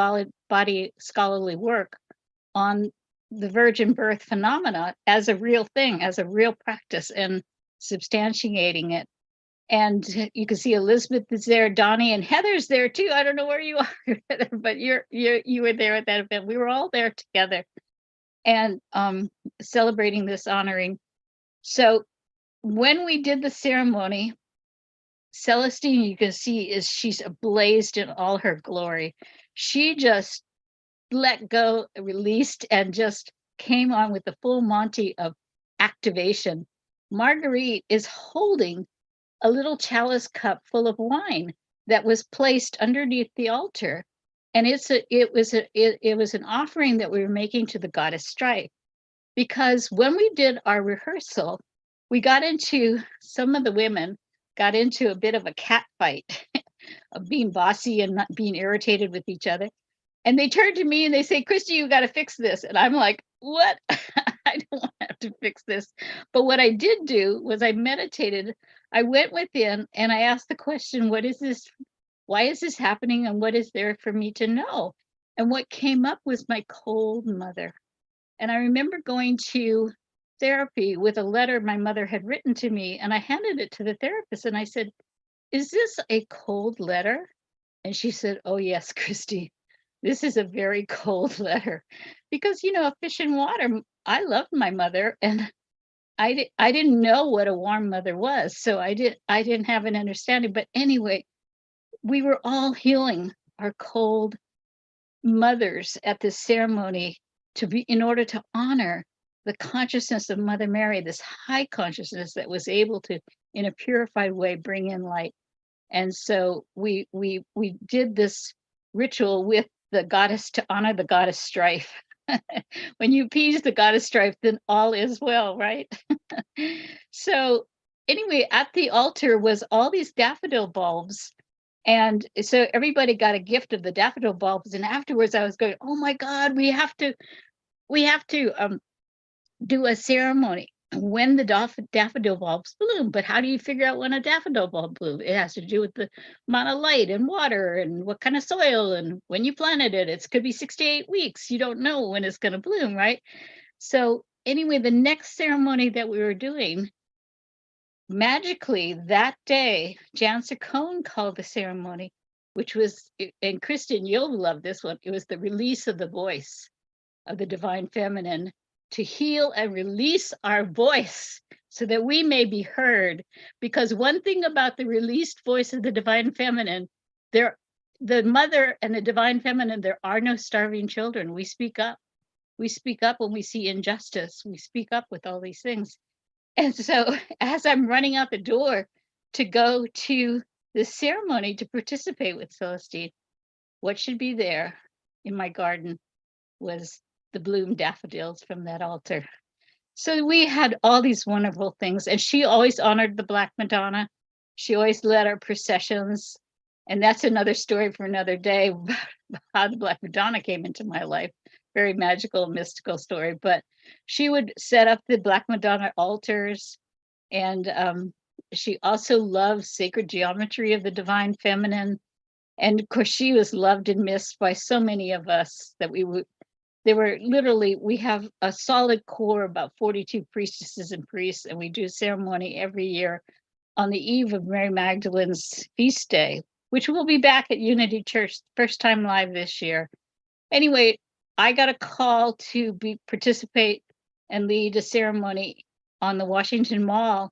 body scholarly work on the virgin birth phenomena as a real thing, as a real practice, and substantiating it. And you can see Elizabeth is there, Donnie, and Heather's there too. I don't know where you are, but you were there at that event. We were all there together and celebrating this honoring. So when we did the ceremony, Celestine, you can see, she's ablazed in all her glory. She just let go, released, and just came on with the full Monty of activation. Marguerite is holding a little chalice cup full of wine that was placed underneath the altar, and it was an offering that we were making to the goddess Strife, because when we did our rehearsal, some of the women got into a bit of a cat fight of being bossy and not being irritated with each other. And they turned to me and they say, Christy, you got to fix this. And I'm like, what? I don't want to have to fix this. But what I did do was I meditated. I went within and I asked the question, what is this? Why is this happening? And what is there for me to know? And what came up was my cold mother. And I remember going to therapy with a letter my mother had written to me. And I handed it to the therapist and I said, is this a cold letter? And she said, oh, yes, Christy. This is a very cold letter because, a fish in water. I loved my mother and I didn't know what a warm mother was. So I didn't have an understanding. But anyway, we were all healing our cold mothers at this ceremony in order to honor the consciousness of Mother Mary, this high consciousness that was able to, in a purified way, bring in light. And so we did this ritual with the goddess to honor the goddess strife. When you appease the goddess strife, then all is well, right? So anyway, at the altar was all these daffodil bulbs. And so everybody got a gift of the daffodil bulbs. And afterwards I was going, oh my God, we have to do a ceremony when the daffodil bulbs bloom. But how do you figure out when a daffodil bulb blooms? It has to do with the amount of light and water and what kind of soil and when you planted it. It could be 6 to 8 weeks. You don't know when it's going to bloom, right? So anyway, the next ceremony that we were doing, magically that day, Jan Saccone called the ceremony, which was, and Kristen, you'll love this one. It was the release of the voice of the divine feminine, to heal and release our voice so that we may be heard. Because one thing about the released voice of the divine feminine, the mother and the divine feminine, there are no starving children. We speak up. We speak up when we see injustice. We speak up with all these things. And so as I'm running out the door to go to this ceremony to participate with Celestine, what should be there in my garden was the bloomed daffodils from that altar. So we had all these wonderful things. And she always honored the Black Madonna. She always led our processions. And that's another story for another day, how the Black Madonna came into my life. Very magical, mystical story. But she would set up the Black Madonna altars. And she also loved sacred geometry of the divine feminine. And of course, she was loved and missed by so many of us that we have a solid core, about 42 priestesses and priests, and we do a ceremony every year on the eve of Mary Magdalene's feast day, which will be back at Unity Church, first time live this year. Anyway, I got a call to participate and lead a ceremony on the Washington Mall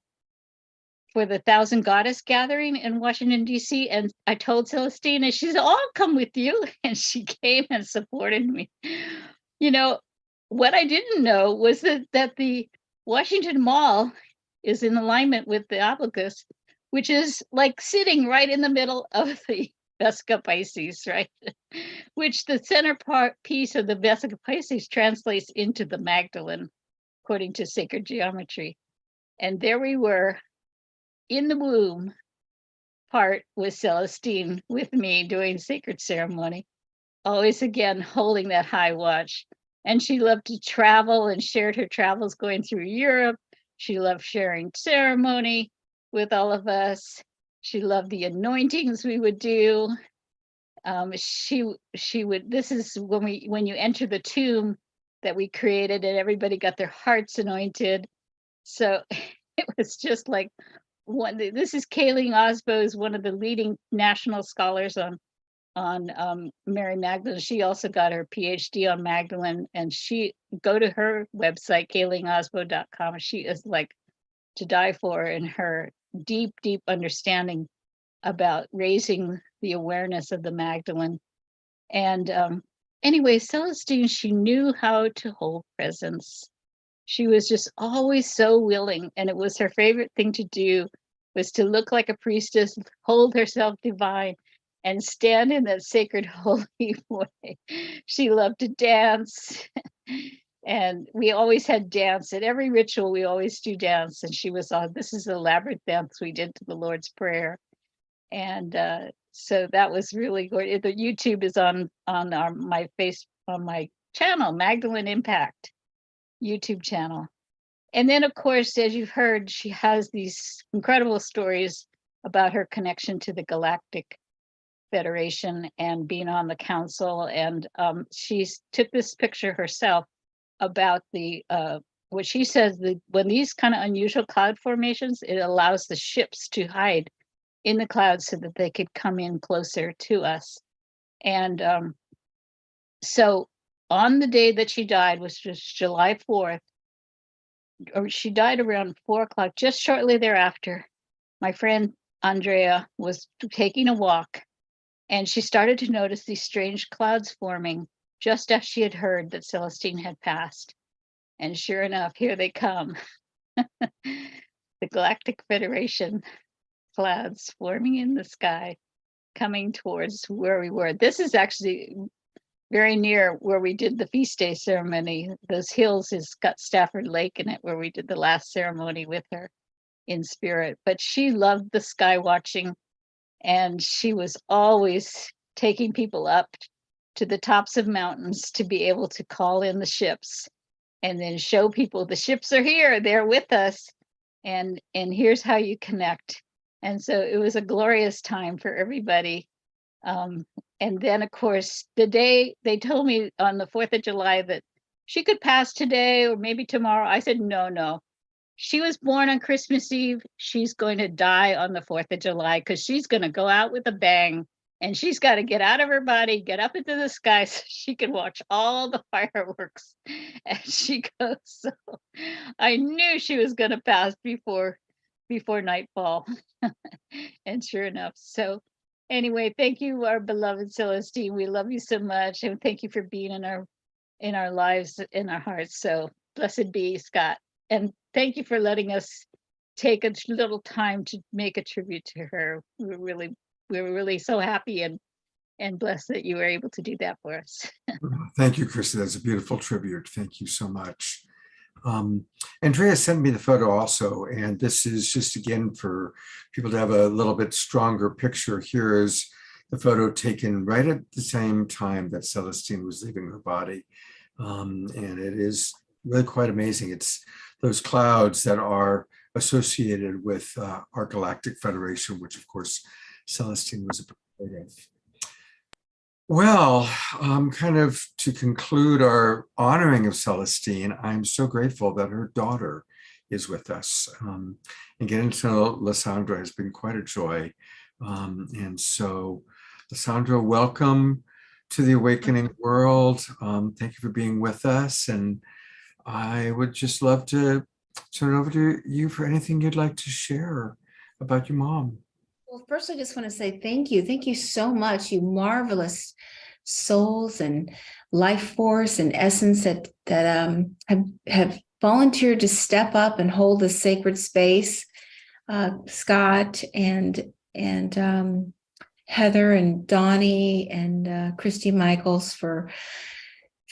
for the Thousand Goddess gathering in Washington, D.C. And I told Celestine, and she said, oh, I'll come with you. And she came and supported me. What I didn't know was that the Washington Mall is in alignment with the obelisk, which is like sitting right in the middle of the Vesica Pisces, right? Which the center piece of the Vesica Pisces translates into the Magdalene, according to sacred geometry. And there we were in the womb part with Celestine with me doing sacred ceremony, always again holding that high watch. And she loved to travel and shared her travels going through Europe. She loved sharing ceremony with all of us. She loved the anointings we would do. She would, this is when you enter the tomb that we created and everybody got their hearts anointed. So it was just like this is Kayleen Osbo, is one of the leading national scholars on Mary Magdalene. She also got her PhD on Magdalene, and go to her website, kayleenosbo.com. She is like to die for in her deep understanding about raising the awareness of the Magdalene. And anyway, Celestine, she knew how to hold presence. She was just always so willing, and it was her favorite thing to do, was to look like a priestess, hold herself divine, and stand in that sacred holy way. She loved to dance. And we always had dance at every ritual. We always do dance. And she was on, this is the elaborate dance we did to the Lord's Prayer. And so that was really good. The YouTube is on my channel, Magdalene Impact YouTube channel. And then, of course, as you've heard, she has these incredible stories about her connection to the Galactic Federation and being on the council. And she took this picture herself about the what she says, that when these kind of unusual cloud formations, it allows the ships to hide in the clouds so that they could come in closer to us. And so on the day that she died, which was July 4th, or she died around 4 o'clock, just shortly thereafter, my friend Andrea was taking a walk and she started to notice these strange clouds forming just as she had heard that Celestine had passed. And sure enough, here they come. The Galactic Federation clouds forming in the sky, coming towards where we were. This is actually very near where we did the feast day ceremony. Those hills has got Stafford Lake in it, where we did the last ceremony with her in spirit. But she loved the sky watching, and she was always taking people up to the tops of mountains to be able to call in the ships and then show people the ships are here, they're with us, and here's how you connect. And so it was a glorious time for everybody. And then, of course, the day they told me on the 4th of July that she could pass today or maybe tomorrow, I said, no. She was born on Christmas Eve. She's going to die on the 4th of July because she's going to go out with a bang, and she's got to get out of her body, get up into the sky so she can watch all the fireworks as she goes. So I knew she was going to pass before nightfall. And sure enough. So anyway, thank you, our beloved Celestine. We love you so much, and thank you for being in our lives, in our hearts. So blessed be, Scott. And thank you for letting us take a little time to make a tribute to her. We were really so happy and blessed that you were able to do that for us. Thank you, Christy. That's a beautiful tribute. Thank you so much. Andrea sent me the photo also, and this is just again for people to have a little bit stronger picture. Here is the photo taken right at the same time that Celestine was leaving her body. And it is really quite amazing. It's those clouds that are associated with our Galactic Federation, which of course Celestine was a part of. Well, kind of to conclude our honoring of Celestine, I'm so grateful that her daughter is with us. And getting to know Lysandra has been quite a joy. And so, Lysandra, welcome to the Awakening World. Thank you for being with us. And I would just love to turn it over to you for anything you'd like to share about your mom. Well, first, I just want to say thank you. Thank you so much, you marvelous souls and life force and essence that have volunteered to step up and hold this sacred space. Scott and Heather and Donnie and Christy Michaels for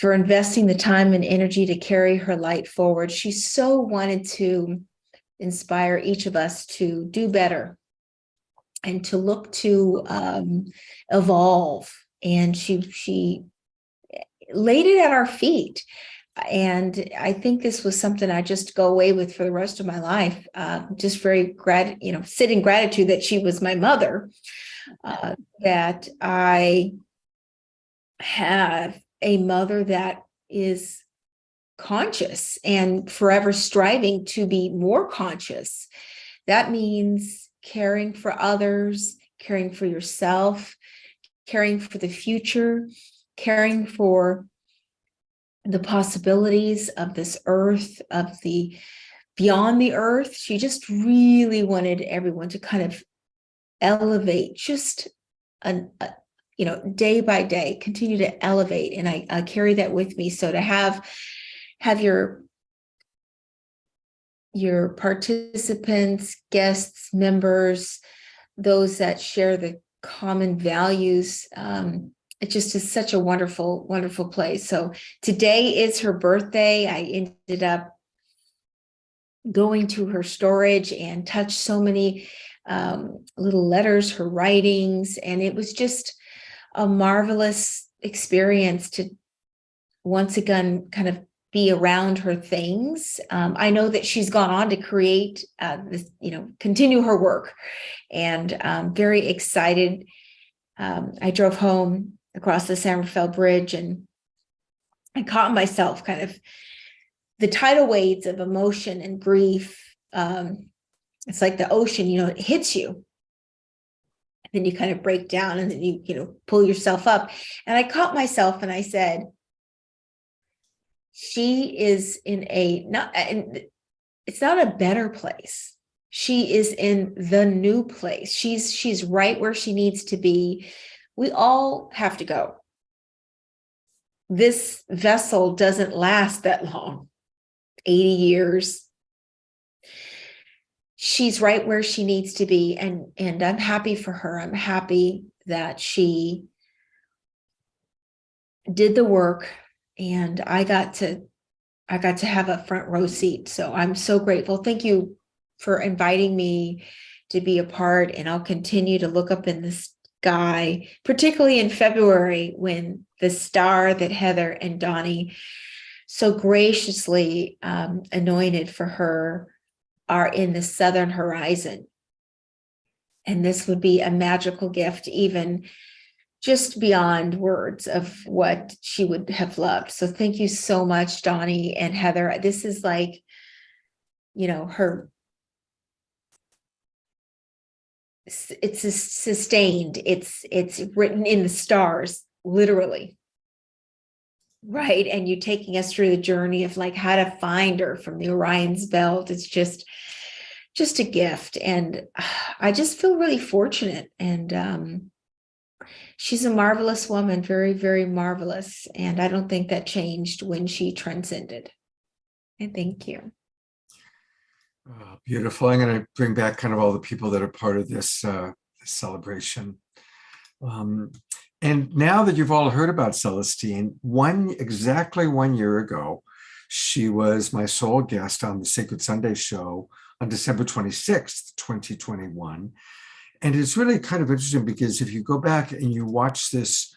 investing the time and energy to carry her light forward. She so wanted to inspire each of us to do better and to look to evolve. And she laid it at our feet. And I think this was something I just go away with for the rest of my life. Just very sit in gratitude that she was my mother, that I have a mother that is conscious and forever striving to be more conscious. That means caring for others, caring for yourself, caring for the future, caring for the possibilities of this earth, of the beyond the earth. She just really wanted everyone to kind of elevate just day by day, continue to elevate. And I carry that with me. So to have your participants, guests, members, those that share the common values it just is such a wonderful, wonderful place. So today is her birthday. I ended up going to her storage and touched so many little letters, her writings, and it was just a marvelous experience to once again kind of be around her things. I know that she's gone on to create this, continue her work, and I'm very excited. I drove home across the San Rafael Bridge, and I caught myself kind of the tidal waves of emotion and grief. It's like the ocean, it hits you. Then you kind of break down, and then you pull yourself up. And I caught myself and I said, she is in it's not a better place. She is in the new place. She's right where she needs to be. We all have to go. This vessel doesn't last that long, 80 years. She's right where she needs to be. And I'm happy for her. I'm happy that she did the work, and I got to have a front row seat. So I'm so grateful. Thank you for inviting me to be a part. And I'll continue to look up in the sky, particularly in February, when the star that Heather and Donnie so graciously anointed for her are in the southern horizon. And this would be a magical gift, even just beyond words of what she would have loved. So thank you so much, Donnie and Heather. This is like, her, it's sustained. It's written in the stars, literally. Right. And you taking us through the journey of like how to find her from the Orion's belt. It's just a gift. And I just feel really fortunate. And she's a marvelous woman, very, very marvelous. And I don't think that changed when she transcended. And thank you. Oh, beautiful. I'm going to bring back kind of all the people that are part of this celebration. And now that you've all heard about Celestine, exactly 1 year ago, she was my sole guest on the Sacred Sunday show on December 26th, 2021. And it's really kind of interesting because if you go back and you watch this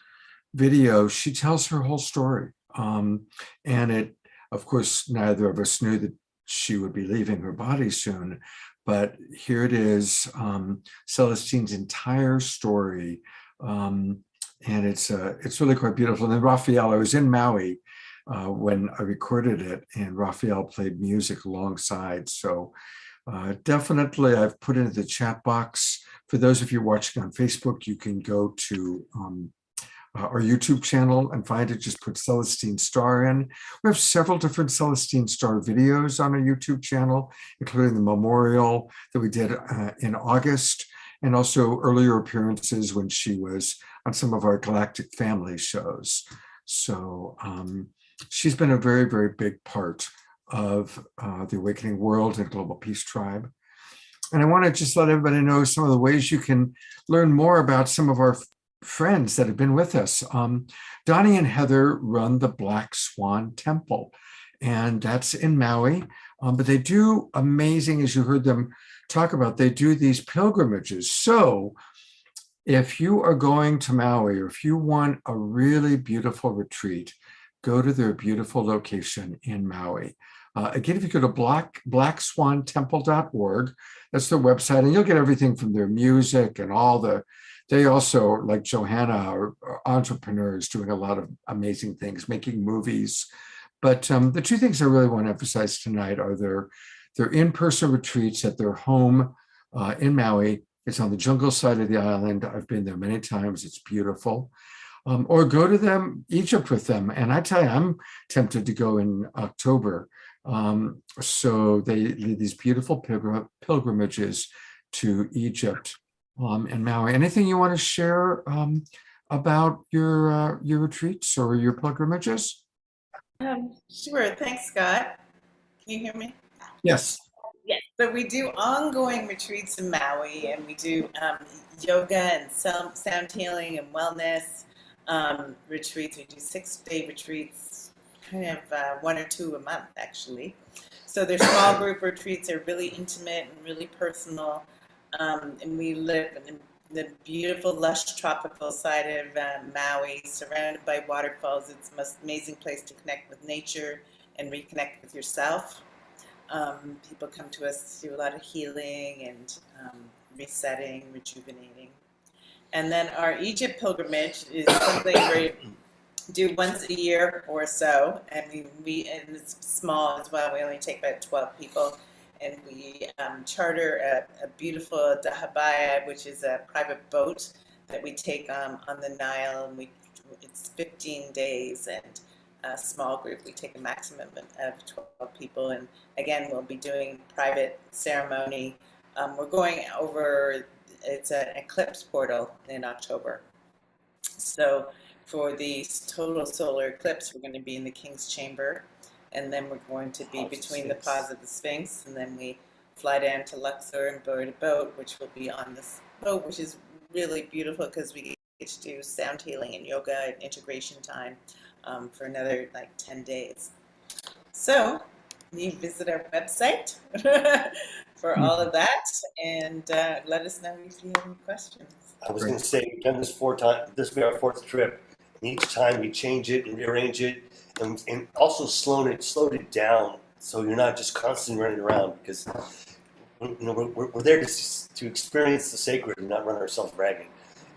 video, she tells her whole story. And it, of course, neither of us knew that she would be leaving her body soon, but here it is, Celestine's entire story. And it's really quite beautiful. And then Raphael, I was in Maui when I recorded it, and Raphael played music alongside. So definitely, I've put it into the chat box. For those of you watching on Facebook, you can go to our YouTube channel and find it. Just put Celestine Star in. We have several different Celestine Star videos on our YouTube channel, including the memorial that we did in August, and also earlier appearances when she was on some of our Galactic Family shows. So she's been a very, very big part of the Awakening World and Global Peace Tribe. And I want to just let everybody know some of the ways you can learn more about some of our friends that have been with us. Donnie and Heather run the Black Swan Temple, and that's in Maui. But they do amazing, as you heard them talk about, they do these pilgrimages. So if you are going to Maui, or if you want a really beautiful retreat, go to their beautiful location in Maui. Again, if you go to blackswantemple.org, that's their website, and you'll get everything from their music and they also, like Johanna, are entrepreneurs doing a lot of amazing things, making movies. But the two things I really want to emphasize tonight are their in-person retreats at their home in Maui. It's on the jungle side of the island. I've been there many times. It's beautiful. Or go to Egypt with them. And I tell you, I'm tempted to go in October. So they lead these beautiful pilgrimages to Egypt and Maui. Anything you want to share about your retreats or your pilgrimages? Sure. Thanks, Scott. Can you hear me? Yes. Yes. So we do ongoing retreats in Maui, and we do yoga and sound healing and wellness. retreats. We do 6-day retreats, kind of 1 or 2 a month, actually. So they're small group retreats. They're really intimate and really personal. And we live in the beautiful, lush, tropical side of Maui, surrounded by waterfalls. It's the most amazing place to connect with nature and reconnect with yourself. People come to us to do a lot of healing and resetting, rejuvenating. And then our Egypt pilgrimage is something we do once a year or so, and and it's small as well. We only take about 12 people, and we charter a beautiful dahabaya, which is a private boat that we take on the Nile, and it's 15 days and a small group. We take a maximum of 12 people, and again, we'll be doing private ceremony. We're going over. It's an eclipse portal in October. So for the total solar eclipse, we're going to be in the King's Chamber, and then we're going to be between the paws of the Sphinx, and then we fly down to Luxor and board a boat, which will be on this boat, which is really beautiful because we get to do sound healing and yoga and integration time for another like 10 days. So you visit our website for all of that, and let us know if you have any questions. I was going to say, we've done this 4 times. This will be our 4th trip. And each time we change it and rearrange it, and also slowed it down, so you're not just constantly running around, because we're there to experience the sacred and not run ourselves ragging.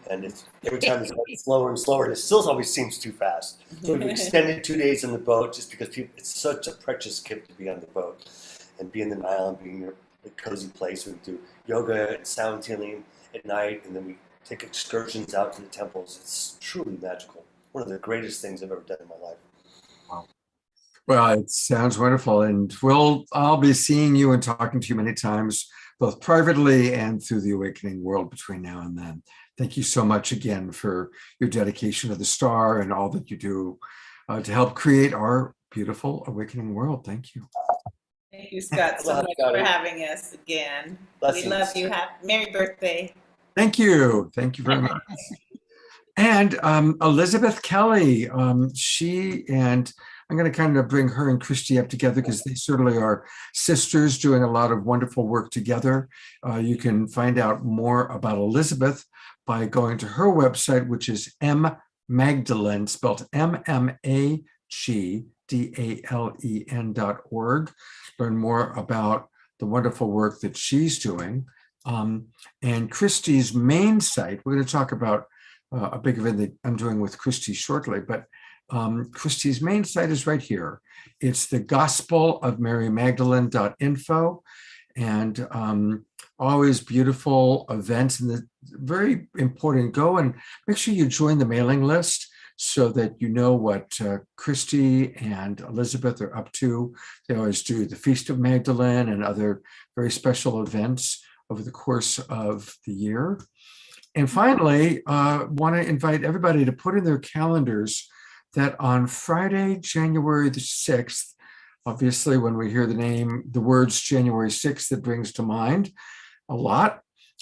And every time it's slower and slower, and it still always seems too fast. So we've extended 2 days on the boat just because it's such a precious gift to be on the boat and be in the Nile and be in a cozy place. We do yoga and sound healing at night, and then we take excursions out to the temples. It's truly magical. One of the greatest things I've ever done in my life. Wow. Well, it sounds wonderful. And I'll be seeing you and talking to you many times, both privately and through the Awakening World between now and then. Thank you so much again for your dedication to the star and all that you do to help create our beautiful Awakening World. Thank you. Thank you, Scott, so much for having us again. Blessings. We love you. Merry birthday. Thank you. Thank you very much. And Elizabeth Kelly, she and I'm going to kind of bring her and Christy up together because they certainly are sisters doing a lot of wonderful work together. You can find out more about Elizabeth by going to her website, which is Magdalene, spelled MMAGDALEN.org. Learn more about the wonderful work that she's doing. And Christy's main site, we're going to talk about a big event that I'm doing with Christy shortly, but Christy's main site is right here. It's the gospelofmarymagdalene.info, and always beautiful events. And the very important, go and make sure you join the mailing list so that you know what Christy and Elizabeth are up to. They always do the Feast of Magdalene and other very special events over the course of the year. And finally, want to invite everybody to put in their calendars that on Friday, January the 6th, obviously when we hear the words January 6th, that brings to mind a lot.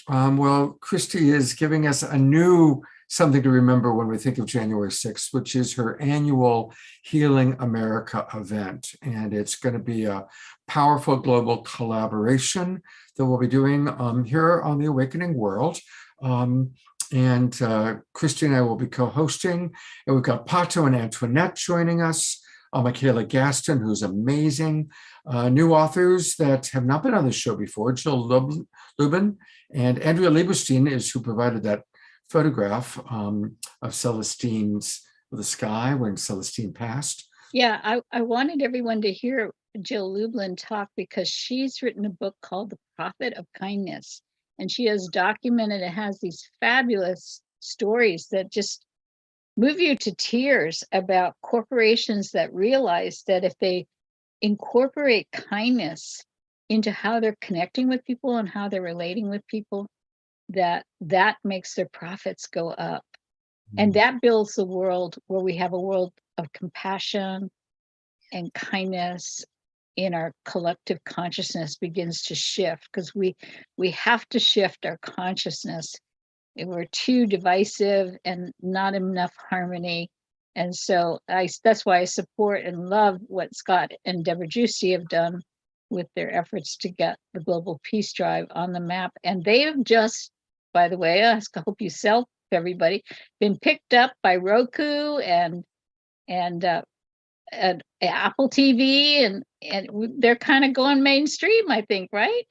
Well, Christy is giving us a new something to remember when we think of January 6th, which is her annual Healing America event. And it's going to be a powerful global collaboration that we'll be doing here on the Awakening World. And Christy and I will be co-hosting, and we've got Pato and Antoinette joining us, Michaela Gaston, who's amazing, new authors that have not been on the show before, Jill Lubin, and Andrea Lieberstein is who provided that photograph of Celestine's The Sky when Celestine passed. Yeah, I wanted everyone to hear Jill Lublin talk because she's written a book called The Prophet of Kindness. And she has documented, it has these fabulous stories that just move you to tears about corporations that realize that if they incorporate kindness into how they're connecting with people and how they're relating with people, that makes their profits go up. And that builds the world where we have a world of compassion and kindness in our collective consciousness begins to shift, because we have to shift our consciousness We're too divisive and not enough harmony. And so that's why I support and love what Scott and Deborah Juicy have done with their efforts to get the Global Peace Drive on the map. And they have just, by the way, I hope you sell everybody, been picked up by Roku and Apple TV, and they're kind of going mainstream, I think, right?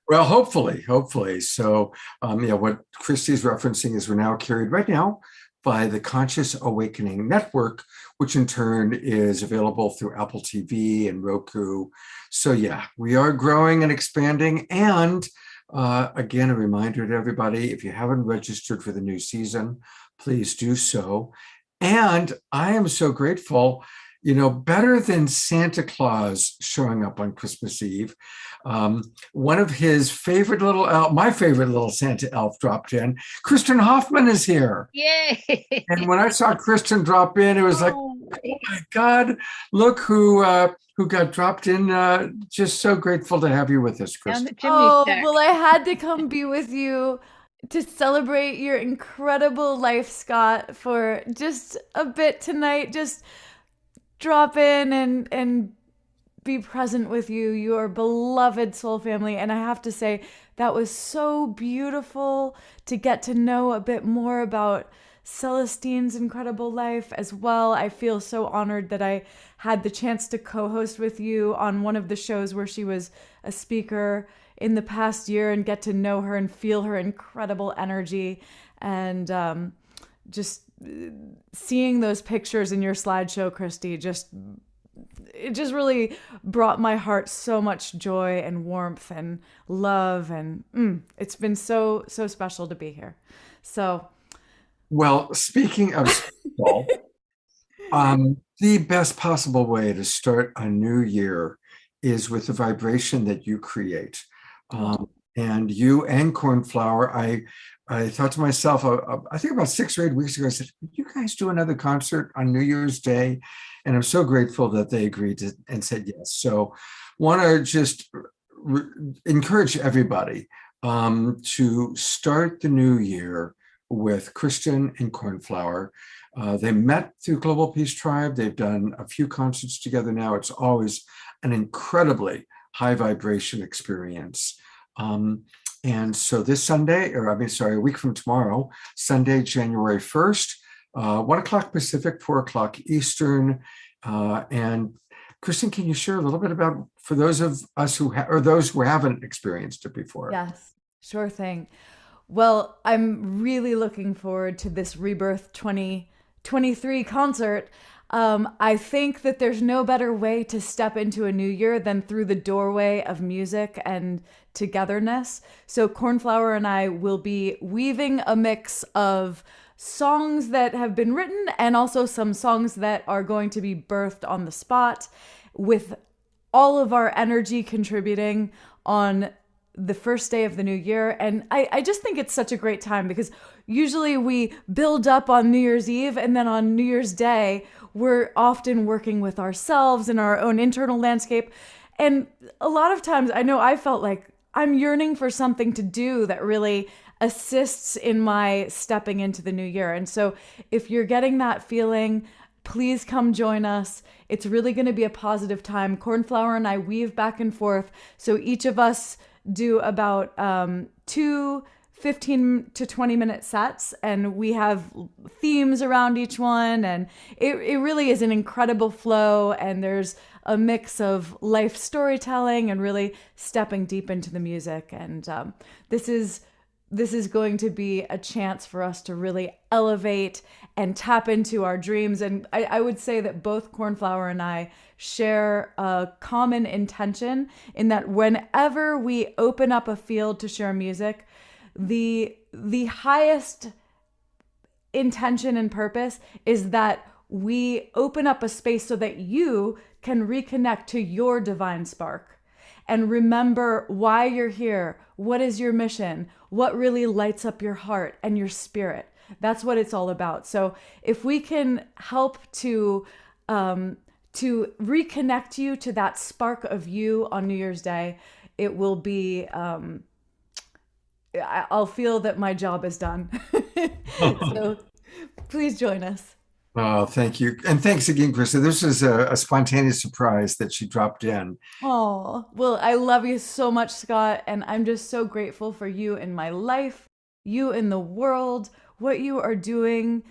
Well, hopefully. So, what Christy's referencing is we're now carried right now by the Conscious Awakening Network, which in turn is available through Apple TV and Roku. So yeah, we are growing and expanding. And again, a reminder to everybody, if you haven't registered for the new season, please do so. And I am so grateful, better than Santa Claus showing up on Christmas Eve. One of his favorite little elf, my favorite little Santa elf dropped in. Kristen Hoffman is here. Yay! And when I saw Kristen drop in, it was like, oh my God, look who got dropped in. Just so grateful to have you with us, Kristen. Oh, well, I had to come be with you to celebrate your incredible life, Scott, for just a bit tonight. Just drop in and be present with you, your beloved soul family. And I have to say, that was so beautiful to get to know a bit more about Celestine's incredible life as well. I feel so honored that I had the chance to co-host with you on one of the shows where she was a speaker in the past year and get to know her and feel her incredible energy. And just seeing those pictures in your slideshow, Christy, it just really brought my heart so much joy and warmth and love. And it's been so special to be here. So, well, speaking of special, the best possible way to start a new year is with the vibration that you create. And you and Cornflower, I thought to myself, I think about 6 or 8 weeks ago, I said, would you guys do another concert on New Year's Day? And I'm so grateful that they agreed and said yes. So want to just encourage everybody to start the new year with Kristen and Cornflower. They met through Global Peace Tribe. They've done a few concerts together now. It's always an incredibly high vibration experience. And so this Sunday, a week from tomorrow, Sunday, January 1st, 1 o'clock Pacific, 4 o'clock Eastern. And Kristen, can you share a little bit about, for those of us or those who haven't experienced it before? Yes, sure thing. Well, I'm really looking forward to this Rebirth 2023 concert. I think that there's no better way to step into a new year than through the doorway of music and togetherness. So Cornflower and I will be weaving a mix of songs that have been written and also some songs that are going to be birthed on the spot, with all of our energy contributing on the first day of the new year. And I just think it's such a great time, because usually we build up on New Year's Eve, and then on New Year's Day, we're often working with ourselves and our own internal landscape. And a lot of times I know I felt like I'm yearning for something to do that really assists in my stepping into the new year. And so if you're getting that feeling, please come join us. It's really going to be a positive time. Cornflower and I weave back and forth. So each of us do about 2 15 to 20 minute sets, and we have themes around each one, and it really is an incredible flow, and there's a mix of life storytelling and really stepping deep into the music. And this is going to be a chance for us to really elevate and tap into our dreams. And I would say that both Cornflower and I share a common intention in that whenever we open up a field to share music, the highest intention and purpose is that we open up a space so that you can reconnect to your divine spark and remember why you're here. What is your mission? What really lights up your heart and your spirit? That's what it's all about. So if we can help to reconnect you to that spark of you on New Year's Day, it will be I'll feel that my job is done. So please join us. Oh, thank you. And thanks again, Krista. This is a spontaneous surprise that she dropped in. Oh, well, I love you so much, Scott, and I'm just so grateful for you in my life, you in the world. What you are doing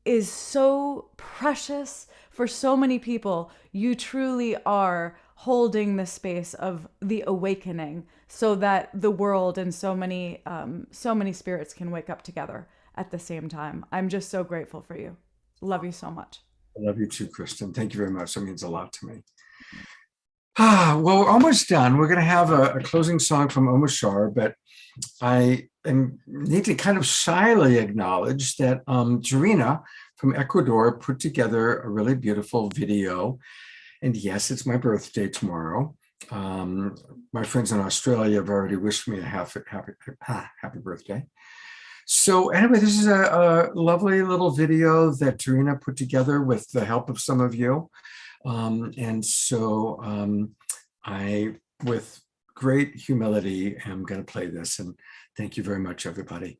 is so precious for so many people. You truly are holding the space of the awakening so that the world and so many spirits can wake up together at the same time. I'm just so grateful for you. Love you so much. I love you too, Kristen. Thank you very much. That means a lot to me. Well, we're almost done. We're going to have a closing song from Omashar, but I need to kind of shyly acknowledge that Jarina from Ecuador put together a really beautiful video. And yes, it's my birthday tomorrow. My friends in Australia have already wished me a happy birthday. So anyway, this is a lovely little video that Tarina put together with the help of some of you. I, with great humility, am going to play this. And thank you very much, everybody.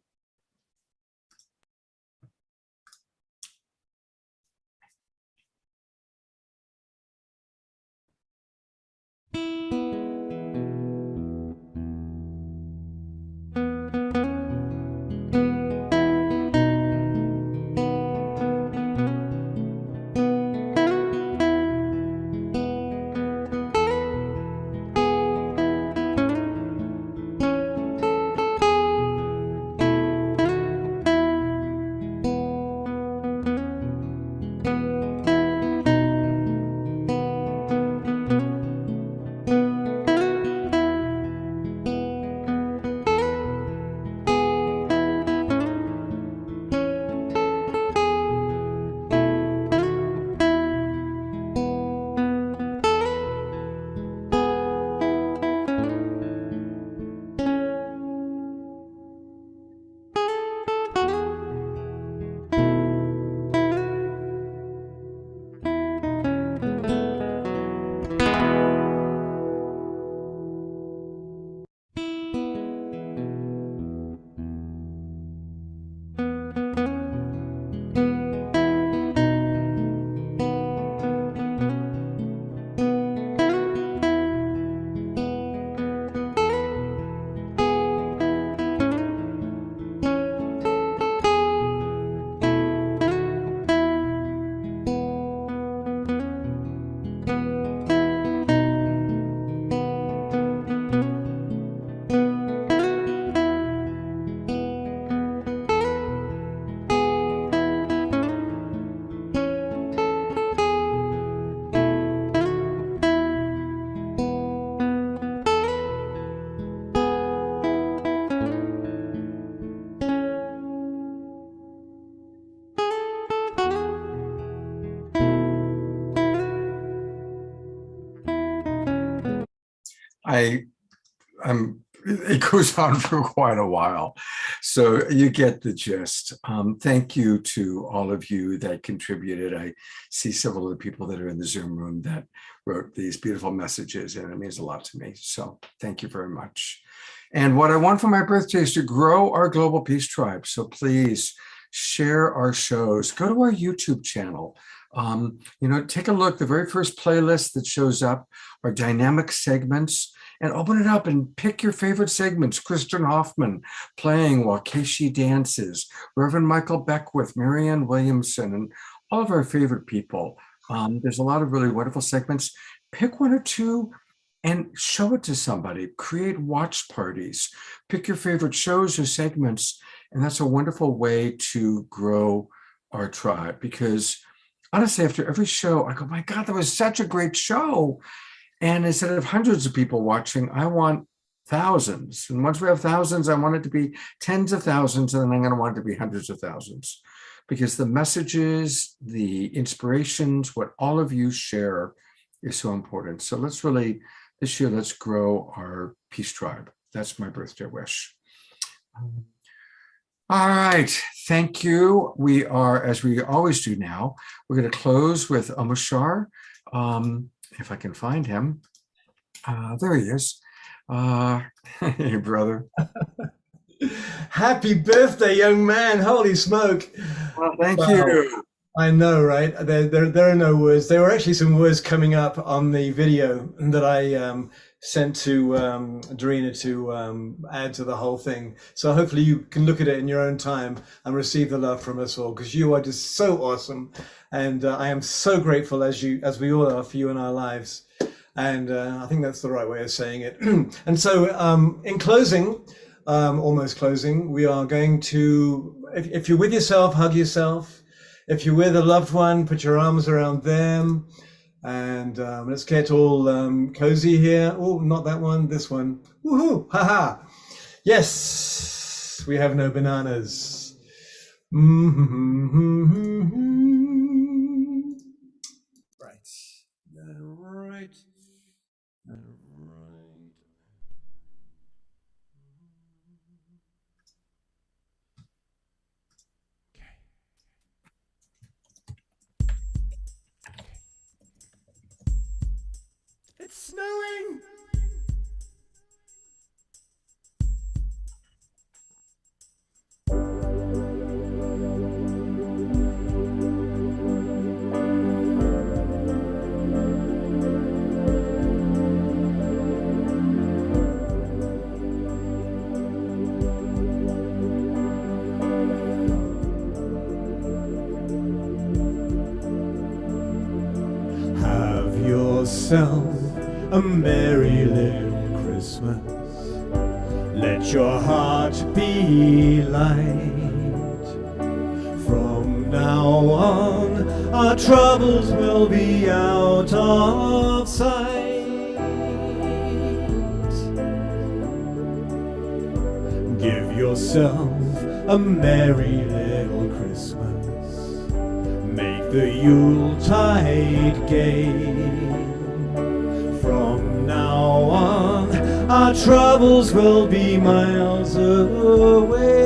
It goes on for quite a while, so you get the gist. Thank you to all of you that contributed. I see several of the people that are in the Zoom room that wrote these beautiful messages, and it means a lot to me. So thank you very much. And what I want for my birthday is to grow our global peace tribe. So please share our shows. Go to our YouTube channel. Take a look. The very first playlist that shows up are dynamic segments. And open it up and pick your favorite segments. Kristen Hoffman playing while Keishi dances, Reverend Michael Beckwith, Marianne Williamson, and all of our favorite people. There's a lot of really wonderful segments. Pick one or two and show it to somebody. Create watch parties. Pick your favorite shows or segments. And that's a wonderful way to grow our tribe. Because honestly, after every show, I go, my God, that was such a great show. And instead of hundreds of people watching, I want thousands. And once we have thousands, I want it to be tens of thousands, and then I'm going to want it to be hundreds of thousands. Because the messages, the inspirations, what all of you share is so important. So this year, let's grow our peace tribe. That's my birthday wish. All right, thank you. We are, as we always do now, we're going to close with Omashar. If I can find him. There he is. Hey, brother. Happy birthday, young man. Holy smoke. Well, thank Wow. you. I know, right? There are no words. There were actually some words coming up on the video that I sent to Darina to add to the whole thing. So hopefully you can look at it in your own time and receive the love from us all, because you are just so awesome. And I am so grateful, as we all are, for you in our lives. And I think that's the right way of saying it. And so in closing, almost closing, we are going to, if you're with yourself, hug yourself. If you're with a loved one, put your arms around them, and let's get all cozy here. Oh, not that one, this one. Woohoo! Haha! Yes, we have no bananas. Right. Right. It's snowing. Have yourself a merry little Christmas. Let your heart be light. From now on, our troubles will be out of sight. Give yourself a merry little Christmas. Make the Yuletide gay. From now on, our troubles will be miles away.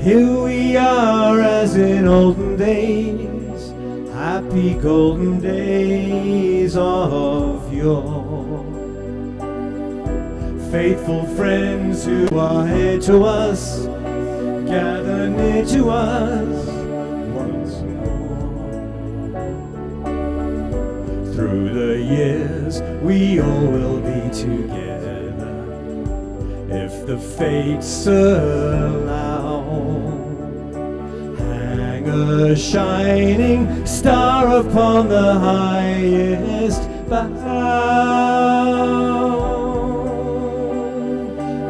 Here we are as in olden days, happy golden days of yore. Faithful friends who are here to us, gather near to us once more. Through the years we all will be together, if the fates allow. Hang a shining star upon the highest bough,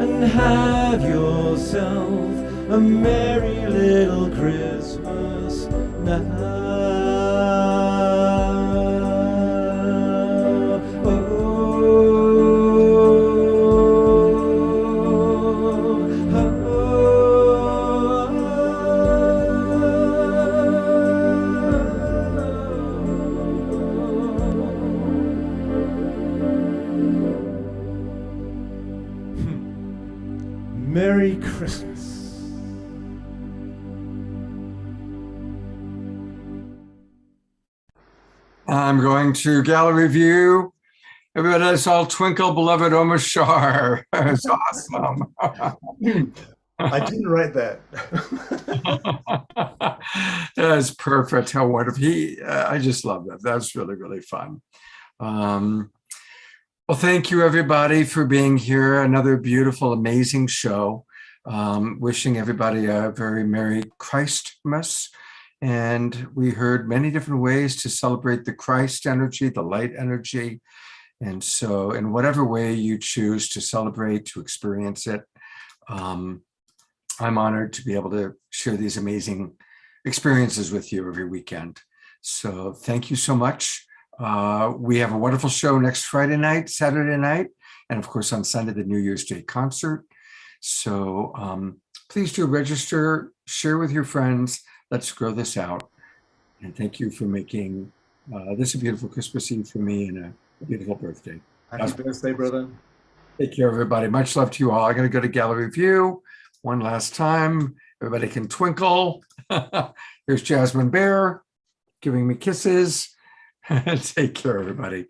and have yourself a merry little Christmas now. Merry Christmas. I'm going to gallery view. Everybody, I saw Twinkle, Beloved Omashar. It's awesome. I didn't write that. That's perfect. How wonderful. I just love that. That's really, really fun. Well, thank you, everybody, for being here. Another beautiful, amazing show. Wishing everybody a very Merry Christmas. And we heard many different ways to celebrate the Christ energy, the light energy. And so in whatever way you choose to celebrate, to experience it, I'm honored to be able to share these amazing experiences with you every weekend. So thank you so much. We have a wonderful show next Friday night, Saturday night, and of course on Sunday, the New Year's Day concert. So please do register, share with your friends. Let's grow this out. And thank you for making this a beautiful Christmas Eve for me and a beautiful birthday. Happy birthday, brother. Take care, everybody. Much love to you all. I'm going to go to gallery view one last time. Everybody can twinkle. Here's Jasmine Bear giving me kisses. Take care, everybody.